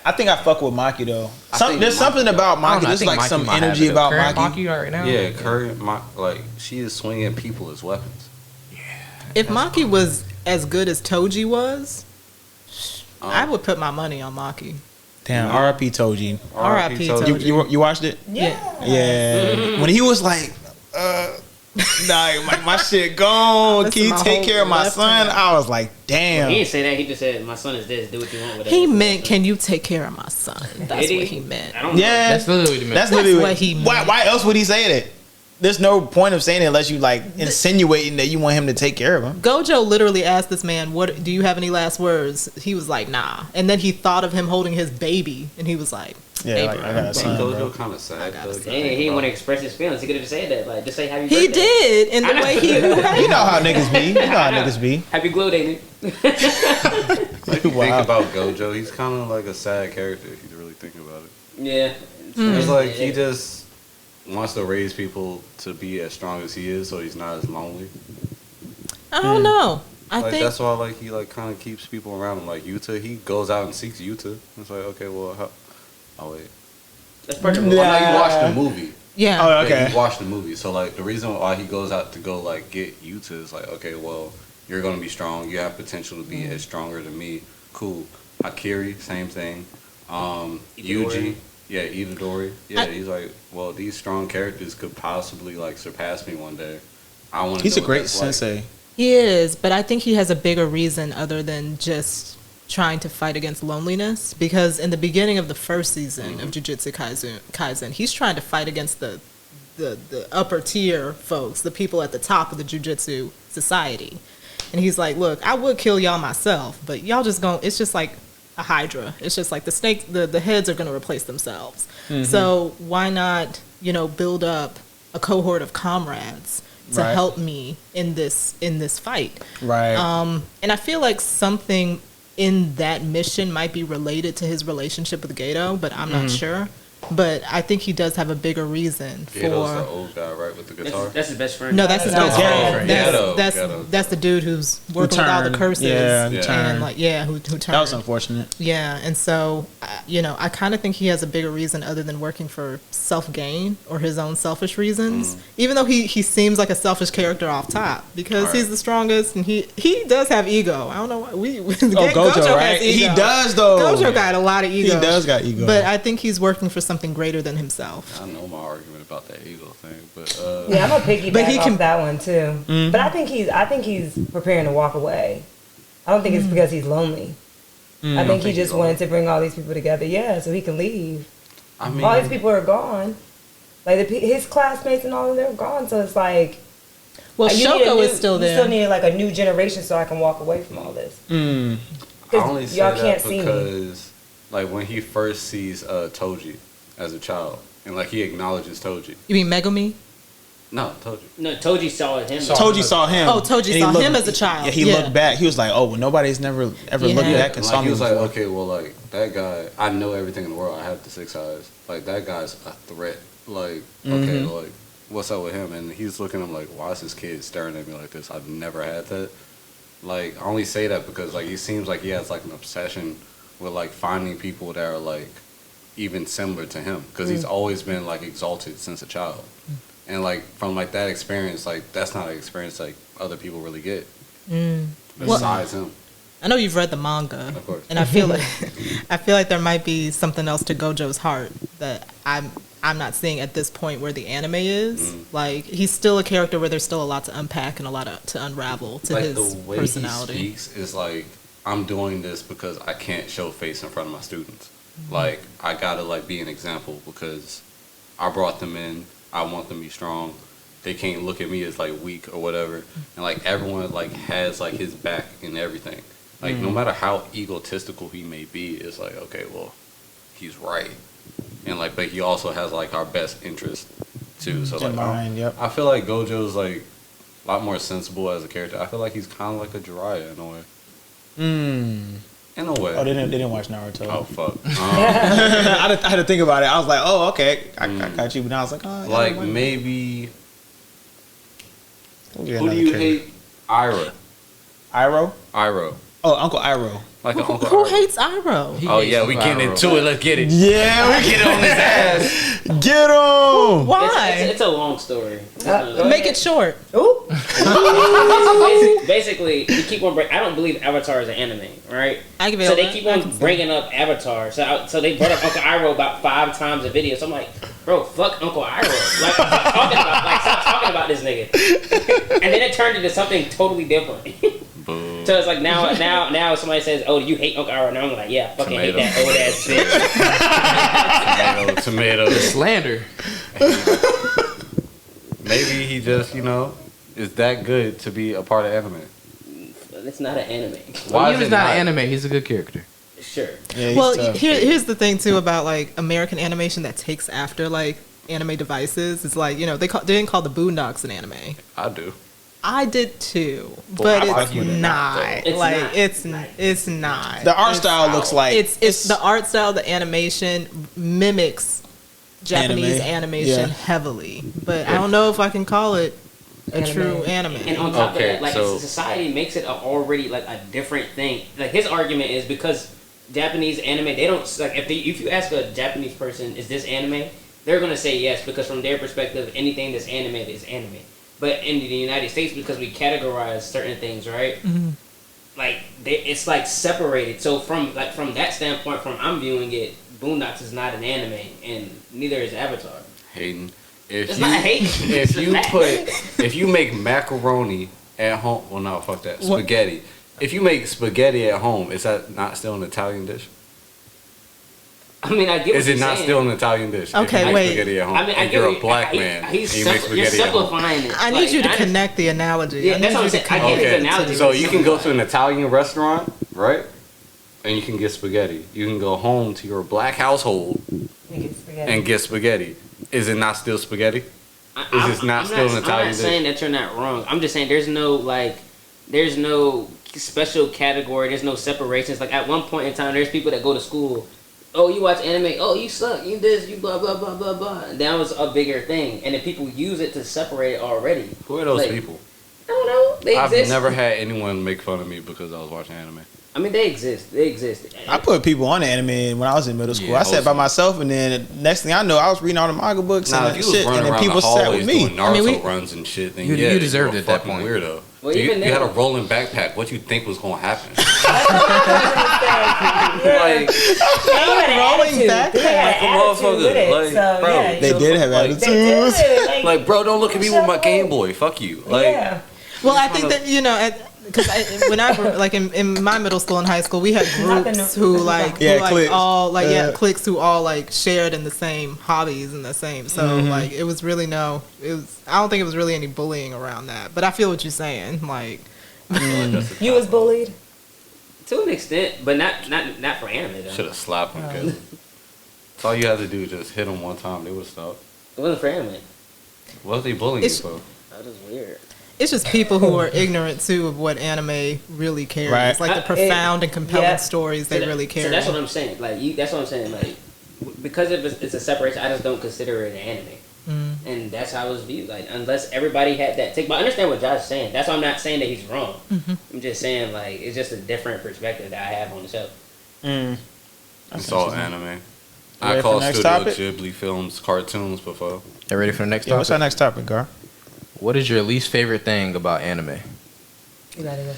I think I fuck with Maki though. think There's something about I don't Maki. know, I There's think like Maki some might have energy it. about Current Maki. right now. Yeah, current. Like she is swinging people as weapons. If Maki was as good as Toji was, I Um, would put my money on Maki. Damn, R.I.P. Toji. R.I.P. Told Toji. You watched it? Yeah. Yeah. When he was like, nah, my shit gone. Listen, Can you my take whole care of my left son? hand. I was like, damn. He didn't say that. He just said, "My son is this. Do what you want with it." He meant, "Can you take care of my son?" That's Did what he meant. I don't know. Yeah, That's literally the that's man. literally what he meant. Why else would he say that? There's no point of saying it unless you like insinuating that you want him to take care of him. Gojo literally asked this man, "What do you have any last words?" He was like, "Nah." And then he thought of him holding his baby, and he was like, Yeah, "Hey, like, bro." I got a Ain't son, bro. Gojo kind of sad. though? He didn't want to express his feelings. He could have just said that. Like, just say happy He birthday. did in the I know. way he. You know how niggas be. You know how niggas be. Happy glow day, man. Like, you Wow. think about Gojo, he's kind of like a sad character if you really think about it. Yeah. It's like he just wants to raise people to be as strong as he is, so he's not as lonely. I don't know. I Like think that's why like he like kind of keeps people around him. Like Yuta, he goes out and seeks Yuta. It's like okay, well, oh wait, That's part of I know you watched the movie. yeah. Oh, Yeah, okay. you watched the movie, so like the reason why he goes out to go like get Yuta is like okay, well, you're gonna be strong. You have potential to be as stronger than me. Cool. Akiri, same thing. Yuji. Yeah, Itadori. Yeah, he's like, well, these strong characters could possibly like surpass me one day. I want. He's a great sensei. He is, but I think he has a bigger reason other than just trying to fight against loneliness. Because in the beginning of the first season of Jujutsu Kaisen, he's trying to fight against the upper tier folks, the people at the top of the Jujutsu society. And he's like, look, I would kill y'all myself, but y'all just it's just like a hydra. It's just like the snake, the heads are going to replace themselves. So why not, build up a cohort of comrades to help me in this fight? Right. And I feel like something in that mission might be related to his relationship with Gato, but I'm not sure. But I think he does have a bigger reason for. Gato's the old guy, right, with the guitar. That's his best friend. No, that's his best friend. Gato. That's the dude who's working with all the curses. Yeah, and who turned. That was unfortunate. Yeah, and so I kind of think he has a bigger reason other than working for self gain or his own selfish reasons. Even though he seems like a selfish character off top because he's the strongest and he does have ego. I don't know why Gojo, right? He does though. Gojo got a lot of ego. He does got ego. But I think he's working for something greater than himself. I know my argument about that ego thing, but I'm a piggyback off that one too. But I think he's preparing to walk away. I don't think it's because he's lonely. I think he just wanted to bring all these people together, so he can leave. I mean, all these people are gone. Like his classmates and all of them are gone, so it's like. Well, Shoko is still there. You still need like a new generation so I can walk away from all this. I only say that because, like, when he first sees Toji as a child, and like he acknowledges Toji. You mean Megumi? No, Toji. No, Toji saw him. Toji saw him. Oh, Toji saw him as a child. Yeah, he looked back. He was like, "Oh, well, nobody's never ever looked back and saw me." He was before. like, "Okay, well, like that guy, I know everything in the world. I have the 6 eyes. Like that guy's a threat. Like, okay, like what's up with him?" And he's looking at him like, "Why is this kid staring at me like this? I've never had that." Like, I only say that because like he seems like he has like an obsession with like finding people that are like even similar to him because he's always been like exalted since a child. And like from like that experience, like that's not an experience like other people really get besides him. I know you've read the manga, Of course. and I feel like there might be something else to Gojo's heart that I'm not seeing at this point where the anime is. Like he's still a character where there's still a lot to unpack and a lot to unravel to like his the way personality. he speaks is like, I'm doing this because I can't show face in front of my students. Like I gotta like be an example because I brought them in. I want them to be strong. They can't look at me as like weak or whatever. And like everyone like has like his back in everything. Like no matter how egotistical he may be, it's like, okay, well, he's right. And like, but he also has like our best interest too. So like, I feel like Gojo's like a lot more sensible as a character. I feel like he's kind of like a Jiraiya in a way. In a way. Oh, they didn't watch Naruto. Oh fuck. I had to think about it. I was like, oh, okay, I got you. But now I was like, oh, like maybe. Who do you hate? Iroh. Iroh. Oh, Uncle Iroh. Like Uncle Who Iroh. hates Iroh? Oh yeah, we getting into it. Let's get it. Yeah, we get on his ass. Get him. Why? It's a long story. Make it short. Ooh. Basically, we keep on I don't believe Avatar is an anime, right? So they keep on bringing up Avatar. So they brought up Uncle Iroh about 5 times a video. So I'm like, bro, fuck Uncle Iroh. Like, stop talking about this nigga. And then it turned into something totally different. So it's like now somebody says, "Oh, do you hate Uncle Iroh?" And I'm like, "Yeah, fucking hate that old ass bitch." Tomato. Slander. Maybe he just, is that good to be a part of anime. It's not an anime. Why is He's it not anime. He's a good character. Sure. Yeah, Well, here's the thing too about like American animation that takes after like anime devices. It's like they didn't call the Boondocks an anime. I do. I did too, but it's not. It's not. The art style looks like it's the art style. The animation mimics Japanese animation heavily, but I don't know if I can call it a true anime. And on top of that, like society makes it already like a different thing. Like his argument is because Japanese anime, they don't like if you ask a Japanese person, is this anime? They're gonna say yes because from their perspective, anything that's animated is anime. But in the United States, because we categorize certain things, right? Like it's like separated. So from that standpoint, from I'm viewing it, Boondocks is not an anime, and neither is Avatar. Hayden, It's not hating. if you make macaroni at home, well, no, fuck that, spaghetti. If you make spaghetti at home, is that not still an Italian dish? I mean, I get what Is it you're not saying. still an Italian dish? Okay, if you make wait. spaghetti at home, I mean, I and get you're what a black he- man. He's and you make you're spaghetti at home. simplifying it. I need you to connect the analogy. Yeah, I need that's what I'm you to saying. I get his analogy. So you can go to an Italian restaurant, right? And you can get spaghetti. You can go home to your black household and get spaghetti. Is it not still spaghetti? Is it not still an Italian I'm not dish? saying that you're not wrong. I'm just saying there's no special category. There's no separations. Like at one point in time, there's people that go to school. Oh, you watch anime. Oh, you suck. You this. You blah blah blah blah blah. And that was a bigger thing, and then people use it to separate it already. Who are those Like, people? I don't know. They I've exist. never had anyone make fun of me because I was watching anime. I mean, they exist. They exist. I put people on the anime when I was in middle school. Yeah, I sat by myself, and then next thing I know, I was reading all the manga books Nah, and if you was shit, running and then around people the sat hallways with me. doing Naruto runs and shit, then you you deserved were it a at that fucking point. weirdo. Well, you even had a now- rolling backpack. What you think was gonna happen? Like, rolling back. Like a motherfucker. Like, bro, They did have like, attitudes. Like, bro, don't look at me with my Game Boy. Fuck you. Like, Well, I think that, you know, because when I grew, like in my middle school and high school, we had groups who like cliques. all like cliques who all like shared in the same hobbies and the same. So like it was really I don't think it was really any bullying around that. But I feel what you're saying. Like you was bullied to an extent, but not for anime though. should have slapped him. Kevin. That's all you had to do. Just hit him one time. They would have stopped. It wasn't for anime. What was they bullying you for? That was weird. it's just people who are ignorant too of what anime really carries. Right. Like the profound and compelling stories they really carry. So that's what I'm saying. Like that's what I'm saying. Like because it's a separation, I just don't consider it an anime. And that's how it was viewed. Like unless everybody had that take. But I understand what Josh's saying. That's why I'm not saying that he's wrong. I'm just saying like it's just a different perspective that I have on the show. It's all anime. I ready for call the next Studio topic? Ghibli films cartoons before. You ready for the next Yo, what's our topic? next topic, Gar? What is your least favorite thing about anime? You gotta go.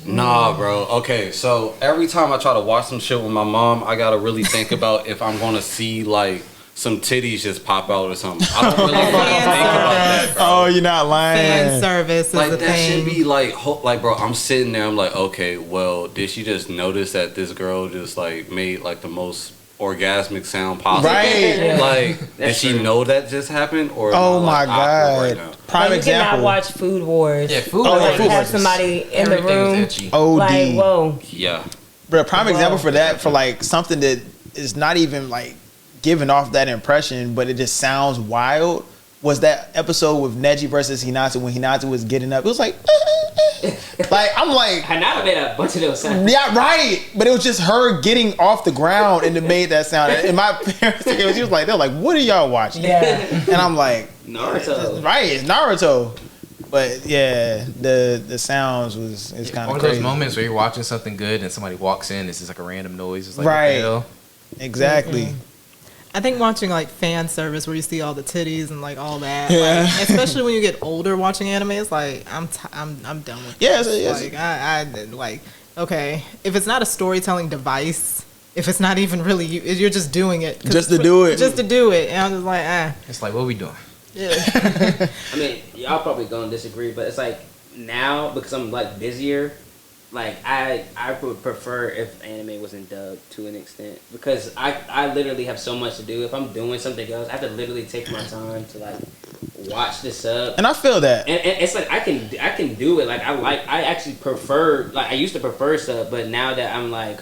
Nah, bro. Okay, so every time I try to watch some shit with my mom, I gotta really think about if I'm gonna see like some titties just pop out or something. I don't really fucking think about that, bro. Oh, you're not lying. Fan service is Like a that thing. should be like, like, bro. I'm sitting there. I'm like, okay, well, did she just notice that this girl just like made like the most orgasmic sound possible? Right. Like, did she know that just happened? Or am I, Oh my like, awkward right god. now? Prime Like, you example. cannot watch Food Wars. Yeah, Food Oh, Wars. yeah, Food Have Wars. somebody in the Everything was room. itchy. OD. Like, whoa. Yeah. Bro, prime example for that, for like something that is not even like giving off that impression, but it just sounds wild, was that episode with Neji versus Hinata when Hinata was getting up. It was like, like I'm like, Hanma made a bunch of those sounds. yeah, right. But it was just her getting off the ground and it made that sound. And my parents, she was like, they're like, what are y'all watching? Yeah. And I'm like, Naruto. right, it's Naruto. But yeah, the sounds was it's kind One of of those crazy. moments where you're watching something good and somebody walks in, it's just like a random noise. It's like, Right. what the hell? Exactly. I think watching like fan service where you see all the titties and like all that, Yeah. like, especially when you get older watching anime, it's like I'm done with Yes, this. yes. Like I like okay, if it's not a storytelling device, if it's not even really you, you're just doing it Just to do it. just to do it, and I'm just like It's like, what we doing? yeah. I mean, y'all probably gonna disagree, but it's like now because I'm like busier. Like I would prefer if anime wasn't dubbed to an extent because I literally have so much to do. If I'm doing something else, I have to literally take my time to like watch the sub. And I feel that. And it's like I can do it. Like I actually prefer, like I used to prefer sub, but now that I'm like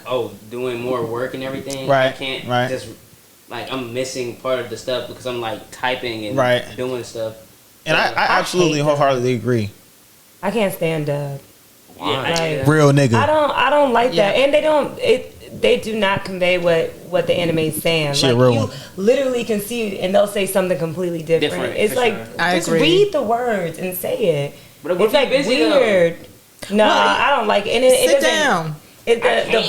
doing more work and everything, I Right, can't right. just like I'm missing part of the stuff because I'm like typing and Right. doing stuff. And I absolutely hate that. wholeheartedly agree. I can't stand dub. Why? Like, Real nigga. I don't like Yeah. that, and they do not convey what the anime is saying. She a like real you one. literally can see it, and they'll say something completely different. Different, It's for like sure. I just agree. read the words and say it. But what It's if like you're busy, though? weird. No, I don't like it. And it Sit doesn't- down. The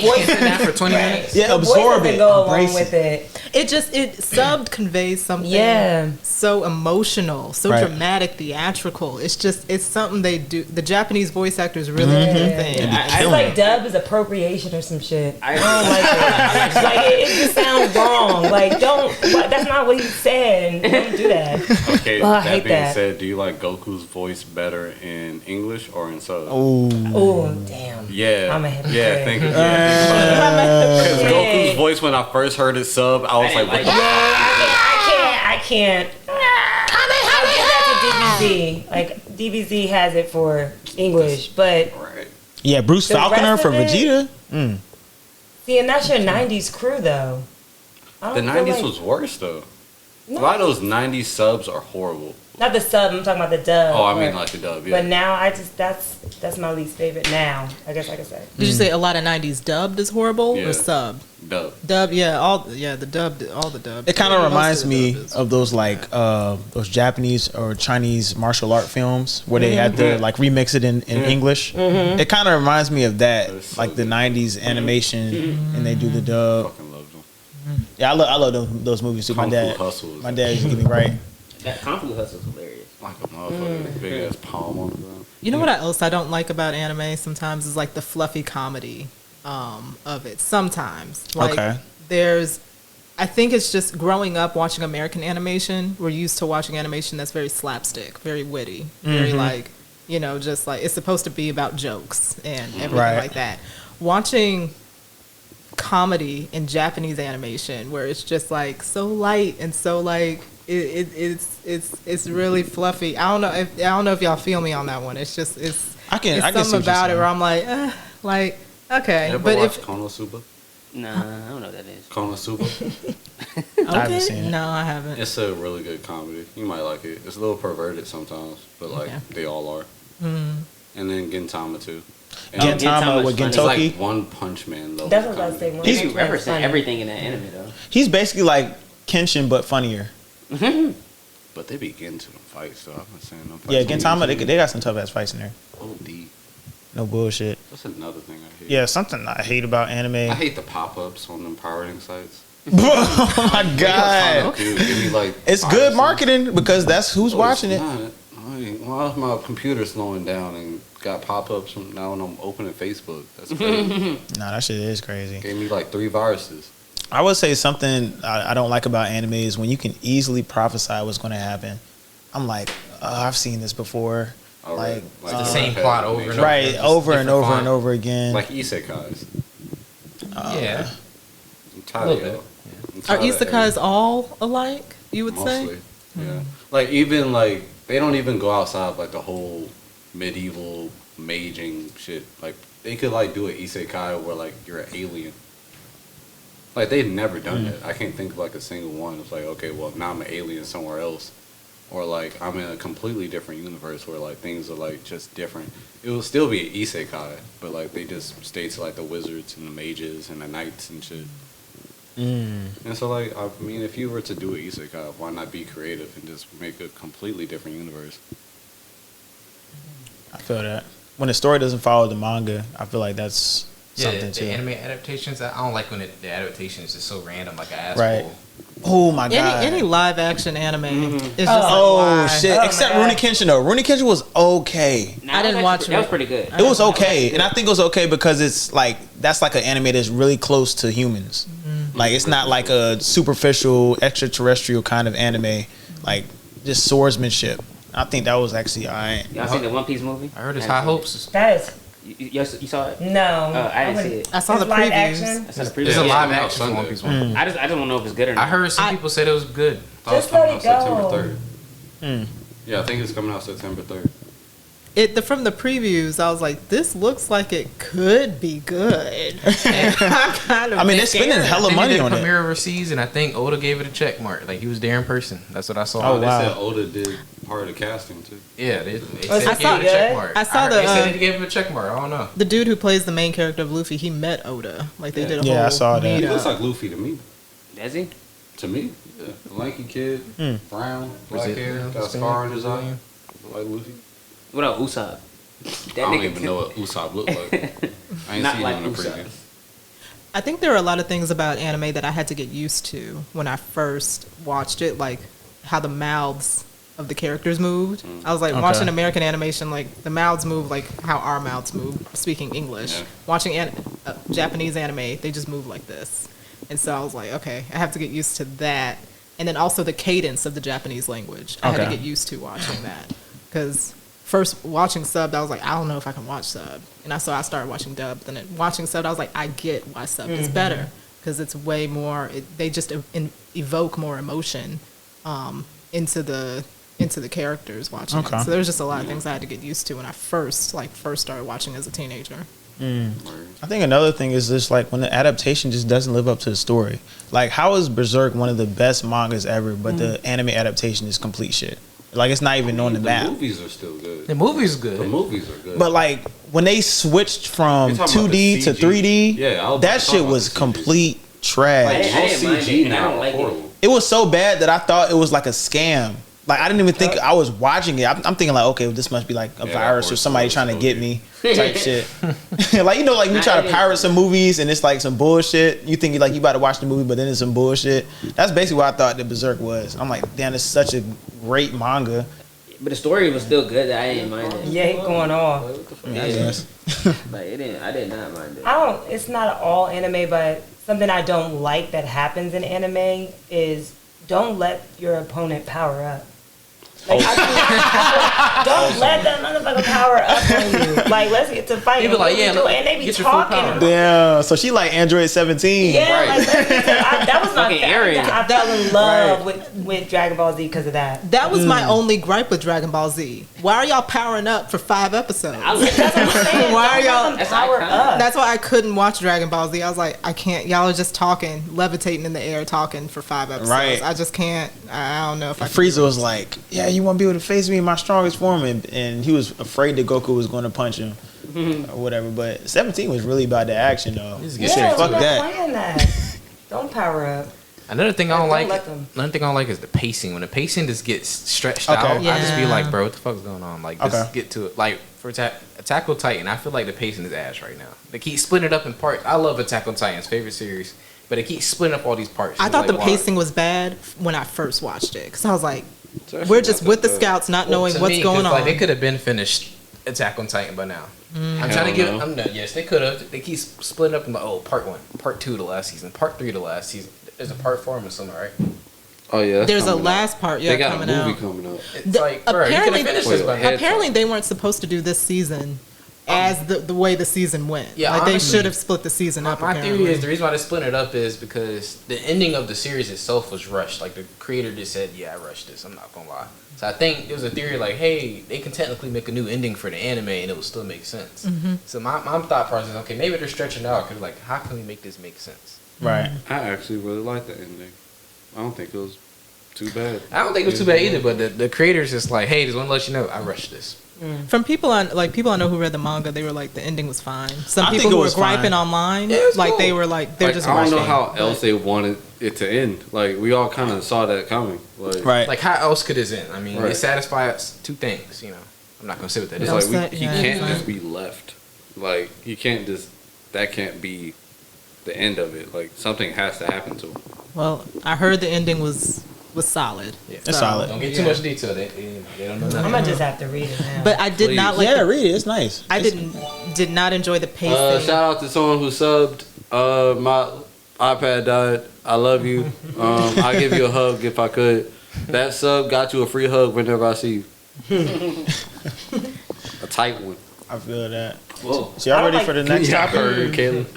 voice Sit down for 20 minutes. Yeah, the absorb voice it. doesn't go along Embrace with it. it. It subbed conveys something Yeah. so emotional, so Right. dramatic, theatrical. It's something they do. The Japanese voice actors really do their thing. It's like dub is appropriation or some shit. I don't like it. Like it just sounds wrong. Like that's not what he said, and don't do that. Okay, Oh, I that hate being that. said, do you like Goku's voice better in English or in sub? Ooh. Oh damn. Yeah. I'm a hypocrite. Yeah, think about it. Because Goku's voice, when I first heard it sub, I was like, what the I can't. I'll give that to DBZ. Like, DBZ has it for English, but Yeah, Bruce The Falconer rest for of it? Vegeta. see, and that's your '90s crew, though. I The don't feel 90s like- was worse, though. A lot of those 90s subs are horrible. Not the sub. I'm talking about the dub. Oh, I mean, but- like the dub, yeah. But now, that's my least favorite. Now, I guess I could say. Did you say a lot of '90s dubbed is horrible Yeah. or sub? Dub. Dub, yeah, the dub, all the dub. It kind of Most reminds of the me dub is- of those like those Japanese or Chinese martial art films where they had to like remix it in English. It kind of reminds me of that, so like the '90s animation, and they do the dub. Fucking love them. Yeah, I love those movies too. Kung Fu Hustle is My dad used to get me right. That Kung Fu Hustle is hilarious. like a motherfucker. Big ass palm on the ground. You know what else I don't like about anime sometimes is like the fluffy comedy of it. Sometimes. Like, Okay. I think it's just growing up watching American animation, we're used to watching animation that's very slapstick, very witty, very like, just like it's supposed to be about jokes and everything Right. like that. Watching comedy in Japanese animation where it's just like so light and so like it's really fluffy. I don't know if y'all feel me on that one. It's just I can see something what you're about it saying. where I'm like okay, You ever but watch if Konosuba? Nah, I don't know what that is. Konosuba? I haven't seen it. no, I haven't. It's a really good comedy. You might like it. It's a little perverted sometimes, but like Okay. they all are. And then Gintama too. And Gintama with Gintama's It's funny. like One Punch Man level. That's what I was comedy. saying. He represent everything in that anime though. He's basically like Kenshin but funnier. But they be getting to them fights, so I'm not saying them fights. Yeah, on Gintama, YouTube. they got some tough ass fights in there. OD. No bullshit. That's another thing I hate. Yeah, something I hate about I anime. hate the pop-ups on them pirating sites. Oh my god. Dude, give me like It's five good cents. marketing because that's who's Oh, watching it's it. not. I mean, why is my computer slowing down and got pop-ups from now when I'm opening Facebook? That's crazy. Nah, that shit is crazy. Gave me like 3 viruses. I would say something I don't like about anime is when you can easily prophesy what's going to happen. I'm like, I've seen this before. Oh, Like, right. the same plot over and over. Right, just over and different over font. and over again. Like isekais. Yeah. I'm tired A of little that. I'm Are tired of isekais all alike, you would say? Mostly, yeah. Like even like they don't even go outside of, like the whole medieval maging shit. Like they could like do an isekai where like you're an alien. Like they've never done that. I can't think of like a single one. It's like okay, well now I'm an alien somewhere else, or like I'm in a completely different universe where like things are like just different. It will still be an isekai, but like they just stay to like the wizards and the mages and the knights and shit. And so, like, I mean, if you were to do an isekai, why not be creative and just make a completely different universe? I feel that. When the story doesn't follow the manga, I feel like that's Yeah, something the too. anime adaptations. I don't like when the adaptation is just so random, like an asshole. Right. Oh my god. Any live action anime is just Oh like, why? shit! Oh, Except man. Rurouni Kenshin though. Rurouni Kenshin was okay. Nah, I didn't watch That was it. pretty good. It was okay, and I think it was okay because it's like that's like an anime that's really close to humans. Like it's not like a superficial extraterrestrial kind of anime, like just swordsmanship. I think that was actually alright. Y'all seen the One Piece movie? I heard it's high hopes. That is You saw it? no. I didn't see it. I saw It's the live previews. action? I saw the preview. There's a Yeah. live Yeah. action for One Piece one. I just don't know if it's good or not. I heard some people said it was good. Thought it was Just let coming it out September go. 3rd. Yeah, I think it's coming out September 3rd. From the previews, I was like, this looks like it could be good. And I'm kind of I mean, they're spending scared. hella They money did on it. premiere overseas, and I think Oda gave it a check mark. Like he was there in person. That's what I saw. Oh, They wow. said Oda did part of the casting too. Yeah, they Was said it they gave it a good? check mark. I saw heard the, they said they gave him a check mark. I don't know. The dude who plays the main character of Luffy, he met Oda. Like they did a Yeah, I whole saw that. He meetup. looks like Luffy to me. Does he? To me, yeah. A lanky kid, brown, black hair, Brazilian, got a scar on his eye. Brazilian. Look like Luffy. What about Usopp? I don't even know what Usopp looked like. I ain't Not seen like him in the Usopp. preview. I think there are a lot of things about anime that I had to get used to when I first watched it, like how the mouths of the characters moved. I was like Okay. watching American animation, like the mouths move like how our mouths move, speaking English. Yeah. Watching Japanese anime, they just move like this. And so I was like, okay, I have to get used to that. And then also the cadence of the Japanese language. I had Okay. to get used to watching that. Because first watching subbed, I was like, I don't know if I can watch sub. And I started watching dub. Then watching subbed, I was like, I get why sub is better because it's way more. They just evoke more emotion into the characters watching it. So there's just a lot of things I had to get used to when I first started watching as a teenager. I think another thing is just like when the adaptation just doesn't live up to the story. Like, how is Berserk one of the best mangas ever, but the anime adaptation is complete shit? Like, it's not even on the map. The movies are still good. The movies good. The movies are good. But like when they switched from 2D to 3D, that shit was complete trash. I didn't mind it. I don't like it. It was so bad that I thought it was like a scam. Like, I didn't even think I was watching it. I'm thinking like, okay, well, this must be like a virus or somebody trying to get me type shit. Like, you know, like you try to pirate some movies and it's like some bullshit. You think like you about to watch the movie, but then it's some bullshit. That's basically what I thought the Berserk was. I'm like, damn, it's such a great manga. But the story was still good. That I didn't mind it. Yeah, he going off. Yeah, I guess. Like I did not mind it. It's not all anime, but something I don't like that happens in anime is don't let your opponent power up. Like, don't let that motherfucker power up on you. Like, let's get to fighting. People like, yeah, and they be talking. Damn. So she like Android 17. Yeah, Right. like, that was my Aaron. I fell in love with Dragon Ball Z because of that. That was my only gripe with Dragon Ball Z. Why are y'all powering up for 5 episodes? That's what I'm saying. Why are y'all power up? That's why I couldn't watch Dragon Ball Z. I was like, I can't. Y'all are just talking, levitating in the air, talking for 5 episodes. Right. I just can't. I don't know if I. Frieza was like, yeah, you want to be able to face me in my strongest form, and he was afraid that Goku was going to punch him or whatever. But 17 was really about the action though. Yeah, fuck that. Don't power up. Another thing I don't like. let them. Another thing I don't like is the pacing. When the pacing just gets stretched out, I just be like, bro, what the fuck is going on? Like, just get to it. Like for Attack on Titan, I feel like the pacing is ass right now. They keep splitting it up in parts. I love Attack on Titan's favorite series, but they keep splitting up all these parts. I thought like, the pacing was bad when I first watched it because I was like, we're just with the scouts, not knowing what's going on. Like, they could have been finished Attack on Titan by now. I'm trying to give. Yes, they could have. They keep splitting up in like, part 1, part 2 the last season, part 3 the last season. There's a part 4 or something, right? Oh yeah. There's a last part. Yeah, they got coming a movie out. coming up. It's like, bro, you could have finished this by now. Apparently, they weren't supposed to do this season as the way the season went. Yeah, like honestly, they should have split the season up. My theory is the reason why they're splitting it up is because the ending of the series itself was rushed. Like the creator just said, "Yeah, I rushed this. I'm not gonna lie." So I think there was a theory like, "Hey, they can technically make a new ending for the anime and it will still make sense." So my thought process is, okay, maybe they're stretching it out because like, how can we make this make sense? Right. I actually really like the ending. I don't think it was too bad. I don't think it was too bad either, but the creator's just like, hey, just want to let you know, I rushed this. From people I know who read the manga, they were like the ending was fine. Some I people think it who were was griping fine. online, like cool. they were like they're Like, just. I don't know rushing. how else they wanted it to end. Like we all kind of saw that coming. Like, Right. Like, how else could this end? I mean, Right. it satisfies 2 things, you know. I'm not going to say what that it's is. like he can't yeah. just be left. Like he can't just. That can't be the end of it. Like something has to happen to him. Well, I heard the ending was solid. Yeah. It's solid. Don't get too much detail. They don't know nothing. I might just have to read it now. But I did not like. Yeah, read it. It's nice. I did not enjoy the pacing. Shout out to someone who subbed. My iPad died. I love you. I'll give you a hug if I could. That sub got you a free hug whenever I see you. A tight one. I feel that. Whoa. So y'all ready for the next Yeah, I topic? heard, Caleb.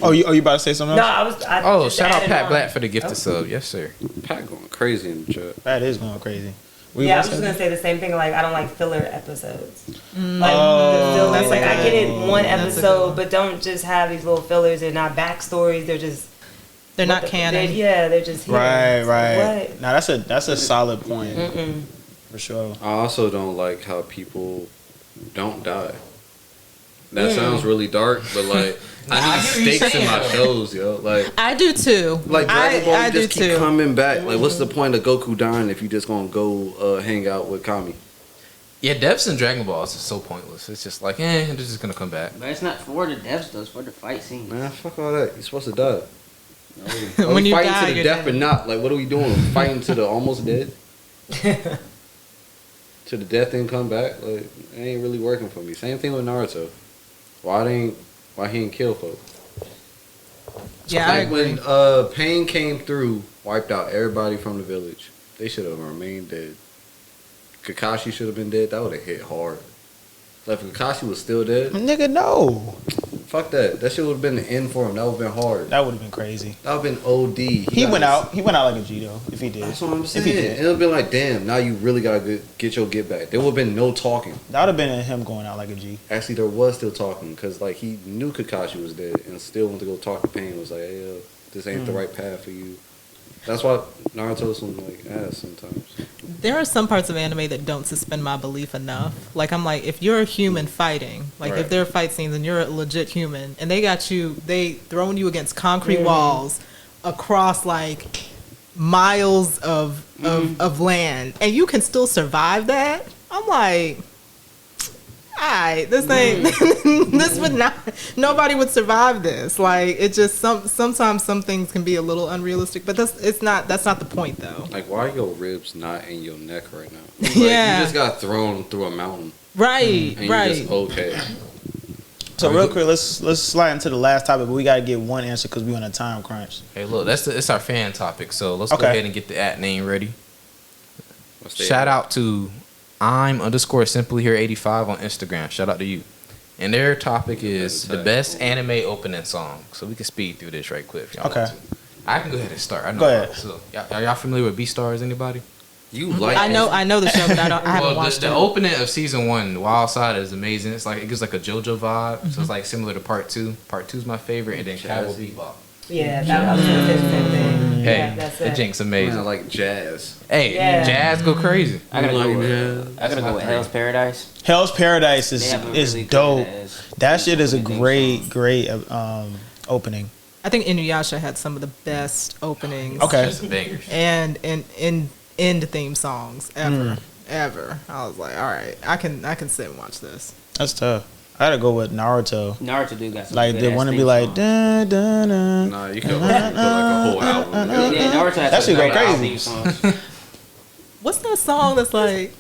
Oh, you about to say something No, else? Oh, just shout out added Pat on. Black for the gift of sub. Yes, sir. Pat going crazy in the chat. That is going crazy. Yeah, I was just gonna say the same thing. Like I don't like filler episodes. Like Oh. the fillers. That's Like I good. get it one That's a good episode, one. but don't just have these little fillers. They're not backstories. They're just They're not canon. they're just here. Right, It's right. like, what? Now that's a solid point for sure. I also don't like how people don't die. That sounds really dark, but like I need stakes in my shows, yo. Like I do too. Dragon Ball, I you do just keep too. coming back. Like, what's the point of Goku dying if you just gonna go hang out with Kami? Yeah, deaths in Dragon Balls is so pointless. It's just like, they're just going to come back. But it's not for the deaths though, it's for the fight scene. Man, fuck all that. You're supposed to die. Are When we you fighting die, to the you're death dead. or not? Like, what are we doing? Fighting to the almost dead? To the death and come back? Like, it ain't really working for me. Same thing with Naruto. Why he ain't kill folks? Yeah, I Like agree. when Pain came through, wiped out everybody from the village. They should have remained dead. Kakashi should have been dead, that would have hit hard. Like if Kakashi was still dead, Nigga, no. fuck that. That shit would have been the end for him. That would have been hard. That would have been crazy. That would have been OD. He went out. He went out like a G though. If he did. That's what I'm If saying. he It did. would have been like, damn, now you really gotta get your get back. There would have been no talking. That would have been him going out like a G. Actually, there was still talking because like he knew Kakashi was dead and still went to go talk to Pain. Was like, hey, yo, this ain't the right path for you. That's why Naruto's some like ass sometimes. There are some parts of anime that don't suspend my belief enough. Like I'm like, if you're a human fighting, like Right. if there are fight scenes and you're a legit human, and they throwing you against concrete walls across like miles of land, and you can still survive that. I'm like, alright, this ain't this would not, nobody would survive this. Like it just sometimes some things can be a little unrealistic, but that's not the point though. Like, why are your ribs not in your neck right now? Like, Yeah. you just got thrown through a mountain. Right, And right. you're just okay. So real quick, let's slide into the last topic, but we gotta get one answer because we on a time crunch. Hey, look, it's our fan topic. So let's go Okay. ahead and get the @ name ready. What's the- Shout out to I'm_simply here 85 on Instagram. Shout out to you. And their topic is the best anime opening song. So we can speed through this right quick. If y'all Okay. want to. I can go ahead and start. I know Go ahead. So, are y'all familiar with Beastars? Anybody? You like? I know the show, but I haven't Well, watched the it. opening of season 1, Wild Side, is amazing. It's like it gives like a JoJo vibe. So it's like similar to part 2. Part 2 is my favorite, and then Cowboy Bebop. Yeah, that was the same thing. Hey, Yeah, that's that it. Jink's I amazing. like jazz. Hey, Yeah. Jazz go crazy. I gotta Like go with, jazz. I gotta go with Hell's Paradise. Hell's Paradise They is have a is really good dope. ass That shit is a opening great song. opening. I think Inuyasha had some of the best openings. Okay. Just bangers. And end theme songs ever. I was like, all right, I can sit and watch this. That's tough. I gotta go with Naruto. Naruto do got some Like good they ass want to be theme like songs. da da da. Nah, you could put like a whole album. Yeah, Naruto has That some shit go great ass crazy. theme songs. What's that song that's like?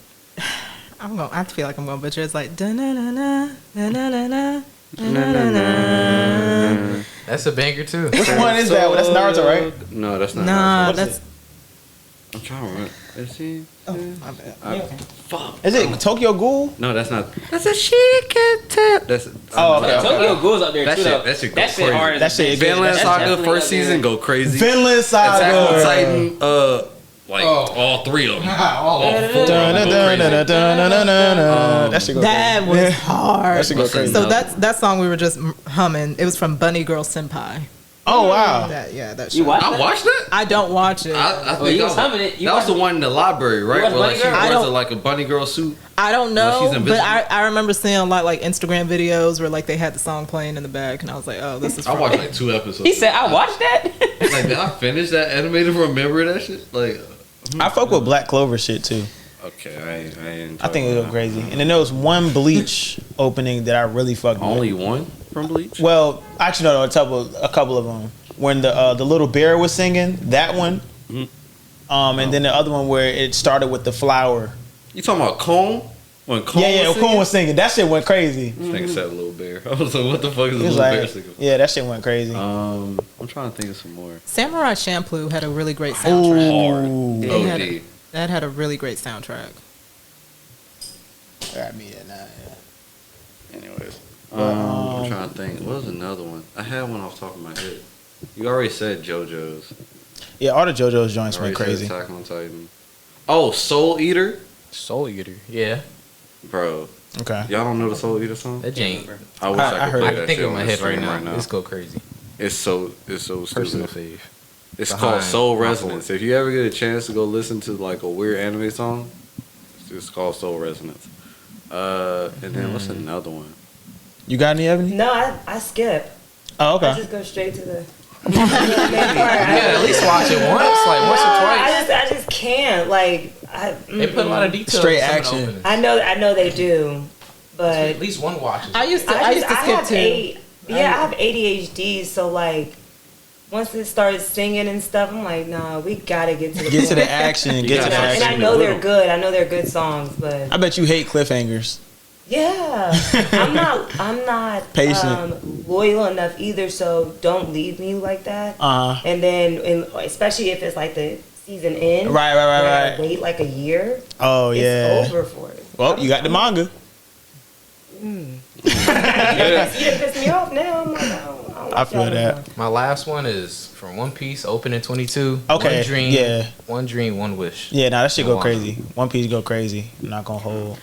I feel like I'm gonna butcher. It's like da na na na na na na na na na. That's a banger too. Which one is that? That's Naruto, right? No, that's not. Nah, What is that's I'm trying to remember. Is he? my bad. Fuck. Is it Tokyo Ghoul? No, that's not. That's a shit can tell. That's. Oh, okay. Tokyo Ghoul's up there That too. shit- though. that shit go That shit crazy. hard. That shit- Vinland That's Saga definitely first up there. season go crazy. Vinland Attack on Saga. Titan. Like all 3 of them. Dun, dun, dun, dun, dun, dun, dun, dun, dun. That shit go That crazy. was hard. That shit go crazy. So that song we were just humming. It was from Bunny Girl Senpai. Oh wow. That show. You watched I that? watched that. I don't watch it. I Well, you think was humming it. You that was the watched- one in the library, right? watched Where like Bunny she Girl? I wears don't- like a bunny girl suit. I don't Well, she's know, but invisible. I remember seeing a lot like Instagram videos where like they had the song playing in the back, and I was like, oh, this is. I from- watched like 2 episodes. He said, "I watched that." Like, did I finish that animated? Remember that shit? Like, I fuck with Black Clover shit too. okay, I ain't. I think it was crazy. And then there was one Bleach opening that I really fucked with. Only one from Bleach. Well, actually no, a couple of them. When the little bear was singing, that one. And then the other one where it started with the flower. You talking about Cone? When Cone Yeah, was Okun was singing. That shit went crazy. This nigga said Little Bear. I was like, what the fuck is a He was Little Bear like, singing? yeah, that shit went crazy. I'm trying to think of some more. Samurai Champloo had a really great soundtrack. Ooh. They had OD. That had a really great soundtrack. I mean, yeah. Anyways, I'm trying to think. What was another one? I had one off the top of my head. You already said JoJo's. Yeah, all the JoJo's joints I went already crazy. said Attack on Titan. Oh, Soul Eater, Soul Eater. Yeah. bro. Okay. Y'all don't know the Soul Eater song? That jank. I wish I I could heard play it. I that can think shit of on my the head right stream now. Let's go crazy. It's so Personal stupid. fave. It's Behind called Soul my Resonance. If you ever get a chance to go listen to like a weird anime song, it's called Soul Resonance. And then what's another one? You got any, Ebony? No, I skip. Oh, I okay. just go straight to the. Yeah, at least watch it once, like once or twice. I just can't. Like They put a lot of details. Straight in some of the action. openings. I know they do, but At least one watch. I used to I skip have too. I have ADHD, so like once it starts singing and stuff, I'm like, nah, we gotta get to the Get to point. the action. Get to the And I action. know they're good. I know they're good songs, but I bet you hate cliffhangers. yeah, I'm not Patient. loyal enough either. So don't leave me like that. Uh-huh. And then, especially if it's like the season ends. Right. Wait like a year. Oh yeah. It's over for it. Well, you got the manga. You done pissed me off now. I'm like, I feel that. My last one is from One Piece, opening 22. Okay, One dream, yeah. One dream, one wish. Yeah, nah, that shit go One. crazy. One Piece go crazy. I'm not gonna hold.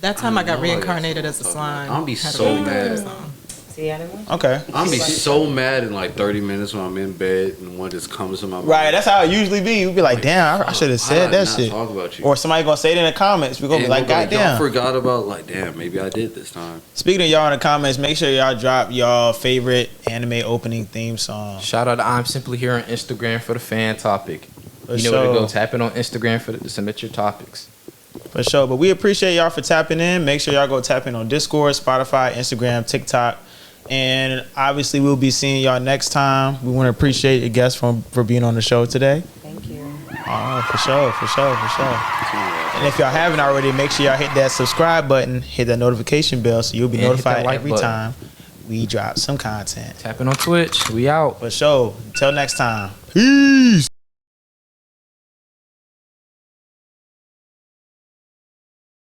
That time I got reincarnated as a slime. I'm be Had a so really mad. good song. See, I didn't watch Okay. I'm be so mad in like 30 minutes when I'm in bed and one just comes to my mind. Right, that's how it usually be. We be like, damn, I should have said that shit. Talk about you. Or somebody gonna say it in the comments. We gonna be like, Y'all goddamn. forgot about like, damn, maybe I did this time. Speaking of y'all in the comments, make sure y'all drop y'all favorite anime opening theme song. Shout out to I'm Simply Here on Instagram for the fan topic. For You know where to sure. go. Tap in on Instagram to submit your topics. For sure. But we appreciate y'all for tapping in. Make sure y'all go tap in on Discord, Spotify, Instagram, TikTok. And obviously we'll be seeing y'all next time. We want to appreciate your guests for being on the show today. Thank you. For sure. And if y'all haven't already, make sure y'all hit that subscribe button, hit that notification bell so you'll be And hit that notified like every button. time we drop some content. Tap in on Twitch. We out. For sure. Until next time. Peace.